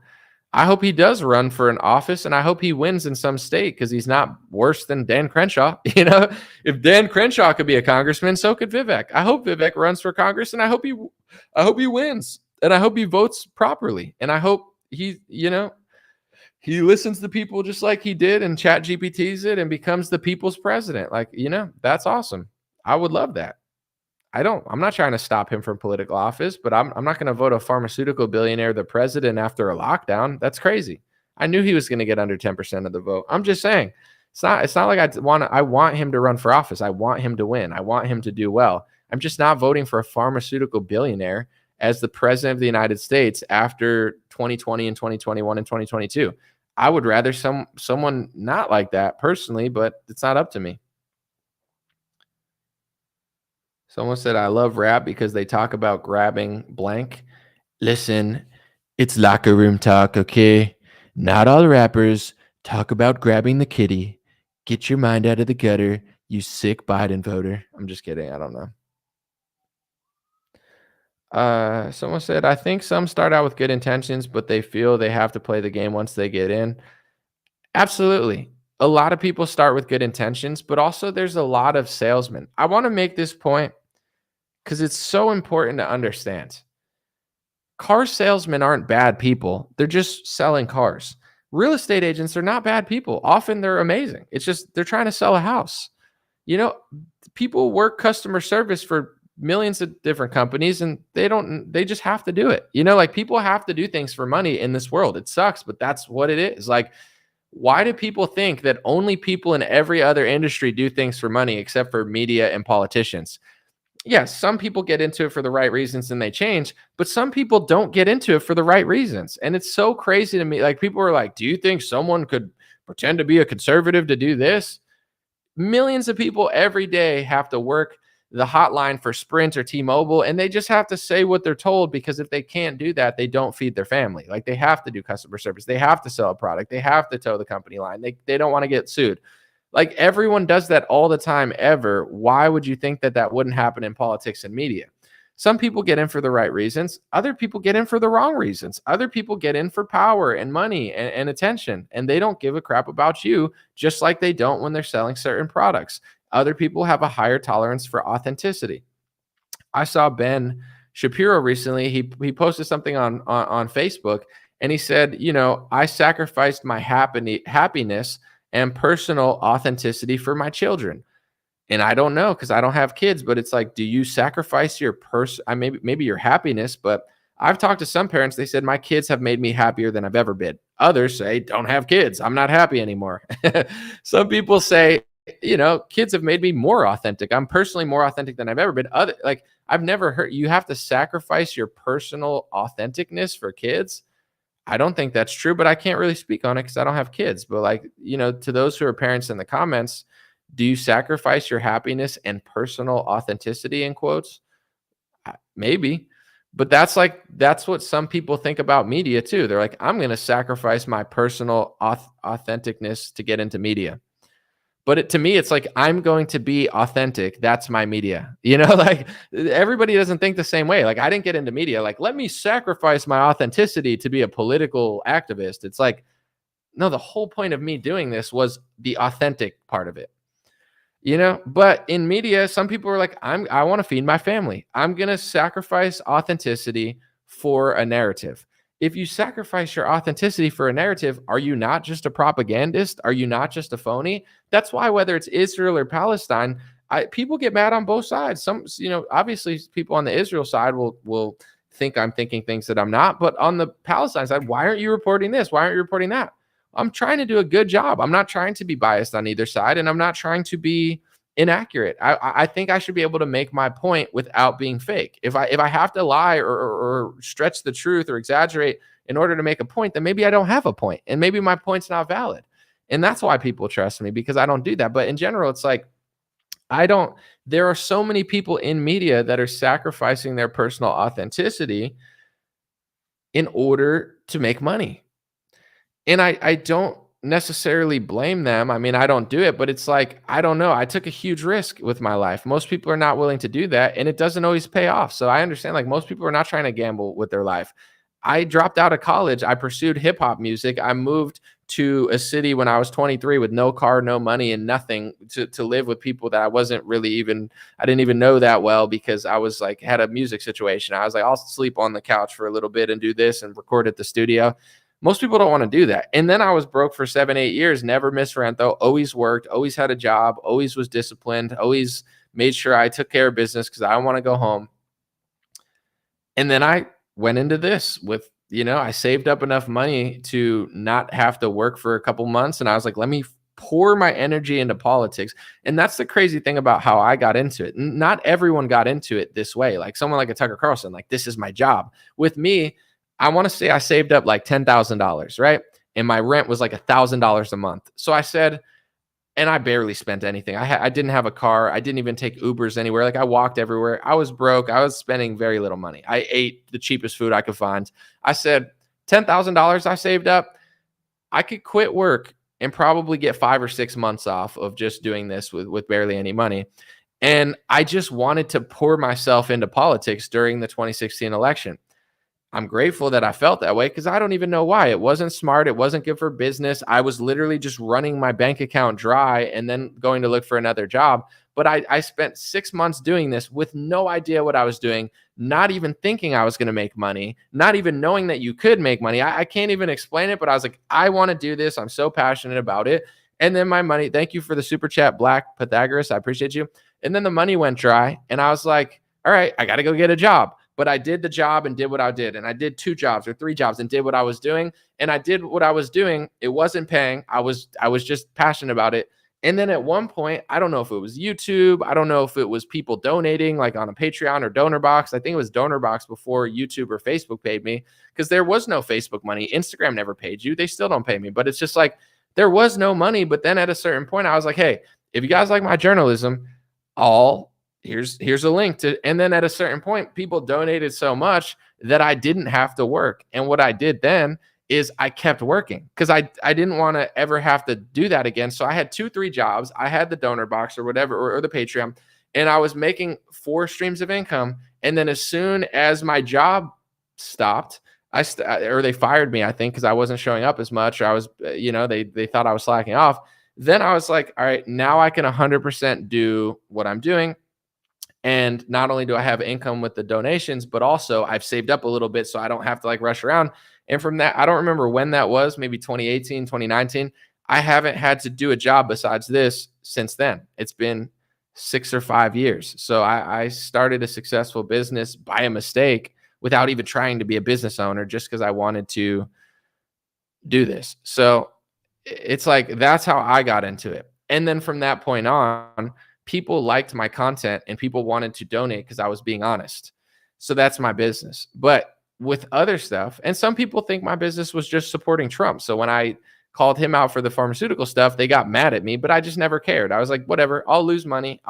he does run for an office, and I hope he wins in some state, because he's not worse than Dan Crenshaw. If Dan Crenshaw could be a congressman, so could Vivek. I hope Vivek runs for Congress, and I hope he wins, and I hope he votes properly, and I hope he listens to people just like he did and chat GPTs it and becomes the people's president. Like, that's awesome. I would love that. I'm not trying to stop him from political office, but I'm not going to vote a pharmaceutical billionaire the president after a lockdown. That's crazy. I knew he was going to get under 10% of the vote. I'm just saying, it's not like I want him to run for office. I want him to win. I want him to do well. I'm just not voting for a pharmaceutical billionaire as the president of the United States after 2020 and 2021 and 2022. I would rather someone not like that personally, but it's not up to me. Someone said, I love rap because they talk about grabbing blank. Listen, it's locker room talk, okay? Not all rappers talk about grabbing the kitty. Get your mind out of the gutter, you sick Biden voter. I'm just kidding. I don't know. Someone said, I think some start out with good intentions, but they feel they have to play the game once they get in. Absolutely. A lot of people start with good intentions, but also there's a lot of salesmen. I want to make this point because it's so important to understand. Car salesmen aren't bad people. They're just selling cars. Real estate agents are not bad people. Often they're amazing. It's just they're trying to sell a house. People work customer service for millions of different companies, and they just have to do it. Like, people have to do things for money in this world. It sucks, but that's what it is. Like, why do people think that only people in every other industry do things for money except for media and politicians? Yes, some people get into it for the right reasons and they change, but some people don't get into it for the right reasons. And it's so crazy to me. Like, people are like, do you think someone could pretend to be a conservative to do this? Millions of people every day have to work the hotline for Sprint or T-Mobile, and they just have to say what they're told, because if they can't do that, they don't feed their family. Like, they have to do customer service. They have to sell a product. They have to toe the company line. They don't want to get sued. Like, everyone does that all the time ever. Why would you think that wouldn't happen in politics and media? Some people get in for the right reasons. Other people get in for the wrong reasons. Other people get in for power and money and attention, and they don't give a crap about you, just like they don't when they're selling certain products. Other people have a higher tolerance for authenticity. I saw Ben Shapiro recently. He posted something on Facebook, and he said, I sacrificed my happiness and personal authenticity for my children. And I don't know, because I don't have kids, but it's like, do you sacrifice your maybe your happiness? But I've talked to some parents. They said, my kids have made me happier than I've ever been. Others say, don't have kids, I'm not happy anymore. Some people say, kids have made me more authentic. I'm personally more authentic than I've ever been. I've never heard you have to sacrifice your personal authenticness for kids. I don't think that's true, but I can't really speak on it because I don't have kids. But to those who are parents in the comments, do you sacrifice your happiness and personal authenticity, in quotes? Maybe. But that's what some people think about media too. They're like, I'm going to sacrifice my personal authenticness to get into media. But to me, it's like, I'm going to be authentic. That's my media. Like, everybody doesn't think the same way. Like, I didn't get into media. Like, let me sacrifice my authenticity to be a political activist. It's like, no, the whole point of me doing this was the authentic part of it. But in media, some people are like, I want to feed my family. I'm going to sacrifice authenticity for a narrative. If you sacrifice your authenticity for a narrative, are you not just a propagandist? Are you not just a phony? That's why whether it's Israel or Palestine, people get mad on both sides. Obviously people on the Israel side will think I'm thinking things that I'm not, but on the Palestine side, why aren't you reporting this? Why aren't you reporting that? I'm trying to do a good job. I'm not trying to be biased on either side, and I'm not trying to be inaccurate. I think I should be able to make my point without being fake. If I have to lie or stretch the truth or exaggerate in order to make a point, then maybe I don't have a point, and maybe my point's not valid. And that's why people trust me, because I don't do that. But in general, it's like I don't. There are so many people in media that are sacrificing their personal authenticity in order to make money. And I don't necessarily blame them. I mean, I don't do it, but it's like, I don't know. I took a huge risk with my life. Most people are not willing to do that, and it doesn't always pay off. So I understand, like, most people are not trying to gamble with their life. I dropped out of college. I pursued hip hop music. I moved to a city when I was 23 with no car, no money, and nothing to live with people that I didn't even know that well, because I was like, had a music situation. I was like, I'll sleep on the couch for a little bit and do this and record at the studio. Most people don't want to do that. And then I was broke for 7-8 years, never missed rent though, always worked, always had a job, always was disciplined, always made sure I took care of business because I want to go home. And then I went into this with, I saved up enough money to not have to work for a couple months. And I was like, let me pour my energy into politics. And that's the crazy thing about how I got into it. Not everyone got into it this way. Like someone like a Tucker Carlson, like, this is my job. With me, I want to say I saved up like $10,000, right? And my rent was like $1,000 a month. So I said, and I barely spent anything. I didn't have a car. I didn't even take Ubers anywhere. Like, I walked everywhere. I was broke. I was spending very little money. I ate the cheapest food I could find. I said, $10,000 I saved up, I could quit work and probably get 5 or 6 months off of just doing this with barely any money. And I just wanted to pour myself into politics during the 2016 election. I'm grateful that I felt that way, because I don't even know why. It wasn't smart. It wasn't good for business. I was literally just running my bank account dry and then going to look for another job. But I spent 6 months doing this with no idea what I was doing, not even thinking I was going to make money, not even knowing that you could make money. I can't even explain it, but I was like, I want to do this. I'm so passionate about it. And then my money, thank you for the super chat, Black Pythagoras. I appreciate you. And then the money went dry. And I was like, all right, I got to go get a job. But I did the job and did what I did. And I did 2 jobs or 3 jobs and did what I was doing. And I did what I was doing. It wasn't paying. I was just passionate about it. And then at one point, I don't know if it was YouTube. I don't know if it was people donating like on a Patreon or donor box. I think it was donor box before YouTube or Facebook paid me, because there was no Facebook money. Instagram never paid you. They still don't pay me. But it's just like, there was no money. But then at a certain point, I was like, hey, if you guys like my journalism, here's a link to. And then at a certain point, people donated so much that I didn't have to work. And what I did then is I kept working, because I didn't want to ever have to do that again. So I had 2-3 jobs. I had the donor box or whatever, or the Patreon, and I was making 4 streams of income. And then as soon as my job stopped, or they fired me, I think, because I wasn't showing up as much, or I was, they thought I was slacking off. Then I was like, all right, now I can 100% do what I'm doing. And not only do I have income with the donations, but also I've saved up a little bit so I don't have to like rush around. And from that, I don't remember when that was, maybe 2018, 2019. I haven't had to do a job besides this since then. It's been 6 or 5 years. So I started a successful business by a mistake without even trying to be a business owner, just because I wanted to do this. So it's like, that's how I got into it. And then from that point on, people liked my content and people wanted to donate because I was being honest. So that's my business. But with other stuff, and some people think my business was just supporting Trump. So when I called him out for the pharmaceutical stuff, they got mad at me, but I just never cared. I was like, whatever, I'll lose money.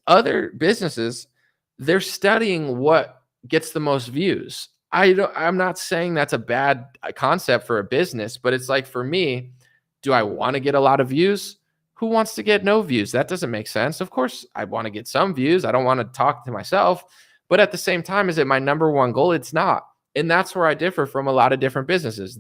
Other businesses, they're studying what gets the most views. I'm not saying that's a bad concept for a business, but it's like, for me, do I want to get a lot of views? Who wants to get no views? That doesn't make sense. Of course, I want to get some views. I don't want to talk to myself. But at the same time, is it my number one goal? It's not. And that's where I differ from a lot of different businesses.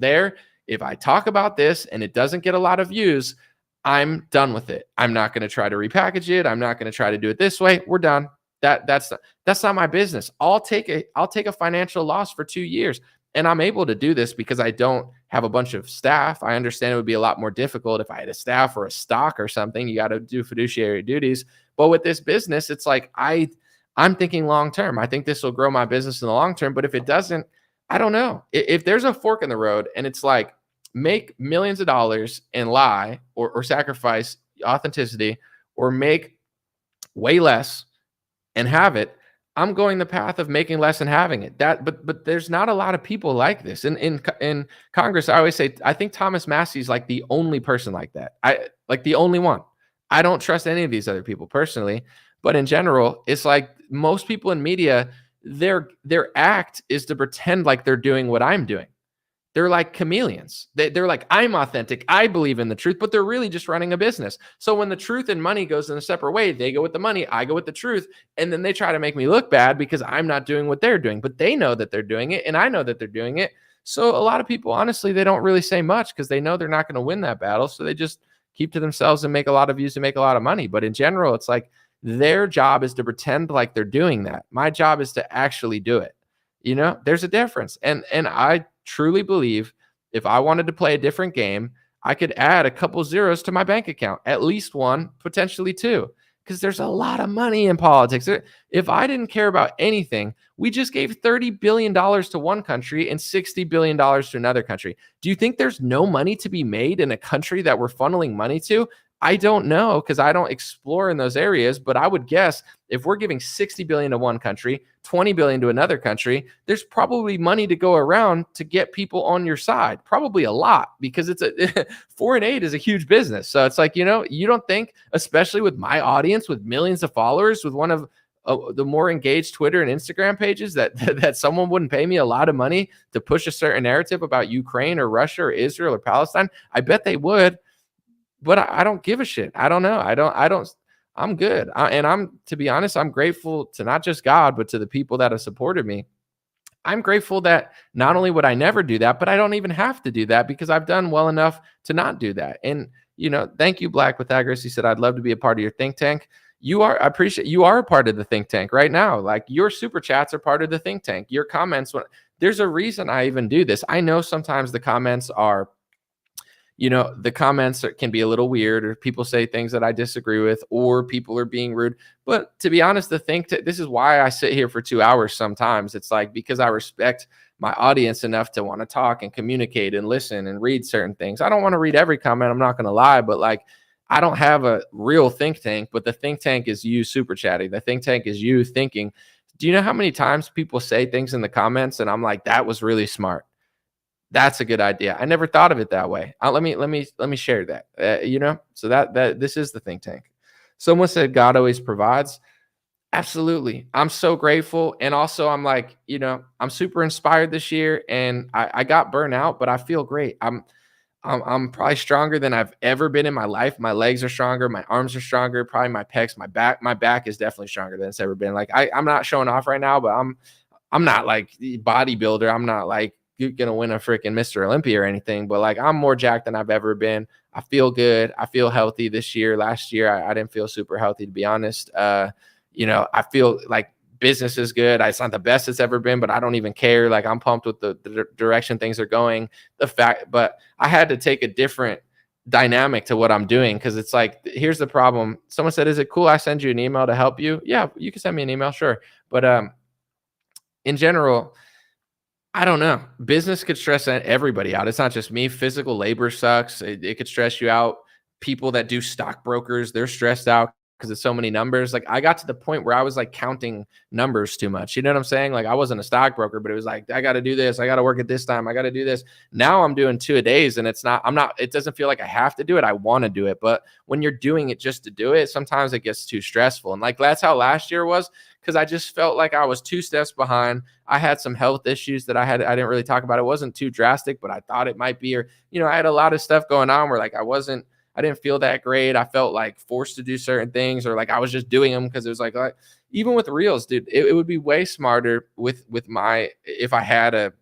If I talk about this and it doesn't get a lot of views, I'm done with it. I'm not going to try to repackage it. I'm not going to try to do it this way. We're done. That's not my business. I'll take a financial loss for 2 years, and I'm able to do this because I don't have a bunch of staff. I understand it would be a lot more difficult if I had a staff or a stock or something. You got to do fiduciary duties. But with this business, it's like I'm thinking long term. I think this will grow my business in the long term. But if it doesn't, I don't know. If there's a fork in the road and it's like make millions of dollars and lie or sacrifice authenticity, or make way less and have it, I'm going the path of making less and having it. But there's not a lot of people like this in Congress. I always say I think Thomas Massey's like the only person like that. I like the only one. I don't trust any of these other people personally, but in general, it's like most people in media, their act is to pretend like they're doing what I'm doing. They're like chameleons. They're like, I'm authentic. I believe in the truth, but they're really just running a business. So when the truth and money goes in a separate way, they go with the money, I go with the truth. And then they try to make me look bad because I'm not doing what they're doing, but they know that they're doing it and I know that they're doing it. So a lot of people, honestly, they don't really say much because they know they're not going to win that battle. So they just keep to themselves and make a lot of views and make a lot of money. But in general, it's like their job is to pretend like they're doing that. My job is to actually do it. There's a difference. And I truly believe if I wanted to play a different game, I could add a couple zeros to my bank account, at least one, potentially two, because there's a lot of money in politics. If I didn't care about anything, we just gave $30 billion to one country and $60 billion to another country. Do you think there's no money to be made in a country that we're funneling money to? I don't know because I don't explore in those areas, but I would guess if we're giving 60 billion to one country, 20 billion to another country, there's probably money to go around to get people on your side. Probably a lot because foreign aid is a huge business. So it's like, you don't think, especially with my audience, with millions of followers, with one of the more engaged Twitter and Instagram pages, that someone wouldn't pay me a lot of money to push a certain narrative about Ukraine or Russia or Israel or Palestine. I bet they would. But I don't give a shit. I don't know. I'm good. To be honest, I'm grateful to not just God, but to the people that have supported me. I'm grateful that not only would I never do that, but I don't even have to do that because I've done well enough to not do that. And, thank you, Black Pythagoras. He said, I'd love to be a part of your think tank. I appreciate you are a part of the think tank right now. Like your super chats are part of the think tank. Your comments, there's a reason I even do this. I know sometimes the comments are, the comments can be a little weird, or people say things that I disagree with, or people are being rude. But to be honest, this is why I sit here for 2 hours sometimes. It's like because I respect my audience enough to want to talk and communicate and listen and read certain things. I don't want to read every comment. I'm not going to lie, but like I don't have a real think tank, but the think tank is you super chatting. The think tank is you thinking. Do you know how many times people say things in the comments and I'm like, that was really smart. That's a good idea. I never thought of it that way. Let me share that. So that this is the think tank. Someone said God always provides. Absolutely. I'm so grateful. And also I'm like, I'm super inspired this year and I got burnt out, but I feel great. I'm probably stronger than I've ever been in my life. My legs are stronger. My arms are stronger. Probably my pecs, my back is definitely stronger than it's ever been. Like I'm not showing off right now, but I'm not like bodybuilder. I'm not like, you're gonna win a freaking Mr. Olympia or anything, but like I'm more jacked than I've ever been. I feel good. I feel healthy this year. Last year, I didn't feel super healthy, to be honest. I feel like business is good. It's not the best it's ever been, but I don't even care. Like I'm pumped with the direction things are going. But I had to take a different dynamic to what I'm doing because it's like, here's the problem. Someone said, "Is it cool I send you an email to help you?" Yeah, you can send me an email, sure. But in general, I don't know. Business could stress everybody out. It's not just me. Physical labor sucks. It could stress you out. People that do stockbrokers, they're stressed out because it's so many numbers. Like I got to the point where I was like counting numbers too much. You know what I'm saying? Like I wasn't a stockbroker, but it was like, I got to do this. I got to work at this time. I got to do this. Now I'm doing 2 a days and it doesn't feel like I have to do it. I want to do it. But when you're doing it just to do it, sometimes it gets too stressful. And like, that's how last year was. Because I just felt like I was 2 steps behind. I had some health issues that I didn't really talk about. It wasn't too drastic, but I thought it might be. Or, I had a lot of stuff going on where like I didn't feel that great. I felt like forced to do certain things, or like I was just doing them because it was like even with reels, dude, it would be way smarter if I had a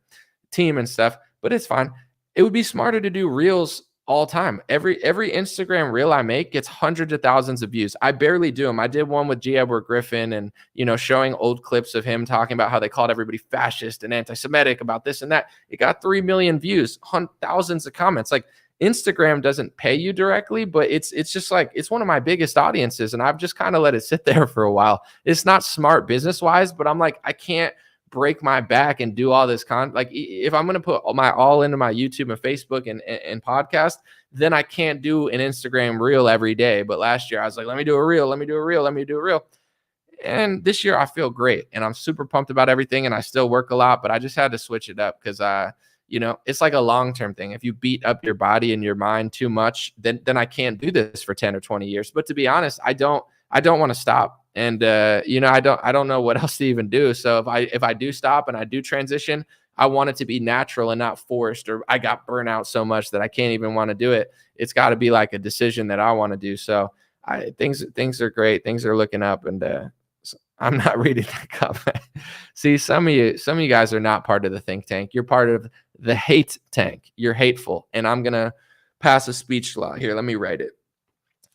team and stuff, but it's fine. It would be smarter to do reels all time. Every Instagram reel I make gets hundreds of thousands of views. I barely do them. I did one with G. Edward Griffin and, showing old clips of him talking about how they called everybody fascist and anti-Semitic about this and that. It got 3 million views, thousands of comments. Like, Instagram doesn't pay you directly, but it's just like, it's one of my biggest audiences, and I've just kind of let it sit there for a while. It's not smart business wise, but I'm like, I can't break my back and do all this like, if I'm going to put my all into my YouTube and Facebook and podcast, then I can't do an Instagram reel every day. But last year I was like, let me do a reel, let me do a reel, let me do a reel. And this year I feel great and I'm super pumped about everything, and I still work a lot, but I just had to switch it up because it's like a long-term thing. If you beat up your body and your mind too much, then I can't do this for 10 or 20 years. But to be honest, I don't want to stop. And I don't know what else to even do. So if I do stop and I do transition, I want it to be natural and not forced, or I got burnt out so much that I can't even want to do it. It's got to be like a decision that I want to do. So things are great. Things are looking up, and I'm not reading that comment. See, some of you guys are not part of the think tank. You're part of the hate tank. You're hateful. And I'm going to pass a speech law here. Let me write it.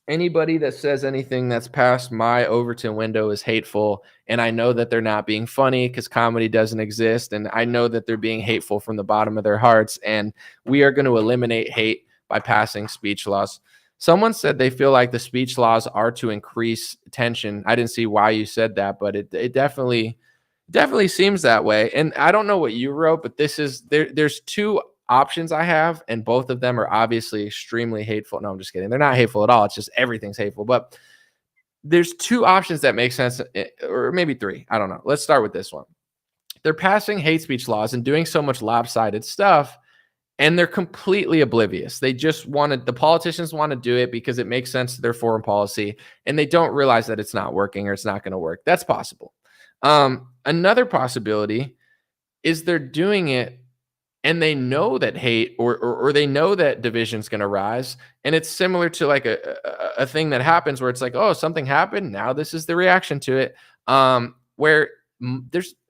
Anybody that says anything that's past my Overton window is hateful. And I know that they're not being funny because comedy doesn't exist. And I know that they're being hateful from the bottom of their hearts. And we are going to eliminate hate by passing speech laws. Someone said they feel like the speech laws are to increase tension. I didn't see why you said that, but it definitely seems that way. And I don't know what you wrote, but there's two options I have, and both of them are obviously extremely hateful. No, I'm just kidding. They're not hateful at all. It's just everything's hateful. But there's two options that make sense, or maybe three. I don't know. Let's start with this one. They're passing hate speech laws and doing so much lopsided stuff, and they're completely oblivious. The politicians want to do it because it makes sense to their foreign policy, and they don't realize that it's not working or it's not going to work. That's possible. Another possibility is they're doing it and they know that hate or they know that division is going to rise. And it's similar to like a thing that happens where it's like, oh, something happened. Now this is the reaction to it. Where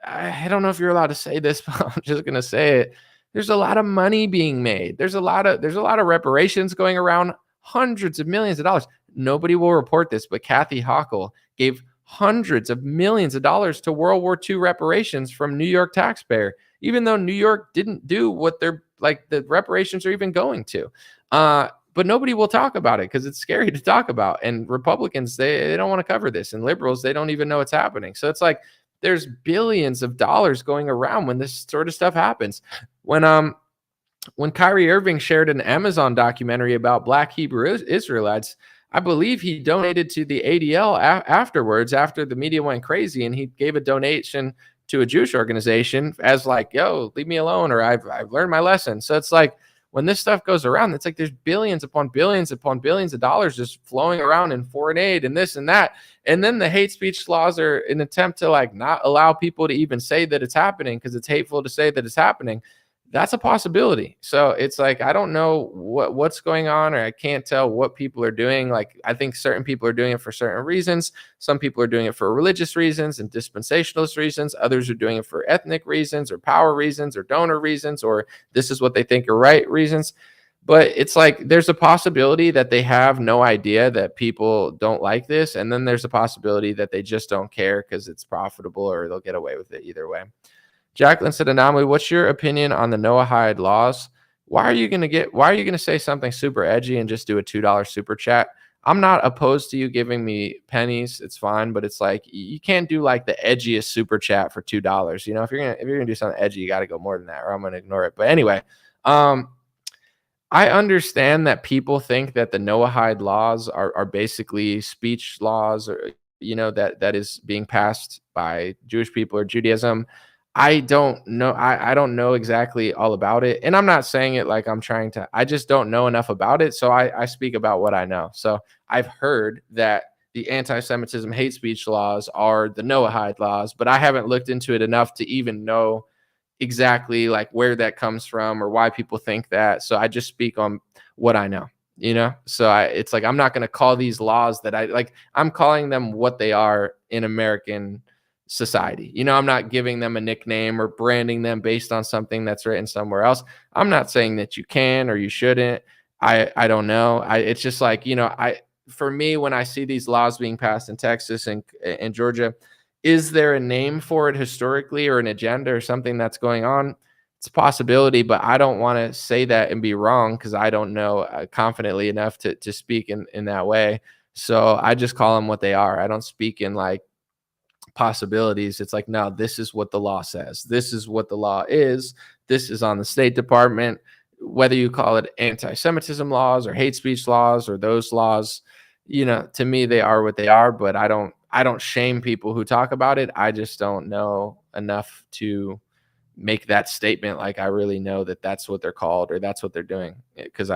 I don't know if you're allowed to say this, but I'm just going to say it. There's a lot of money being made. There's a lot of reparations going around, hundreds of millions of dollars. Nobody will report this, but Kathy Hochul gave hundreds of millions of dollars to World War II reparations from New York taxpayer, even though New York didn't do what they're like the reparations are even going to. But nobody will talk about it because it's scary to talk about. And Republicans, they don't want to cover this. And liberals, they don't even know what's happening. So it's like there's billions of dollars going around when this sort of stuff happens. When Kyrie Irving shared an Amazon documentary about Black Hebrew Israelites, I believe he donated to the ADL afterwards, after the media went crazy, and he gave a donation to a Jewish organization as like, yo, leave me alone, or I've learned my lesson. So it's like when this stuff goes around, it's like there's billions upon billions upon billions of dollars just flowing around in foreign aid and this and that. And then the hate speech laws are an attempt to like not allow people to even say that it's happening because it's hateful to say that it's happening. That's a possibility. So it's like, I don't know what's going on, or I can't tell what people are doing. Like, I think certain people are doing it for certain reasons. Some people are doing it for religious reasons and dispensationalist reasons. Others are doing it for ethnic reasons or power reasons or donor reasons, or this is what they think are right reasons. But it's like, there's a possibility that they have no idea that people don't like this. And then there's a possibility that they just don't care because it's profitable, or they'll get away with it either way. Jacqueline said, Anomaly, what's your opinion on the Noahide laws? Why are you going to say something super edgy and just do a $2 super chat? I'm not opposed to you giving me pennies. It's fine. But it's like, you can't do like the edgiest super chat for $2. You know, if you're going to do something edgy, you got to go more than that, or I'm going to ignore it. But anyway, I understand that people think that the Noahide laws are basically speech laws, or, that is being passed by Jewish people or Judaism. I don't know. I don't know exactly all about it. And I'm not saying it like I'm trying to, I just don't know enough about it. So I speak about what I know. So I've heard that the anti-Semitism hate speech laws are the Noahide laws, but I haven't looked into it enough to even know exactly like where that comes from or why people think that. So I just speak on what I know, So it's like, I'm not going to call these laws that I'm calling them what they are in American society. I'm not giving them a nickname or branding them based on something that's written somewhere else. I'm not saying that you can or you shouldn't. I don't know. It's just like, for me, when I see these laws being passed in Texas and Georgia, is there a name for it historically, or an agenda or something that's going on? It's a possibility, but I don't want to say that and be wrong because I don't know confidently enough to speak in that way. So I just call them what they are. I don't speak in like possibilities. It's like, no, this is what the law says. This is what the law is. This is on the State Department. Whether you call it anti-Semitism laws or hate speech laws or those laws, to me they are what they are. But I don't shame people who talk about it. I just don't know enough to make that statement like I really know that that's what they're called or that's what they're doing. Because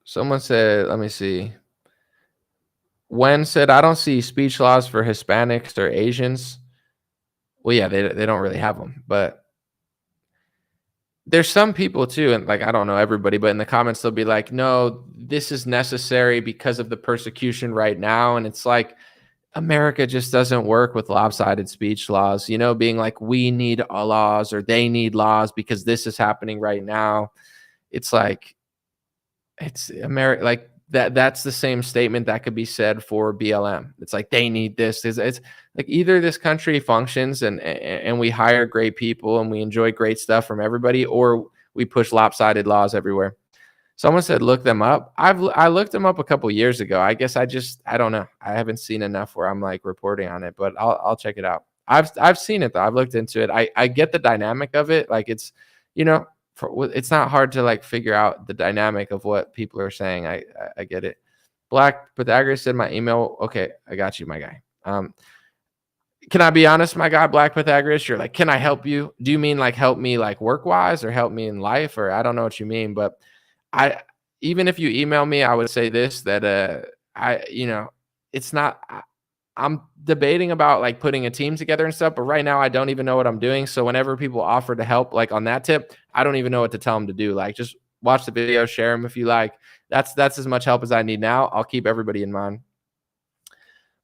someone said, let me see. Wen said, I don't see speech laws for Hispanics or Asians. Well, yeah, they don't really have them, but there's some people too, and like I don't know everybody, but in the comments they'll be like, "No, this is necessary because of the persecution right now." And it's like America just doesn't work with lopsided speech laws, being like we need laws or they need laws because this is happening right now. It's like it's America, like that's the same statement that could be said for BLM. It's like they need this. It's like either this country functions and we hire great people and we enjoy great stuff from everybody, or we push lopsided laws everywhere. Someone said look them up. I looked them up a couple years ago. I guess I don't know. I haven't seen enough where I'm like reporting on it, but I'll check it out. I've seen it though. I've looked into it. I get the dynamic of it. Like it's, it's not hard to like figure out the dynamic of what people are saying. I get it. Black Pythagoras said my email. Okay, I got you, my guy. Can I be honest, my guy, Black Pythagoras? You're like, can I help you? Do you mean like help me like work wise or help me in life? Or I don't know what you mean, but I even if you email me, I would say this that it's not. I'm debating about like putting a team together and stuff, but right now I don't even know what I'm doing. So whenever people offer to help, like on that tip, I don't even know what to tell them to do. Like just watch the video, share them if you like. That's as much help as I need now. I'll keep everybody in mind.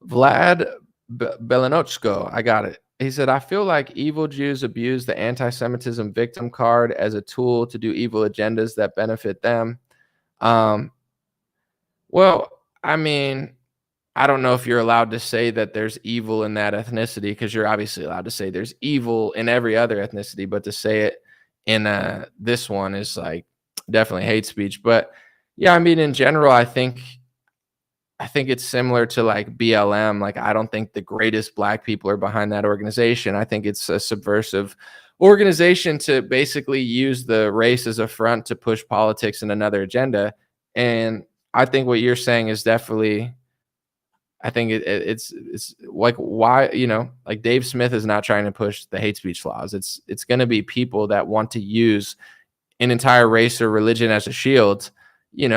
Vlad Belinochko, I got it. He said, I feel like evil Jews abuse the anti-Semitism victim card as a tool to do evil agendas that benefit them. Well, I mean, I don't know if you're allowed to say that there's evil in that ethnicity because you're obviously allowed to say there's evil in every other ethnicity, but to say it in this one is like definitely hate speech. But yeah, I mean, in general, I think it's similar to like BLM. Like, I don't think the greatest Black people are behind that organization. I think it's a subversive organization to basically use the race as a front to push politics and another agenda. And I think what you're saying is definitely, I think it's like why, like Dave Smith is not trying to push the hate speech laws. It's going to be people that want to use an entire race or religion as a shield,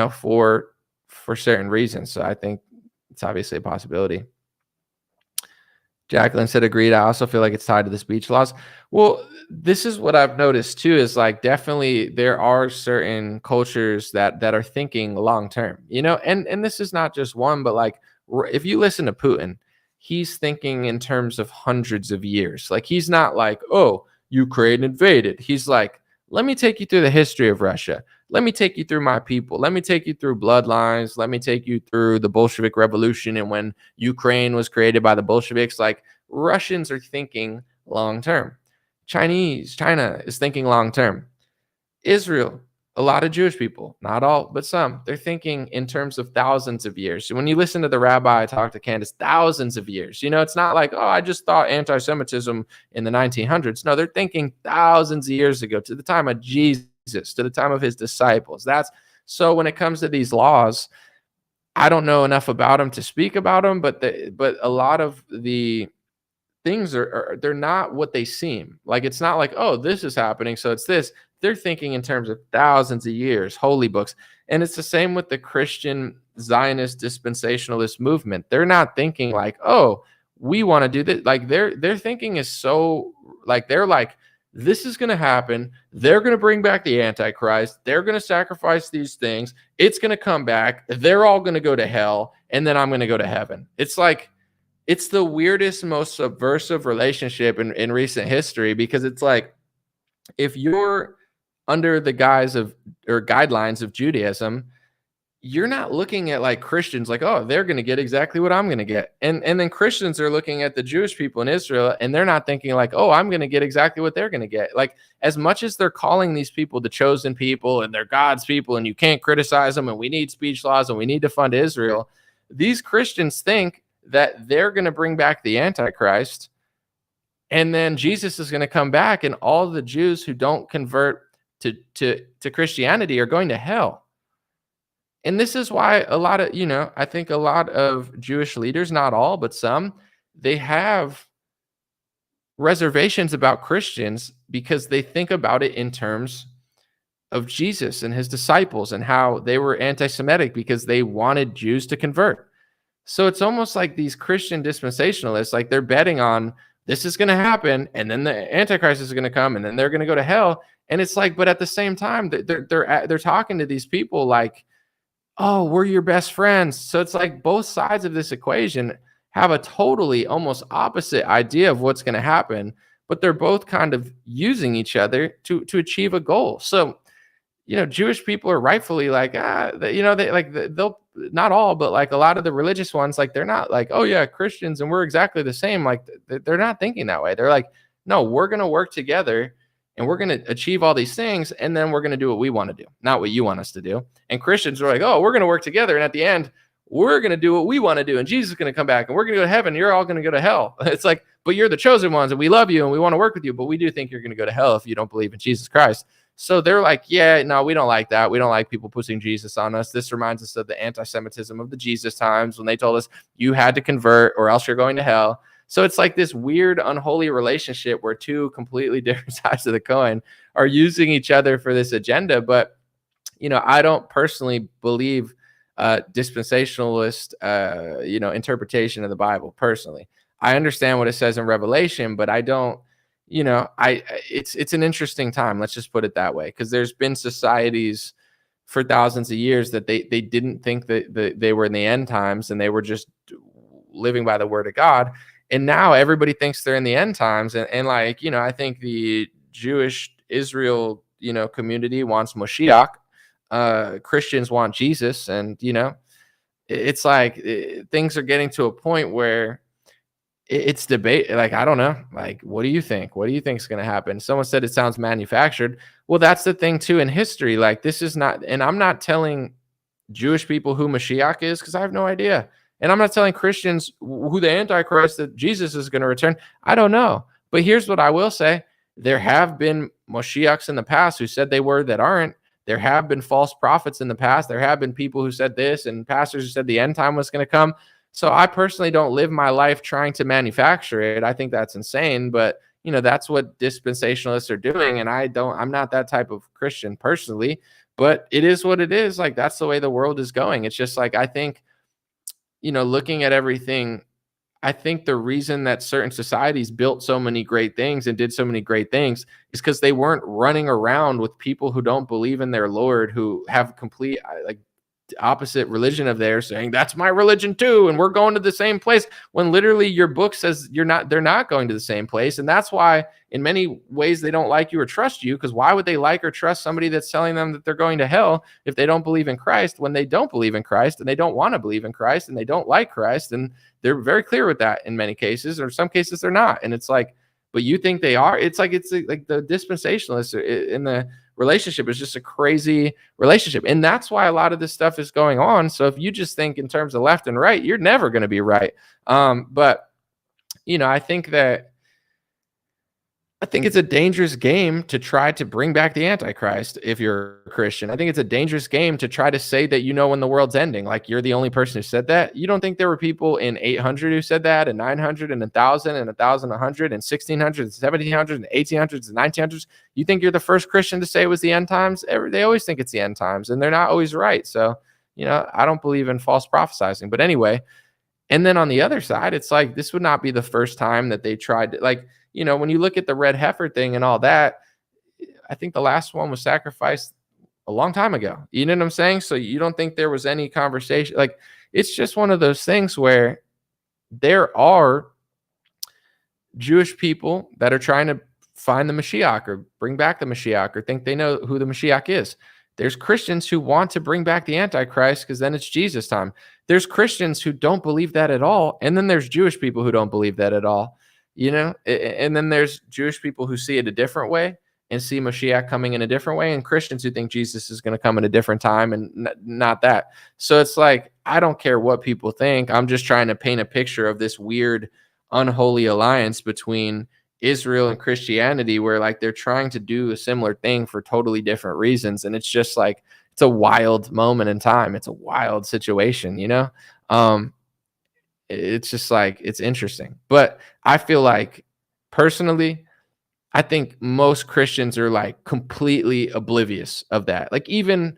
for certain reasons. So I think it's obviously a possibility. Jacqueline said agreed. I also feel like it's tied to the speech laws. Well, this is what I've noticed too, is like definitely there are certain cultures that are thinking long term, and this is not just one, but like if you listen to Putin, he's thinking in terms of hundreds of years. Like he's not like, oh, Ukraine invaded. He's like, let me take you through the history of Russia. Let me take you through my people. Let me take you through bloodlines. Let me take you through the Bolshevik Revolution and when Ukraine was created by the Bolsheviks. Like Russians are thinking long term. China is thinking long term. Israel, a lot of Jewish people, not all, but some, they're thinking in terms of thousands of years. When you listen to the rabbi talk to Candace, thousands of years, it's not like, oh, I just thought anti-Semitism in the 1900s. No, they're thinking thousands of years ago, to the time of Jesus, to the time of his disciples. So when it comes to these laws, I don't know enough about them to speak about them, but a lot of the things they're not what they seem. Like it's not like, oh, this is happening, so it's this. They're thinking in terms of thousands of years, holy books. And it's the same with the Christian Zionist dispensationalist movement. They're not thinking like, oh, we want to do this. Like their thinking is so like, they're like, this is going to happen. They're going to bring back the Antichrist. They're going to sacrifice these things. It's going to come back. They're all going to go to hell. And then I'm going to go to heaven. It's like, it's the weirdest, most subversive relationship in recent history, because it's like, if you're under the guise of or guidelines of Judaism, you're not looking at like Christians like, oh, they're going to get exactly what I'm going to get. And then Christians are looking at the Jewish people in Israel, and they're not thinking like, oh, I'm going to get exactly what they're going to get. Like, as much as they're calling these people the chosen people and they're God's people and you can't criticize them and we need speech laws and we need to fund Israel, these Christians think that they're going to bring back the Antichrist, and then Jesus is going to come back, and all the Jews who don't convert to Christianity are going to hell. And this is why a lot of, I think a lot of Jewish leaders, not all, but some, they have reservations about Christians because they think about it in terms of Jesus and his disciples and how they were anti-Semitic because they wanted Jews to convert. So it's almost like these Christian dispensationalists, like they're betting on this is going to happen, and then the Antichrist is going to come, and then they're going to go to hell. And it's like, but at the same time, they're talking to these people like, oh, we're your best friends. So it's like both sides of this equation have a totally almost opposite idea of what's going to happen, but they're both kind of using each other to achieve a goal. So, Jewish people are rightfully like, they'll, not all, but like a lot of the religious ones, like they're not like, oh yeah, Christians and we're exactly the same. Like they're not thinking that way. They're like, no, we're going to work together and we're going to achieve all these things, and then we're going to do what we want to do, not what you want us to do. And Christians are like, oh, we're going to work together, and at the end, we're going to do what we want to do, and Jesus is going to come back, and we're going to go to heaven, and you're all going to go to hell. It's like, but you're the chosen ones, and we love you, and we want to work with you, but we do think you're going to go to hell if you don't believe in Jesus Christ. So they're like, yeah, no, we don't like that. We don't like people pushing Jesus on us. This reminds us of the anti-Semitism of the Jesus times when they told us you had to convert or else you're going to hell. So it's like this weird, unholy relationship where two completely different sides of the coin are using each other for this agenda. But, I don't personally believe dispensationalist, interpretation of the Bible personally. I understand what it says in Revelation, but I don't, it's an interesting time. Let's just put it that way. Because there's been societies for thousands of years that they didn't think that they were in the end times, and they were just living by the word of God. And now everybody thinks they're in the end times. And like, I think the Jewish Israel, community wants Moshiach. Christians want Jesus. And, it's like things are getting to a point where it's debate. Like, I don't know. Like, what do you think? What do you think is going to happen? Someone said it sounds manufactured. Well, that's the thing too in history. Like, this is not, and I'm not telling Jewish people who Mashiach is because I have no idea. And I'm not telling Christians who the Antichrist that Jesus is going to return. I don't know. But here's what I will say. There have been Moshiachs in the past who said they were that aren't. There have been false prophets in the past. There have been people who said this and pastors who said the end time was going to come. So I personally don't live my life trying to manufacture it. I think that's insane. But, that's what dispensationalists are doing. And I'm not that type of Christian personally. But it is what it is. Like, that's the way the world is going. It's just like, I think, looking at everything, I think the reason that certain societies built so many great things and did so many great things is because they weren't running around with people who don't believe in their Lord, who have complete like opposite religion of theirs, saying that's my religion too, and we're going to the same place, when literally your book says they're not going to the same place. And that's why in many ways they don't like you or trust you, because why would they like or trust somebody that's telling them that they're going to hell if they don't believe in Christ, when they don't believe in Christ and they don't want to believe in Christ and they don't like Christ? And they're very clear with that in many cases, or some cases they're not. And it's like, but you think they are? It's like the dispensationalists in the relationship is just a crazy relationship. And that's why a lot of this stuff is going on. So if you just think in terms of left and right, you're never going to be right. But I think it's a dangerous game to try to bring back the Antichrist if you're a Christian. I think it's a dangerous game to try to say that when the world's ending, like you're the only person who said that. You don't think there were people in 800 who said that, and 900 and 1,000 and 1,100 and 1,600 and 1,700 and 1,800s and 1,900s? You think you're the first Christian to say it was the end times? They always think it's the end times, and they're not always right. So, I don't believe in false prophesizing. But anyway, and then on the other side, it's like this would not be the first time that they tried to, like, when you look at the red heifer thing and all that, I think the last one was sacrificed a long time ago. You know what I'm saying? So you don't think there was any conversation? Like, it's just one of those things where there are Jewish people that are trying to find the Mashiach or bring back the Mashiach or think they know who the Mashiach is. There's Christians who want to bring back the Antichrist because then it's Jesus time. There's Christians who don't believe that at all. And then there's Jewish people who don't believe that at all. And then there's Jewish people who see it a different way and see Mashiach coming in a different way, and Christians who think Jesus is going to come at a different time and not that. So it's like, I don't care what people think. I'm just trying to paint a picture of this weird unholy alliance between Israel and Christianity, where like they're trying to do a similar thing for totally different reasons. And it's just like, it's a wild moment in time. It's a wild situation, it's just like, it's interesting. But I feel like personally, I think most Christians are like completely oblivious of that. Like even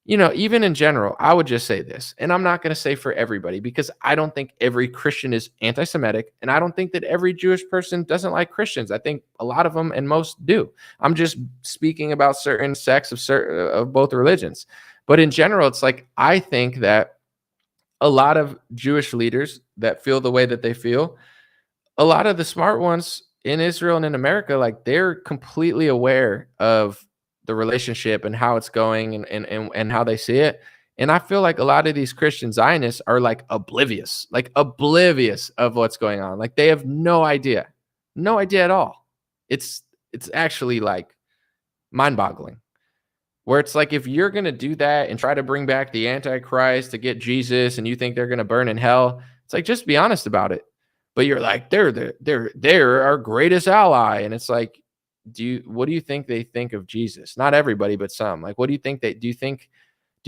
in general, I would just say this, and I'm not going to say for everybody, because I don't think every Christian is anti-Semitic, and I don't think that every Jewish person doesn't like Christians. I think a lot of them and most do. I'm just speaking about certain sects of both religions. But in general, it's like, I think that a lot of Jewish leaders that feel the way that they feel, a lot of the smart ones in Israel and in America, like they're completely aware of the relationship and how it's going and how they see it. And I feel like a lot of these Christian Zionists are like oblivious of what's going on. Like they have no idea at all. It's actually like mind-boggling. Where it's like, if you're going to do that and try to bring back the Antichrist to get Jesus and you think they're going to burn in hell, it's like, just be honest about it. But you're like, they're our greatest ally. And it's like, what do you think they think of Jesus? Not everybody, but some. Like, what do you think do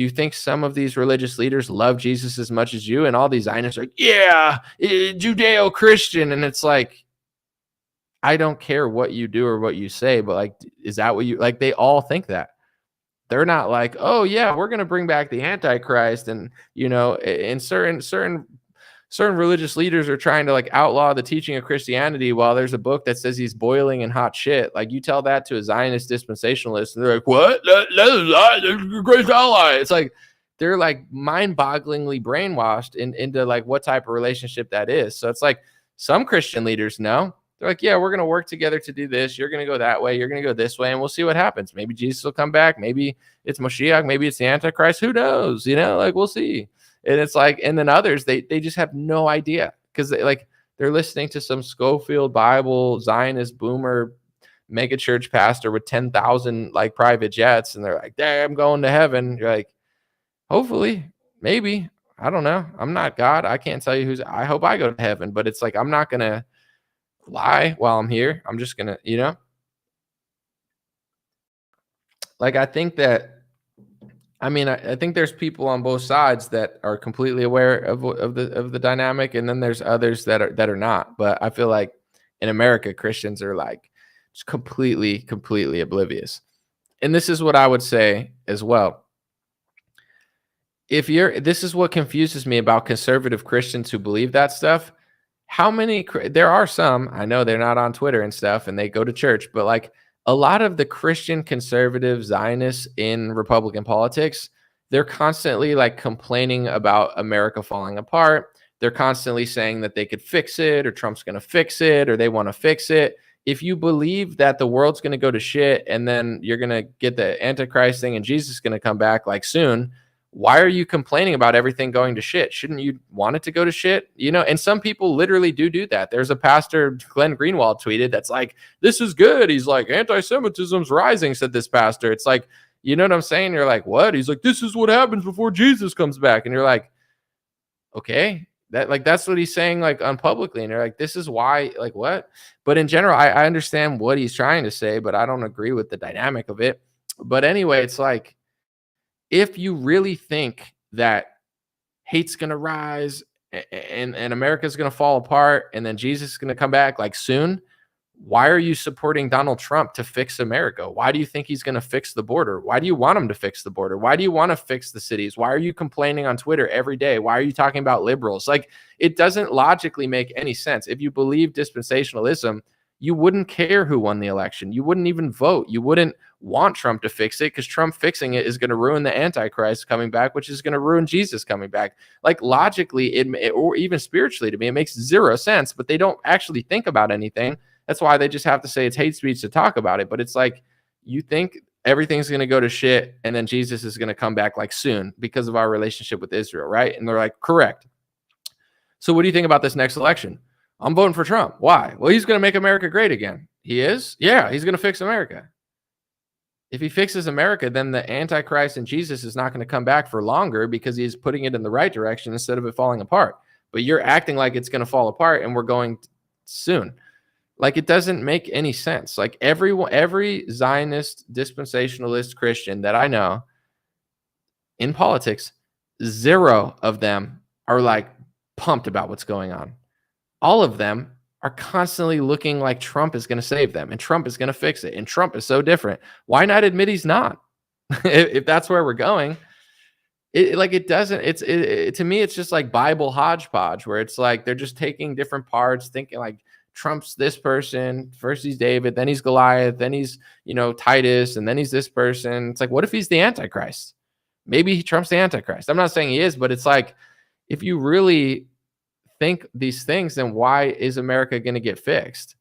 you think some of these religious leaders love Jesus as much as you? And all these Zionists are like, yeah, Judeo-Christian. And it's like, I don't care what you do or what you say, but like, is that what you like? They all think that. They're not like, oh yeah, we're going to bring back the Antichrist. And, and certain religious leaders are trying to like outlaw the teaching of Christianity while there's a book that says he's boiling in hot shit. Like, you tell that to a Zionist dispensationalist and they're like, what? That's the greatest ally. It's like, they're like mind-bogglingly brainwashed into like what type of relationship that is. So it's like, some Christian leaders know. They're like, yeah, we're going to work together to do this. You're going to go that way. You're going to go this way. And we'll see what happens. Maybe Jesus will come back. Maybe it's Mashiach. Maybe it's the Antichrist. Who knows? Like, we'll see. And it's like, and then others, they just have no idea, because they're listening to some Schofield Bible Zionist boomer mega church pastor with 10,000 like private jets. And they're like, I'm going to heaven. You're like, hopefully, maybe, I don't know. I'm not God. I can't tell you I hope I go to heaven, but it's like, I'm not going to lie while I'm here. I'm just going to, like, I think that, I think there's people on both sides that are completely aware of the dynamic, and then there's others that are not. But I feel like in America, Christians are like just completely oblivious. And this is what I would say as well. This is what confuses me about conservative Christians who believe that stuff. There are some, I know they're not on Twitter and stuff, and they go to church, but like, a lot of the Christian conservative Zionists in Republican politics, they're constantly like complaining about America falling apart. They're constantly saying that they could fix it, or Trump's going to fix it, or they want to fix it. If you believe that the world's going to go to shit and then you're going to get the Antichrist thing and Jesus is going to come back like soon, why are you complaining about everything going to shit? Shouldn't you want it to go to shit? And some people literally do that. There's a pastor, Glenn Greenwald, tweeted that's like, this is good. He's like, anti-Semitism's rising, said this pastor. It's like, you know what I'm saying? You're like, what? He's like, this is what happens before Jesus comes back. And you're like, okay, that's what he's saying, like, unpublicly. And you're like, this is why, like, what? But in general, I understand what he's trying to say, but I don't agree with the dynamic of it. But anyway, it's like, if you really think that hate's going to rise and America's going to fall apart and then Jesus is going to come back like soon, why are you supporting Donald Trump to fix America? Why do you think he's going to fix the border? Why do you want him to fix the border? Why do you want to fix the cities? Why are you complaining on Twitter every day? Why are you talking about liberals? Like, it doesn't logically make any sense. If you believe dispensationalism, you wouldn't care who won the election. You wouldn't even vote. You wouldn't want Trump to fix it because Trump fixing it is going to ruin the Antichrist coming back, which is going to ruin Jesus coming back. Like logically, or even spiritually to me, it makes zero sense, but they don't actually think about anything. That's why they just have to say it's hate speech to talk about it. But it's like, you think everything's going to go to shit and then Jesus is going to come back like soon because of our relationship with Israel, right? And they're like, correct. So what do you think about this next election? I'm voting for Trump. Why? Well, he's going to make America great again. He is? Yeah, he's going to fix America. If he fixes America, then the Antichrist and Jesus is not going to come back for longer because he's putting it in the right direction instead of it falling apart. But you're acting like it's going to fall apart and we're going soon. Like, it doesn't make any sense. Like every Zionist, dispensationalist Christian that I know in politics, zero of them are like pumped about what's going on. All of them are constantly looking like Trump is going to save them and Trump is going to fix it. And Trump is so different. Why not admit he's not? If that's where we're going, to me, it's just like Bible hodgepodge where it's like, they're just taking different parts, thinking like Trump's this person. First he's David, then he's Goliath, then he's, Titus, and then he's this person. It's like, what if he's the Antichrist? Maybe Trump's the Antichrist. I'm not saying he is, but it's like, if you really think these things, then why is America going to get fixed?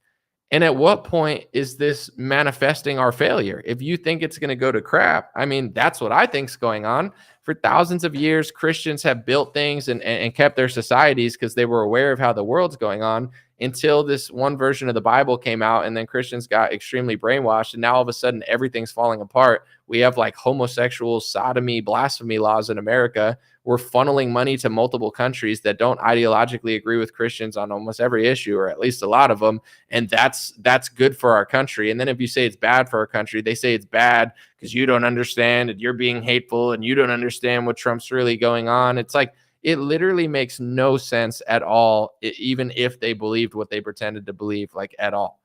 And at what point is this manifesting our failure? If you think it's going to go to crap, I mean, that's what I think is going on. For thousands of years, Christians have built things and kept their societies because they were aware of how the world's going on until this one version of the Bible came out. And then Christians got extremely brainwashed. And now all of a sudden, everything's falling apart. We have like homosexual, sodomy, blasphemy laws in America. We're funneling money to multiple countries that don't ideologically agree with Christians on almost every issue, or at least a lot of them. And that's good for our country. And then if you say it's bad for our country, they say it's bad because you don't understand and you're being hateful and you don't understand what Trump's really going on. It's like, it literally makes no sense at all, even if they believed what they pretended to believe, like at all.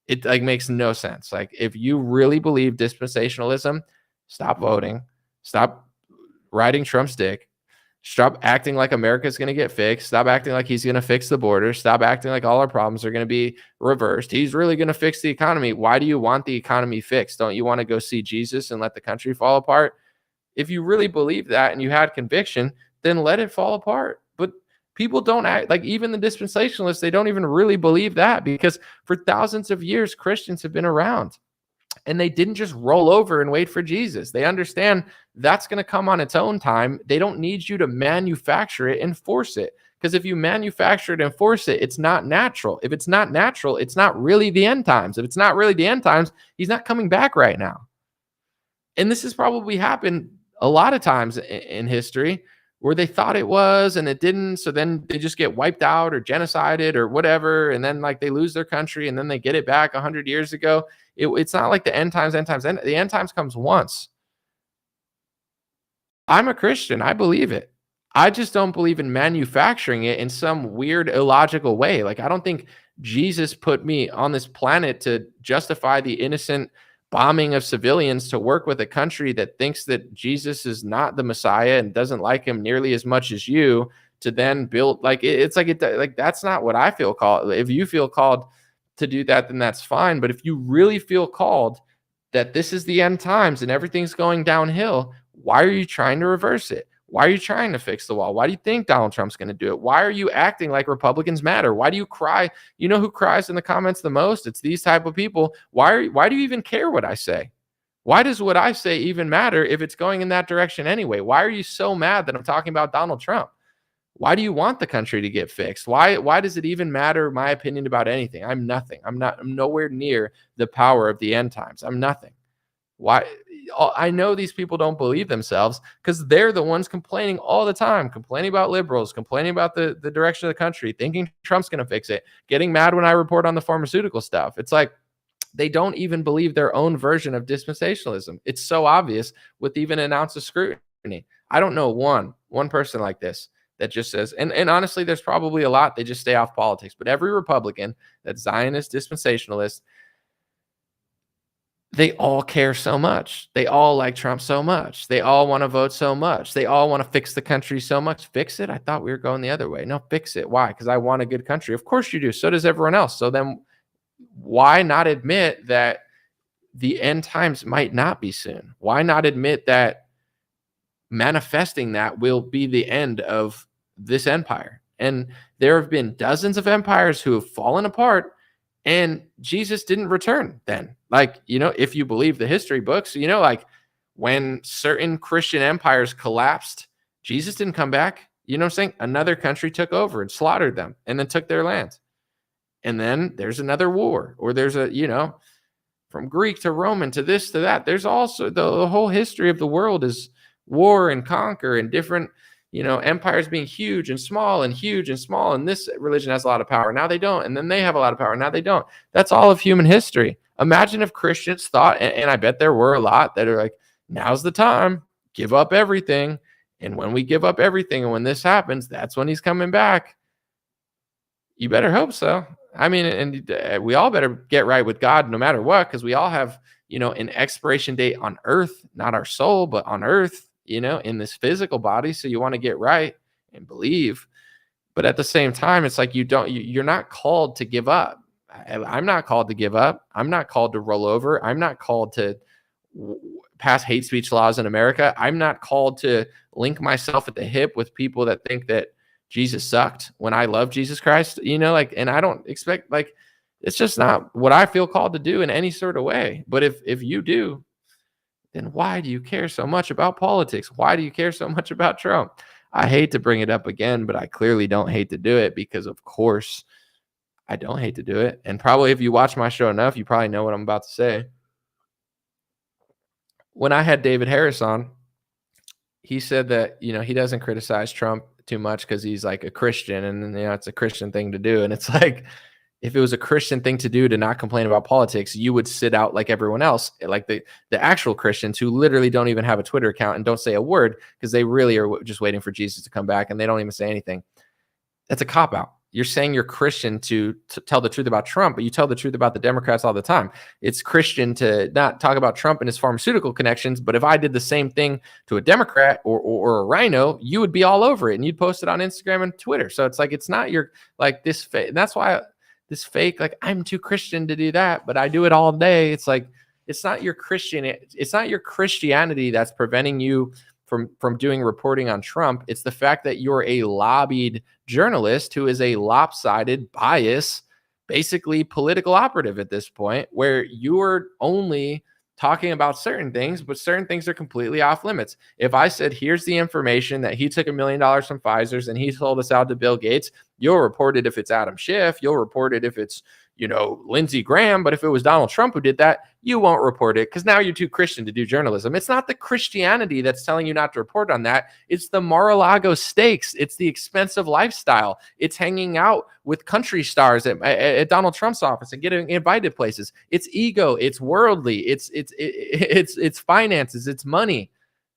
It like makes no sense. Like, if you really believe dispensationalism, stop voting, stop riding Trump's dick, stop acting like America's going to get fixed, stop acting like he's going to fix the border, stop acting like all our problems are going to be reversed. He's really going to fix the economy. Why do you want the economy fixed? Don't you want to go see Jesus and let the country fall apart? If you really believe that and you had conviction, then let it fall apart. But people don't act like, even the dispensationalists, they don't even really believe that, because for thousands of years, Christians have been around and they didn't just roll over and wait for Jesus. They understand that's going to come on its own time. They don't need you to manufacture it and force it. Because if you manufacture it and force it, it's not natural. If it's not natural, it's not really the end times. If it's not really the end times, he's not coming back right now. And this has probably happened a lot of times in history, where they thought it was and it didn't. So then they just get wiped out or genocided or whatever. And then like they lose their country and then they get it back 100 years ago. It's not like the end times. The end times comes once. I'm a Christian. I believe it. I just don't believe in manufacturing it in some weird, illogical way. Like, I don't think Jesus put me on this planet to justify the innocent bombing of civilians to work with a country that thinks that Jesus is not the Messiah and doesn't like him nearly as much as you, to then build like that's not what I feel called. If you feel called to do that, then that's fine. But if you really feel called that this is the end times and everything's going downhill, why are you trying to reverse it? Why are you trying to fix the wall? Why do you think Donald Trump's going to do it? Why are you acting like Republicans matter? Why do you cry? You know who cries in the comments the most? It's these type of people. Why do you even care what I say? Why does what I say even matter if it's going in that direction anyway? Why are you so mad that I'm talking about Donald Trump? Why do you want the country to get fixed? Why does it even matter my opinion about anything? I'm nothing. I'm nowhere near the power of the end times. I'm nothing. Why? I know these people don't believe themselves because they're the ones complaining all the time, complaining about liberals, complaining about the direction of the country, thinking Trump's going to fix it, getting mad when I report on the pharmaceutical stuff. It's like they don't even believe their own version of dispensationalism. It's so obvious with even an ounce of scrutiny. I don't know one person like this that just says, and honestly, there's probably a lot, they just stay off politics, but every Republican that's Zionist, dispensationalist, they all care so much. They all like Trump so much. They all want to vote so much. They all want to fix the country so much. Fix it? I thought we were going the other way. No, fix it. Why? Because I want a good country. Of course you do. So does everyone else. So then why not admit that the end times might not be soon? Why not admit that manifesting that will be the end of this empire? And there have been dozens of empires who have fallen apart, and Jesus didn't return then. Like, if you believe the history books, like when certain Christian empires collapsed, Jesus didn't come back. You know what I'm saying? Another country took over and slaughtered them and then took their land. And then there's another war, or there's from Greek to Roman to this to that. There's also the whole history of the world is war and conquer and different, empires being huge and small and huge and small. And this religion has a lot of power. Now they don't. And then they have a lot of power. Now they don't. That's all of human history. Imagine if Christians thought, and I bet there were a lot that are like, now's the time, give up everything. And when we give up everything and when this happens, that's when he's coming back. You better hope so. I mean, and we all better get right with God no matter what, because we all have, an expiration date on earth, not our soul, but on earth, in this physical body. So you want to get right and believe. But at the same time, it's like you're not called to give up. I'm not called to give up. I'm not called to roll over. I'm not called to pass hate speech laws in America. I'm not called to link myself at the hip with people that think that Jesus sucked when I love Jesus Christ, and I don't expect, it's just not what I feel called to do in any sort of way. But if you do, then why do you care so much about politics? Why do you care so much about Trump? I hate to bring it up again, but I clearly don't hate to do it, because of course I don't hate to do it. And probably if you watch my show enough, you probably know what I'm about to say. When I had David Harris on, he said that, he doesn't criticize Trump too much because he's like a Christian, and it's a Christian thing to do. And it's like, if it was a Christian thing to do to not complain about politics, you would sit out like everyone else, like the actual Christians who literally don't even have a Twitter account and don't say a word because they really are just waiting for Jesus to come back, and they don't even say anything. That's a cop-out. You're saying you're Christian to tell the truth about Trump, but you tell the truth about the Democrats all the time. It's Christian to not talk about Trump and his pharmaceutical connections, but if I did the same thing to a Democrat or a rhino, you would be all over it, and you'd post it on Instagram and Twitter. So it's like, it's not your, like, this fake. That's why this fake, like, I'm too Christian to do that, but I do it all day. It's like, it's not your Christianity that's preventing you from doing reporting on Trump. It's the fact that you're a lobbied journalist who is a lopsided, bias, basically political operative at this point, where you're only talking about certain things, but certain things are completely off limits. If I said, here's the information that he took $1 million from Pfizer's and he sold us out to Bill Gates, you'll report it if it's Adam Schiff, you'll report it if it's, Lindsey Graham. But if it was Donald Trump who did that, you won't report it because now you're too Christian to do journalism. It's not the Christianity that's telling you not to report on that. It's the Mar-a-Lago steaks. It's the expensive lifestyle. It's hanging out with country stars at Donald Trump's office and getting invited places. It's ego. It's worldly. It's finances. It's money.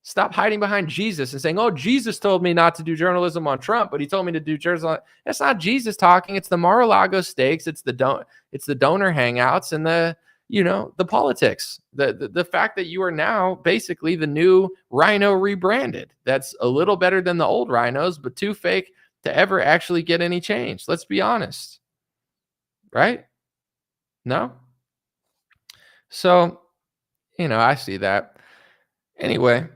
Stop hiding behind Jesus and saying, oh, Jesus told me not to do journalism on Trump, but he told me to do journalism. That's not Jesus talking. It's the Mar-a-Lago steaks. It's the donor hangouts and the politics. The fact that you are now basically the new rhino rebranded. That's a little better than the old rhinos, but too fake to ever actually get any change. Let's be honest. Right? No? So, I see that. Anyway,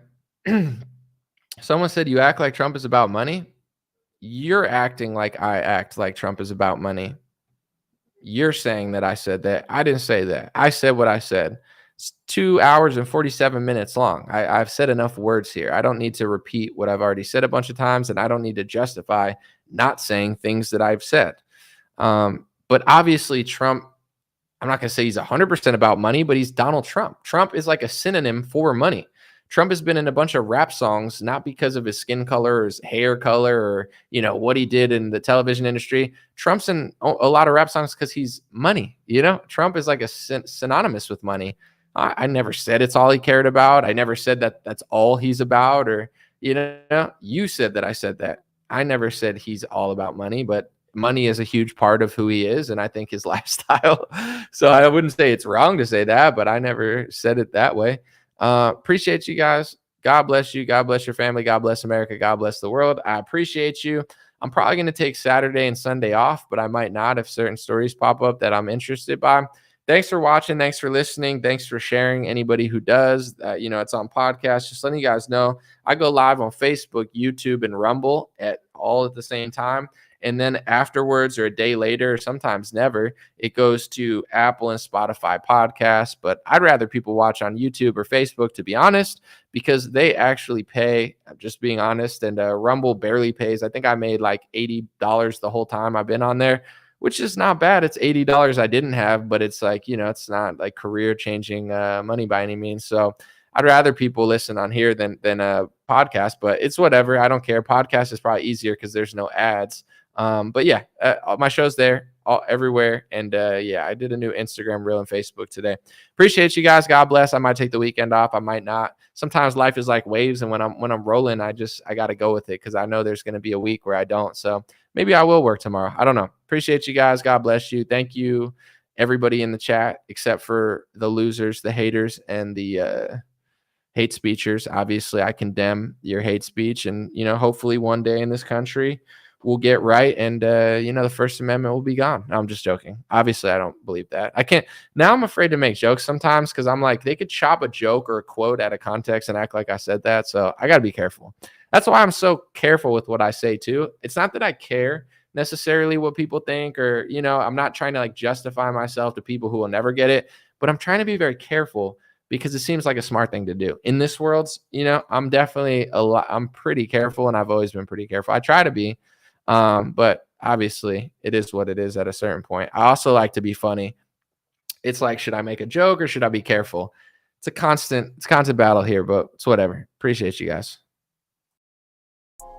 someone said you act like Trump is about money. You're acting like I act like Trump is about money. You're saying that I said that. I didn't say that. I said what I said. It's 2 hours and 47 minutes long. I've said enough words here. I don't need to repeat what I've already said a bunch of times, and I don't need to justify not saying things that I've said. But obviously Trump, I'm not going to say he's 100% about money, but he's Donald Trump. Trump is like a synonym for money. Trump has been in a bunch of rap songs, not because of his skin color or his hair color or, what he did in the television industry. Trump's in a lot of rap songs because he's money. Trump is like a synonymous with money. I never said it's all he cared about. I never said that that's all he's about, or, you said that I said that. I never said he's all about money, but money is a huge part of who he is, and I think his lifestyle. So I wouldn't say it's wrong to say that, but I never said it that way. Appreciate you guys. God bless you. God bless your family. God bless America. God bless the world. I appreciate you. I'm probably going to take Saturday and Sunday off, but I might not if certain stories pop up that I'm interested by. Thanks for watching. Thanks for listening. Thanks for sharing. Anybody who does, it's on podcast. Just letting you guys know, I go live on Facebook, YouTube, and Rumble all at the same time. And then afterwards, or a day later, or sometimes never, it goes to Apple and Spotify podcasts. But I'd rather people watch on YouTube or Facebook, to be honest, because they actually pay. I'm just being honest. And Rumble barely pays. I think I made like $80 the whole time I've been on there, which is not bad. It's $80 I didn't have, but it's like, it's not like career changing money by any means. So I'd rather people listen on here than a podcast, but it's whatever. I don't care. Podcast is probably easier because there's no ads. But yeah, my show's there everywhere. And I did a new Instagram reel and Facebook today. Appreciate you guys. God bless. I might take the weekend off. I might not. Sometimes life is like waves. And when I'm rolling, I got to go with it because I know there's going to be a week where I don't. So maybe I will work tomorrow. I don't know. Appreciate you guys. God bless you. Thank you, everybody in the chat, except for the losers, the haters, and the hate speechers. Obviously, I condemn your hate speech. And, hopefully one day in this country, we'll get right. And, the First Amendment will be gone. No, I'm just joking. Obviously, I don't believe that. I can't. Now I'm afraid to make jokes sometimes because I'm like, they could chop a joke or a quote out of context and act like I said that. So I got to be careful. That's why I'm so careful with what I say, too. It's not that I care necessarily what people think or, I'm not trying to like justify myself to people who will never get it. But I'm trying to be very careful because it seems like a smart thing to do. In this world, I'm definitely I'm pretty careful, and I've always been pretty careful. I try to be. But obviously it is what it is at a certain point. I also like to be funny. It's like, should I make a joke or should I be careful? It's constant battle here, but it's whatever. Appreciate you guys.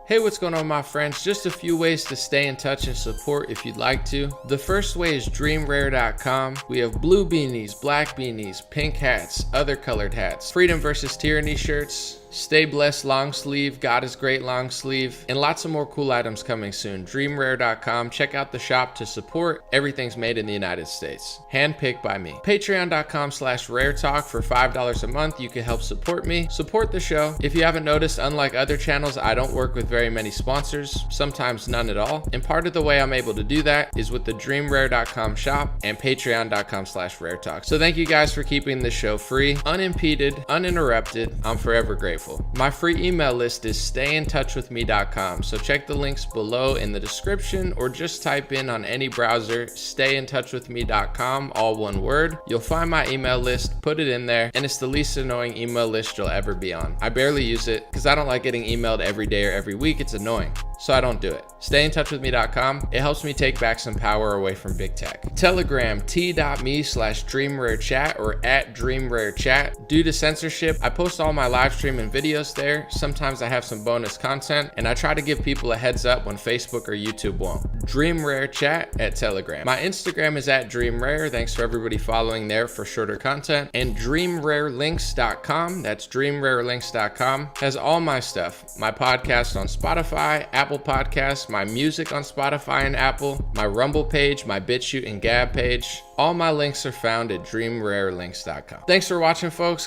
Hey, what's going on, my friends? Just a few ways to stay in touch and support if you'd like to. The first way is dreamrare.com. We have blue beanies, black beanies, pink hats, other colored hats, freedom versus tyranny shirts, stay blessed long sleeve, God is great long sleeve, and lots of more cool items coming soon. Dreamrare.com. Check out the shop to support. Everything's made in the United States. Handpicked by me. Patreon.com/raretalk. For $5 a month, you can help support me, support the show. If you haven't noticed, unlike other channels, I don't work with very many sponsors, sometimes none at all. And part of the way I'm able to do that is with the dreamrare.com shop and patreon.com/raretalk. So thank you guys for keeping this show free, unimpeded, uninterrupted. I'm forever grateful. My free email list is stayintouchwithme.com. So check the links below in the description or just type in on any browser, stayintouchwithme.com, all one word. You'll find my email list, put it in there, and it's the least annoying email list you'll ever be on. I barely use it because I don't like getting emailed every day or every week. It's annoying. So I don't do it. Stayintouchwithme.com. It helps me take back some power away from big tech. Telegram, t.me/dreamrarechat or @dreamrarechat. Due to censorship, I post all my live stream and videos there. Sometimes I have some bonus content, and I try to give people a heads up when Facebook or YouTube won't. DreamRareChat at Telegram. My Instagram is @DreamRare. Thanks for everybody following there for shorter content. And DreamRareLinks.com. That's DreamRareLinks.com. Has all my stuff. My podcast on Spotify, Apple Podcasts, my music on Spotify and Apple, my Rumble page, my BitChute and Gab page. All my links are found at DreamRareLinks.com. Thanks for watching, folks.